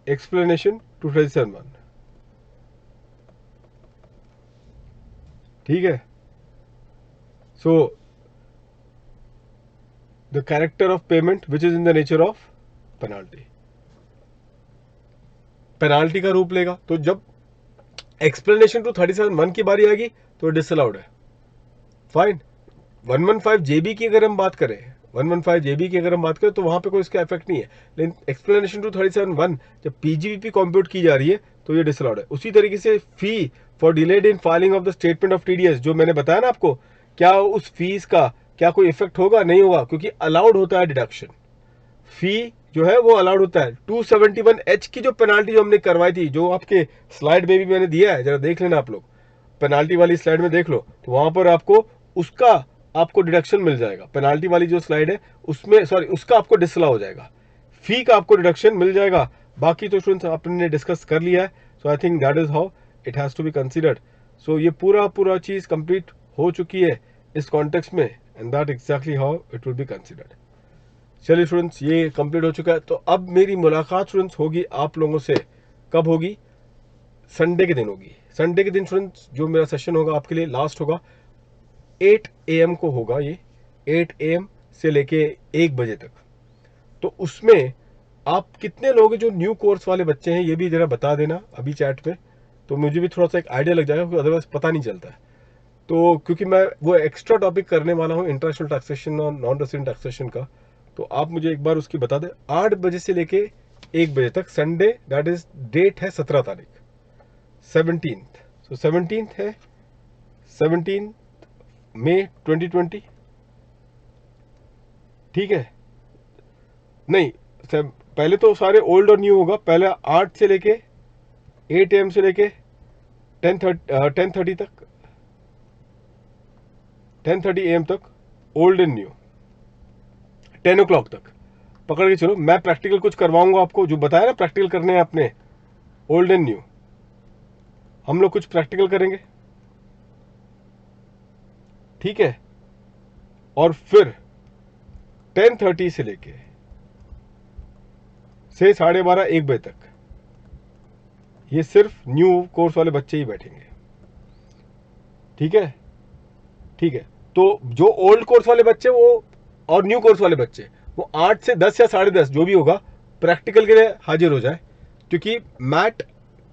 explanation to 37(1). ठीक है, so the character of payment which is in the nature of penalty, penalty का रूप लेगा। तो जब एक्सप्लेनेशन टू 37(1) की बारी आएगी तो डिसअलाउड है, फाइन। 115 जेबी की अगर हम बात करें, 115 जेबी की अगर हम बात करें तो वहां पे कोई इसका इफेक्ट नहीं है, लेकिन एक्सप्लेनेशन टू 37(1) जब पीजीबीपी कंप्यूट की जा रही है तो ये डिसअलाउड है। उसी तरीके से fee for delayed in filing of the statement of TDS, जो मैंने बताया ना आपको, क्या उस फीस का क्या कोई इफेक्ट होगा? नहीं होगा, क्योंकि अलाउड होता है डिडक्शन, फी जो है वो अलाउड होता है। 271H की जो पेनाल्टी जो हमने करवाई थी, जो आपके स्लाइड में भी मैंने दिया है, जरा देख लेना आप लोग, पेनाल्टी वाली स्लाइड में देख लो, तो वहां पर आपको उसका आपको डिडक्शन मिल जाएगा। पेनाल्टी वाली जो स्लाइड है उसमें, सॉरी, उसका आपको डिसअलाउ हो जाएगा, फी का आपको डिडक्शन मिल जाएगा। बाकी तो स्टूडेंट्स आपने डिस्कस कर लिया है, so I think that is how it has to be considered. So ये पूरा चीज कंप्लीट हो चुकी है इस कॉन्टेक्स्ट में, and that exactly how it will be considered. चलिए स्टूडेंट्स, ये कंप्लीट हो चुका है। तो अब मेरी मुलाकात स्टूडेंट्स होगी आप लोगों से, कब होगी? संडे के दिन होगी। संडे के दिन स्टूडेंट्स जो मेरा सेशन होगा आपके लिए लास्ट होगा, 8 AM को होगा ये, 8 AM से लेके 1 बजे तक। तो उसमें आप कितने लोग जो न्यू कोर्स वाले बच्चे हैं ये भी जरा बता देना अभी चैट में, तो मुझे भी थोड़ा सा एक आइडिया लग जाएगा, क्योंकि अदरवाइज पता नहीं चलता है। तो क्योंकि मैं वो एक्स्ट्रा टॉपिक करने वाला हूँ इंटरनेशनल टैक्सेशन और नॉन रेसिडेंट टैक्सेशन का, तो आप मुझे एक बार उसकी बता दें। 8 बजे से लेके 1 बजे तक संडे, दैट इज डेट है 17 तारीख, 17th। सो 17th है, 17 मई 2020, ठीक है? नहीं, पहले तो सारे ओल्ड और न्यू होगा। पहले 8 से लेके 8 AM से लेके 10:30 तक, 10:30 AM तक ओल्ड एंड न्यू, 10 o'clock तक पकड़ के चलो। मैं प्रैक्टिकल कुछ करवाऊंगा आपको, जो बताया ना प्रैक्टिकल करने हैं अपने, ओल्ड एंड न्यू, हम लोग कुछ प्रैक्टिकल करेंगे, ठीक है? और फिर 10:30 से लेके 12:30 1 बजे तक ये सिर्फ न्यू कोर्स वाले बच्चे ही बैठेंगे, ठीक है? ठीक है। तो जो ओल्ड कोर्स वाले बच्चे वो और न्यू कोर्स वाले बच्चे वो 8 से 10 या 10:30 जो भी होगा प्रैक्टिकल के लिए हाजिर हो जाए, क्योंकि मैट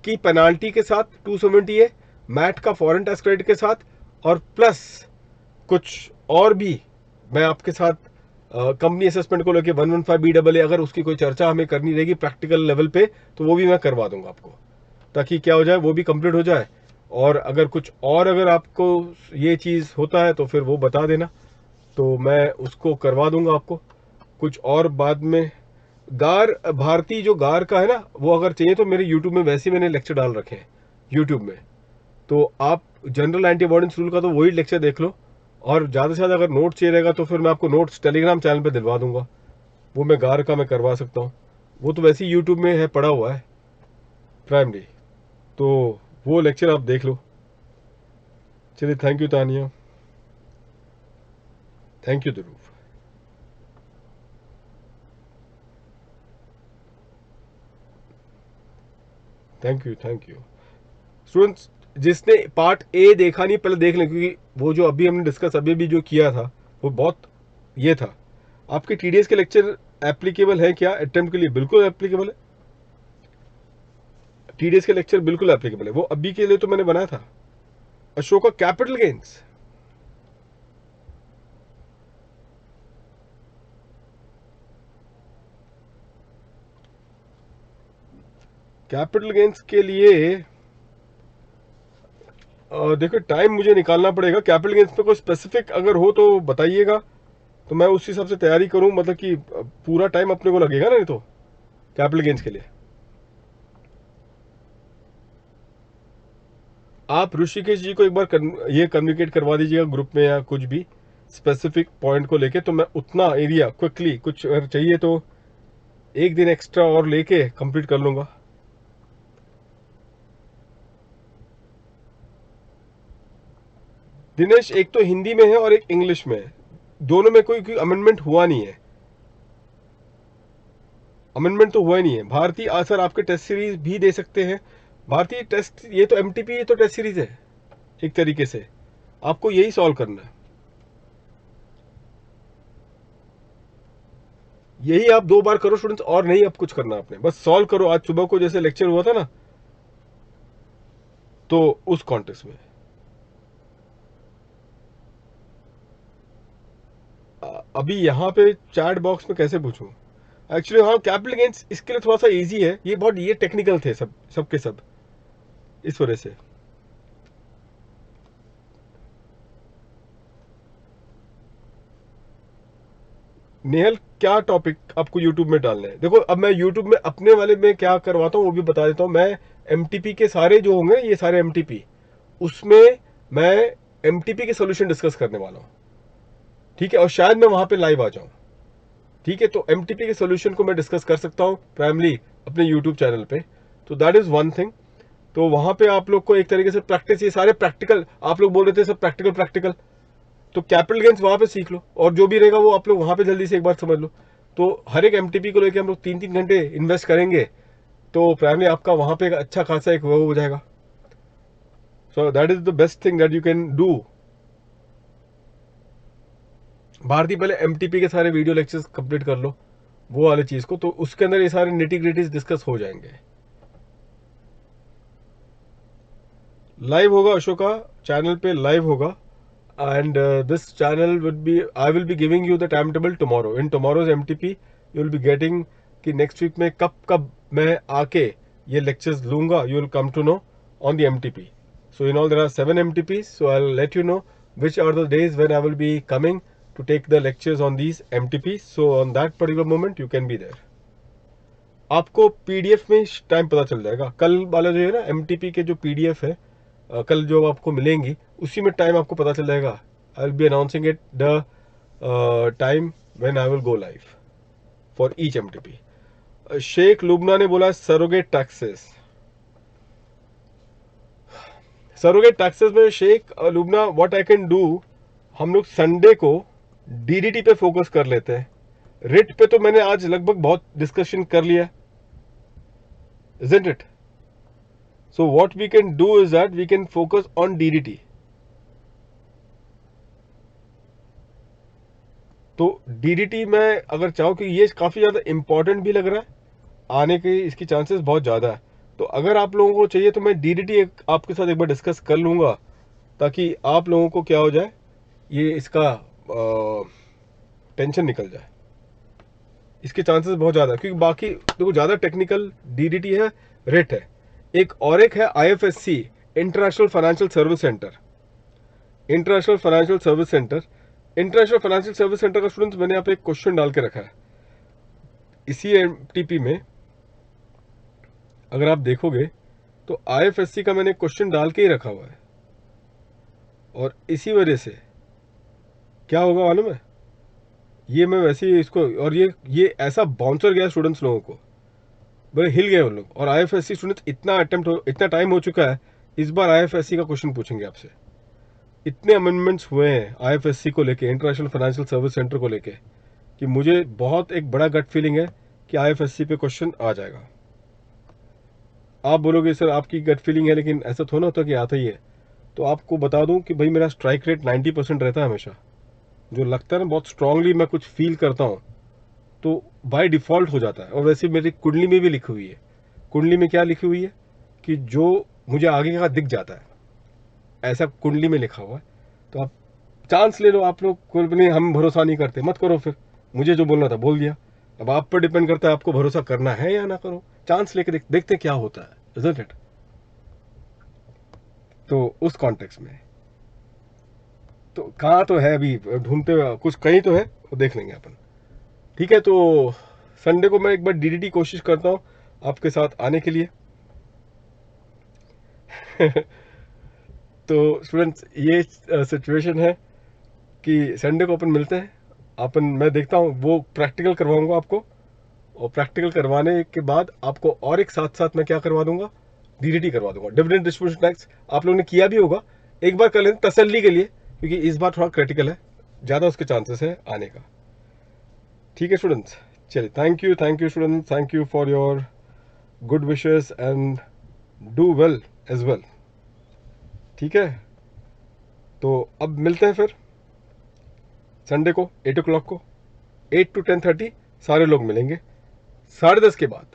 की पेनाल्टी के साथ 270 है, मैट का फॉरेन टैक्स क्रेडिट के साथ, और प्लस कुछ और भी मैं आपके साथ कंपनी असेसमेंट को लेकर 115BAA अगर उसकी कोई चर्चा हमें करनी रहेगी प्रैक्टिकल लेवल पे, तो वो भी मैं करवा दूंगा आपको, ताकि क्या हो जाए, वो भी कंप्लीट हो जाए। और अगर कुछ और अगर आपको ये चीज़ होता है तो फिर वो बता देना, तो मैं उसको करवा दूंगा आपको। कुछ और बाद में गार भारती जो गार का है ना, वो अगर चाहिए तो मेरे यूट्यूब में वैसे ही मैंने लेक्चर डाल रखे हैं यूट्यूब में, तो आप जनरल एंटी अवॉइडेंस रूल का तो वही लेक्चर देख लो। और ज़्यादा से ज़्यादा अगर नोट चाहिए रहेगा तो फिर मैं आपको नोट्स टेलीग्राम चैनल पे दिलवा दूंगा, वो मैं गार का मैं करवा सकता हूँ, वो तो वैसे ही यूट्यूब में है, पड़ा हुआ है प्राइमरी, तो वो लेक्चर आप देख लो। चलिए, thank you Tania, thank you Dhruv. Thank you students. जिसने पार्ट ए देखा नहीं पहले देख लें, क्योंकि वो जो अभी हमने डिस्कस अभी भी जो किया था वो बहुत ये था। आपके टीडीएस के लेक्चर एप्लीकेबल है क्या अटेम्प्ट के लिए? बिल्कुल एप्लीकेबल है, टीडीएस के लेक्चर बिल्कुल एप्लीकेबल है, वो अभी के लिए तो मैंने बनाया था। Ashoka, capital gains, capital gains के लिए देखो टाइम मुझे निकालना पड़ेगा। कैपिटल गेन्स पे कोई स्पेसिफिक अगर हो तो बताइएगा, तो मैं उस हिसाब से तैयारी करूं, मतलब कि पूरा टाइम अपने को लगेगा ना, नहीं तो कैपिटल गेन्स के लिए। आप ऋषिकेश जी को एक बार ये कम्युनिकेट करवा दीजिएगा ग्रुप में या कुछ भी स्पेसिफिक पॉइंट को लेके, तो मैं उतना एरिया क्विकली कुछ अगर चाहिए तो एक दिन एक्स्ट्रा और लेके कंप्लीट कर लूंगा। दिनेश, एक तो हिंदी में है और एक इंग्लिश में है, दोनों में कोई अमेंडमेंट हुआ नहीं है, अमेंडमेंट तो हुआ ही नहीं है। भारतीय सर आपके टेस्ट सीरीज भी दे सकते हैं, भारतीय टेस्ट, ये तो एमटीपी, ये तो टेस्ट सीरीज है एक तरीके से, आपको यही सॉल्व करना है। यही आप 2 बार करो स्टूडेंट्स, और नहीं अब कुछ करना आपने, बस सॉल्व करो। आज सुबह को जैसे लेक्चर हुआ था ना, तो उस कॉन्टेक्स्ट में अभी यहाँ पे चैट बॉक्स में कैसे पूछूं? एक्चुअली हाँ, कैपिटल गेन्स इसके लिए थोड़ा सा इजी है, ये बहुत ये टेक्निकल थे सब के सब, इस वजह से। नेहल, क्या टॉपिक आपको यूट्यूब में डालना है? देखो अब मैं यूट्यूब में अपने वाले में क्या करवाता हूँ वो भी बता देता हूँ। मैं एमटीपी के सारे जो होंगे, ये सारे एमटीपी, उसमें मैं एमटीपी के सोल्यूशन डिस्कस करने वाला हूँ, ठीक है? और शायद मैं वहां पे लाइव आ जाऊं, ठीक है? तो एमटीपी के सोल्यूशन को मैं डिस्कस कर सकता हूँ प्राइमली अपने यूट्यूब चैनल पे, तो दैट इज वन थिंग। तो वहां पे आप लोग को एक तरीके से प्रैक्टिस, ये सारे प्रैक्टिकल, आप लोग बोल रहे थे सब प्रैक्टिकल प्रैक्टिकल, तो कैपिटल गेन्स वहां पे सीख लो, और जो भी रहेगा वो आप लोग वहां पे जल्दी से एक बार समझ लो। तो हर एक एमटीपी को लेकर हम लोग 3-3 घंटे इन्वेस्ट करेंगे, तो प्राइमली आपका वहां पे एक अच्छा खासा एक वो हो जाएगा। So that is the best thing that you can do. Bharti, पहले एमटीपी के सारे वीडियो लेक्चर्स कंप्लीट कर लो, वो वाले चीज को, तो उसके अंदर ये सारे निटी ग्रिटीज डिस्कस हो जाएंगे। लाइव होगा अशोका, चैनल पे लाइव होगा, and this channel would be, I will be giving you the timetable tomorrow. In tomorrow's MTP you will be getting कि next week में कब कब मैं आके ये lectures लूंगा, you will come to know on the MTP. So in all there are 7 MTPs, so I'll let you know which are the days when I will be coming to take the lectures on these MTPs. So on that particular moment you can be there. आपको PDF में time पता चल जाएगा, कल वाला जो है ना एमटीपी के जो पीडीएफ है, कल जो आपको मिलेंगी उसी में टाइम आपको पता चल जाएगा। I will be announcing it the time when I will go live for each MTP. Shaikh Lubna ने बोला सरोगेट टैक्सेस। सरोगेट टैक्सेस में Shaikh Lubna, what I can do, हम लोग संडे को डीडीटी पे फोकस कर लेते हैं। रिट पे तो मैंने आज लगभग बहुत डिस्कशन कर लिया, isn't it? So what we can do is that we can focus on DDT. तो DDT में अगर चाहो कि ये काफ़ी ज़्यादा इंपॉर्टेंट भी लग रहा है, आने के इसकी चांसेस बहुत ज़्यादा है, तो अगर आप लोगों को चाहिए तो मैं DDT आपके साथ एक बार डिस्कस कर लूँगा, ताकि आप लोगों को क्या हो जाए, ये इसका टेंशन निकल जाए। इसके चांसेस बहुत ज़्यादा है, क्योंकि बाकी देखो ज़्यादा टेक्निकल DDT है, रेट है, एक है IFSC, international financial service centre. International financial service centre, international financial service centre का स्टूडेंट्स मैंने यहाँ पे एक क्वेश्चन डाल के रखा है इसी एमटीपी में। अगर आप देखोगे तो IFSC का मैंने क्वेश्चन डाल के ही रखा हुआ है, और इसी वजह से क्या होगा मालूम है, ये मैं वैसे ही इसको, और ये ऐसा बाउंसर गया स्टूडेंट्स लोगों को, बड़े हिल गए उन लोग। और IFSC स्टूडेंट्स इतना टाइम हो चुका है, इस बार IFSC का क्वेश्चन पूछेंगे आपसे। इतने अमेंडमेंट्स हुए हैं IFSC को लेके, इंटरनेशनल फाइनेंशियल सर्विस सेंटर को लेके, कि मुझे बहुत एक बड़ा गट फीलिंग है कि IFSC पे क्वेश्चन आ जाएगा। आप बोलोगे सर आपकी गट फीलिंग है, लेकिन ऐसा थोड़ा होता कि आता ही है। तो आपको बता दूं कि भाई मेरा स्ट्राइक रेट 90% रहता है हमेशा, जो लगता है ना बहुत स्ट्रांगली मैं कुछ फील करता हूँ तो बाय डिफ़ॉल्ट हो जाता है। और वैसे मेरी कुंडली में भी लिखी हुई है, कुंडली में क्या लिखी हुई है कि जो मुझे आगे का दिख जाता है, ऐसा कुंडली में लिखा हुआ है। तो आप चांस ले लो, आप लोग को नहीं, हम भरोसा नहीं करते, मत करो फिर, मुझे जो बोलना था बोल दिया। अब आप पर डिपेंड करता है आपको भरोसा करना है या ना करो, चांस लेके देखते क्या होता है, isn't it? तो उस कॉन्टेक्स्ट में तो कहाँ तो है अभी ढूंढते हुए, कुछ कहीं तो है, वो देख लेंगे अपन, ठीक है? तो संडे को मैं एक बार डीडीटी कोशिश करता हूँ आपके साथ आने के लिए। तो स्टूडेंट्स ये सिचुएशन है कि संडे को अपन मिलते हैं, अपन मैं देखता हूँ वो प्रैक्टिकल करवाऊंगा आपको, और प्रैक्टिकल करवाने के बाद आपको और एक साथ साथ मैं क्या करवा दूंगा, डीडीटी करवा दूंगा, डिविडेंड डिस्ट्रीब्यूशन टैक्स। आप लोगों ने किया भी होगा, एक बार कर लें तसल्ली के लिए, क्योंकि इस बार थोड़ा क्रिटिकल है, ज़्यादा उसके चांसेस है आने का। ठीक है स्टूडेंट्स, चलिए, thank you students, thank you for your good wishes and do well as well, ठीक है? तो अब मिलते हैं फिर संडे को 8 o'clock को, 8 to 10:30 सारे लोग मिलेंगे 10:30 के बाद,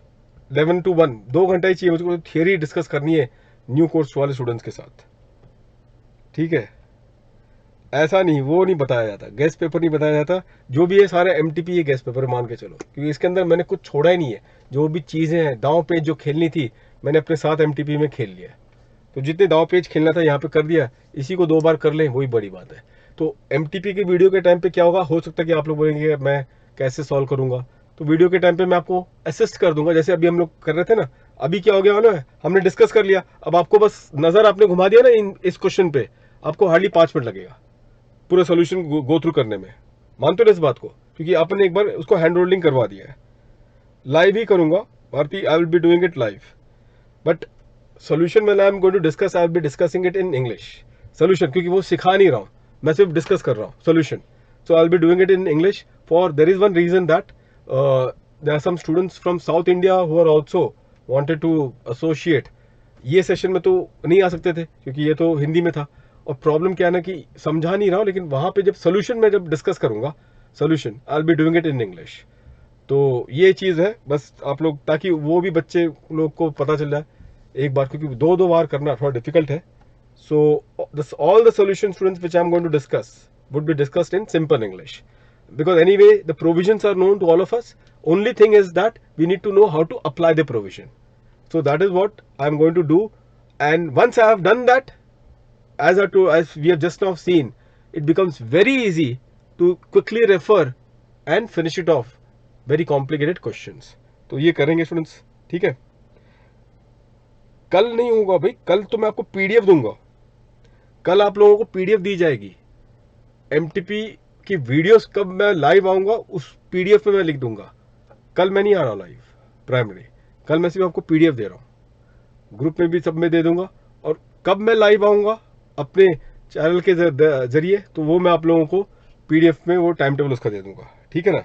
11 to 1, 2 घंटा ही चाहिए मुझको थियरी डिस्कस करनी है न्यू कोर्स वाले स्टूडेंट्स के साथ, ठीक है। ऐसा नहीं, वो नहीं बताया जाता, गेस्ट पेपर नहीं बताया जाता, जो भी है सारे एमटीपी है गेस्ट पेपर मान के चलो, क्योंकि इसके अंदर मैंने कुछ छोड़ा ही नहीं है। जो भी चीज़ें हैं दांव पेच जो खेलनी थी मैंने अपने साथ एमटीपी में खेल लिया, तो जितने दांव पेच खेलना था यहाँ पे कर दिया, इसी को 2 बार कर लें वही बड़ी बात है। तो एमटीपी की वीडियो के टाइम पे क्या होगा, हो सकता है कि आप लोग बोलेंगे मैं कैसे सॉल्व करूंगा, तो वीडियो के टाइम पे मैं आपको असिस्ट कर दूंगा, जैसे अभी हम लोग कर रहे थे ना। अभी क्या हो गया ना, हमने डिस्कस कर लिया, अब आपको बस नजर आपने घुमा दिया ना इस क्वेश्चन पे, आपको हार्डली 5 मिनट लगेगा पूरा सोल्यूशन गो थ्रू करने में। मानते हो ना इस बात को, क्योंकि आपने एक बार उसको हैंड होल्डिंग करवा दिया है। लाइव ही करूंगा Bharti, I will be doing it live, but solution में I am going to discuss, I will be discussing it in English. Solution क्योंकि वो सिखा नहीं रहा हूँ, मैं सिर्फ डिस्कस कर रहा हूँ solution, so I will be doing it in English. For there is one reason that there are some students from South India who are also wanted to associate. ये सेशन में तो नहीं आ सकते थे क्योंकि ये तो हिंदी में था, और प्रॉब्लम क्या है ना कि समझा नहीं रहा हूँ, लेकिन वहाँ पे जब सोल्यूशन में जब डिस्कस करूँगा solution, I will be doing it in English. तो ये चीज़ है बस आप लोग, ताकि वो भी बच्चे लोग को पता चल जाए एक बार, क्योंकि 2 बार करना थोड़ा डिफिकल्ट है। So all the solution students which I am going to discuss would be discussed in simple English, because anyway the provisions are known to all of us. Only thing is that we need to know how to apply the provision. So that is what I am going to do, and once I have done that, as we have just now seen, it becomes very easy to quickly refer and finish it off very complicated questions. तो ये करेंगे students, ठीक है। कल नहीं होगा भाई, कल तो मैं आपको पीडीएफ दूंगा, कल आप लोगों को पीडीएफ दी जाएगी एमटीपी की वीडियोस। कब मैं लाइव आऊंगा उस पीडीएफ में मैं लिख दूंगा। कल मैं नहीं आ रहा लाइव प्राइमरी, कल मैं सिर्फ आपको पीडीएफ दे रहा हूँ, ग्रुप में भी सब में दे दूंगा। और कब मैं लाइव आऊंगा अपने चैनल के जरिए, तो वो मैं आप लोगों को पीडीएफ में वो टाइम टेबल उसका दे दूंगा, ठीक है ना।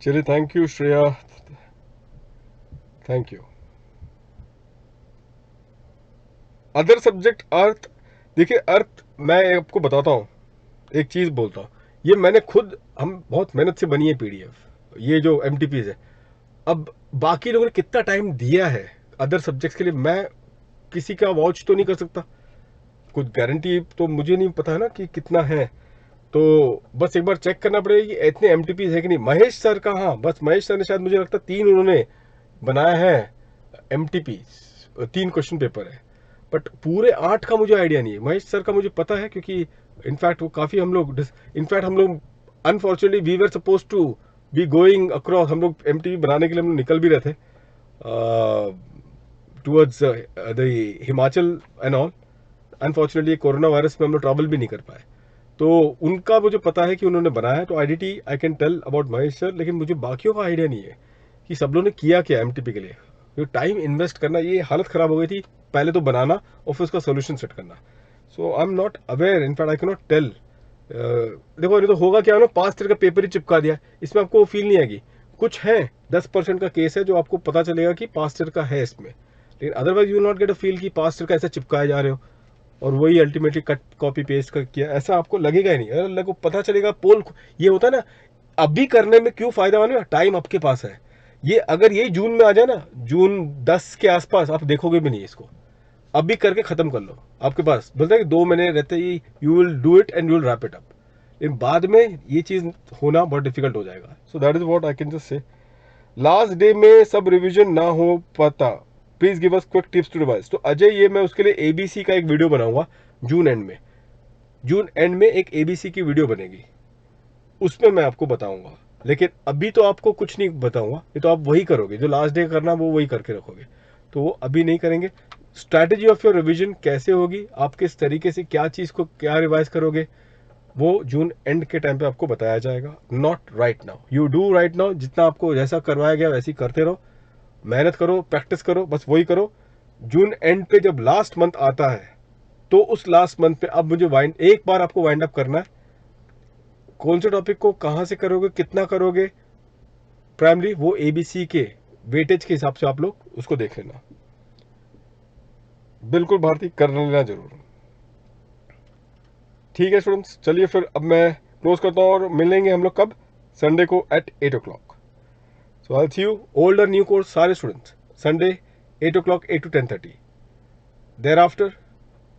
चलिए, thank you Shreya, thank you. Other subject Arth, देखिए अर्थ मैं आपको बताता हूँ, एक चीज़ बोलता हूँ, ये मैंने खुद, हम बहुत मेहनत से बनी है पीडीएफ, ये जो एमटीपीज है। अब बाकी लोगों ने कितना टाइम दिया है अदर सब्जेक्ट्स के लिए, मैं किसी का वॉच तो नहीं कर सकता, कुछ गारंटी तो मुझे नहीं पता है ना कि कितना है। तो बस एक बार चेक करना पड़ेगा कि इतने एमटीपीज है कि नहीं। महेश सर का, हाँ बस महेश सर ने शायद मुझे लगता है 3 उन्होंने बनाया है एमटीपी, 3 क्वेश्चन पेपर है, बट पूरे 8 का मुझे आइडिया नहीं है। महेश सर का मुझे पता है क्योंकि इनफैक्ट वो काफ़ी हम लोग unfortunately we were suppose to be going across, हम लोग एमटीपी बनाने के लिए हम लोग निकल भी रहे थे towards the Himachal and all. Unfortunately corona virus में हम लोग ट्रैवल भी नहीं कर पाए, तो उनका मुझे पता है कि उन्होंने बनाया है, तो IDT I can tell about Mahesh sir, लेकिन मुझे बाकियों का आइडिया नहीं है कि सब लोगों ने किया क्या एमटीपी के लिए। तो टाइम इन्वेस्ट करना, ये हालत ख़राब हो गई थी, पहले तो बनाना और फिर उसका सोल्यूशन सेट करना। So I am not aware, in fact I can not tell. देखो नहीं तो होगा क्या ना, पास्ट ईयर का पेपर ही चिपका दिया, इसमें आपको फील नहीं आएगी। कुछ है 10% का केस है जो आपको पता चलेगा कि पास्ट ईयर का है इसमें, लेकिन otherwise you will not get a feel कि पास्ट ईयर का ऐसा चिपकाए जा रहे हो और वही अल्टीमेटली कट कॉपी पेस्ट कर किया, ऐसा आपको लगेगा ही नहीं। अगर लोगों को पता चलेगा पोल, ये होता है ना, अभी करने में क्यों फायदा होने, टाइम आपके पास है। ये अगर ये जून में आ जाए ना, जून 10 के आसपास, आप देखोगे भी नहीं इसको, अभी करके खत्म कर लो, आपके पास बोलता है कि 2 महीने रहते ही you will do it and you will wrap it up. लेकिन बाद में ये चीज़ होना बहुत डिफिकल्ट हो जाएगा। So that is what I can just say. Last day में सब रिविजन ना हो पाता, please give us quick tips to revise. तो अजय, ये मैं उसके लिए एबीसी का एक वीडियो बनाऊंगा जून एंड में, जून एंड में एक एबीसी की वीडियो बनेगी, उसमें मैं आपको बताऊंगा। लेकिन अभी तो आपको कुछ नहीं बताऊंगा, ये तो आप वही करोगे जो लास्ट डे करना वो वही करके रखोगे, तो वो अभी नहीं करेंगे। स्ट्रैटेजी ऑफ योर रिविजन कैसे होगी, आप किस तरीके से क्या चीज़ को क्या रिवाइज करोगे, वो जून एंड के टाइम पे आपको बताया जाएगा, not right now. You do right now, जितना आपको जैसा करवाया गया वैसे ही करते रहो, मेहनत करो, प्रैक्टिस करो, बस वही करो। जून एंड पे जब लास्ट मंथ आता है, तो उस लास्ट मंथ पे अब मुझे एक बार आपको वाइंड अप करना है, कौन से टॉपिक को कहाँ से करोगे, कितना करोगे प्राइमरी, वो एबीसी के वेटेज के हिसाब से आप लोग उसको देख लेना। बिल्कुल भारती, कर लेना जरूर। ठीक है स्टूडेंट्स, चलिए फिर अब मैं क्लोज करता हूँ, और मिलेंगे हम लोग कब, संडे को at 8 o'clock. So I'll see you old और न्यू कोर्स सारे students Sunday 8 o'clock 8 to 10:30. Thereafter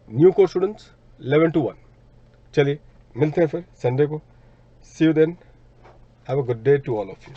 new course students 11 to 1. चलिए मिलते हैं फिर संडे को. See you then. Have a good day to all of you.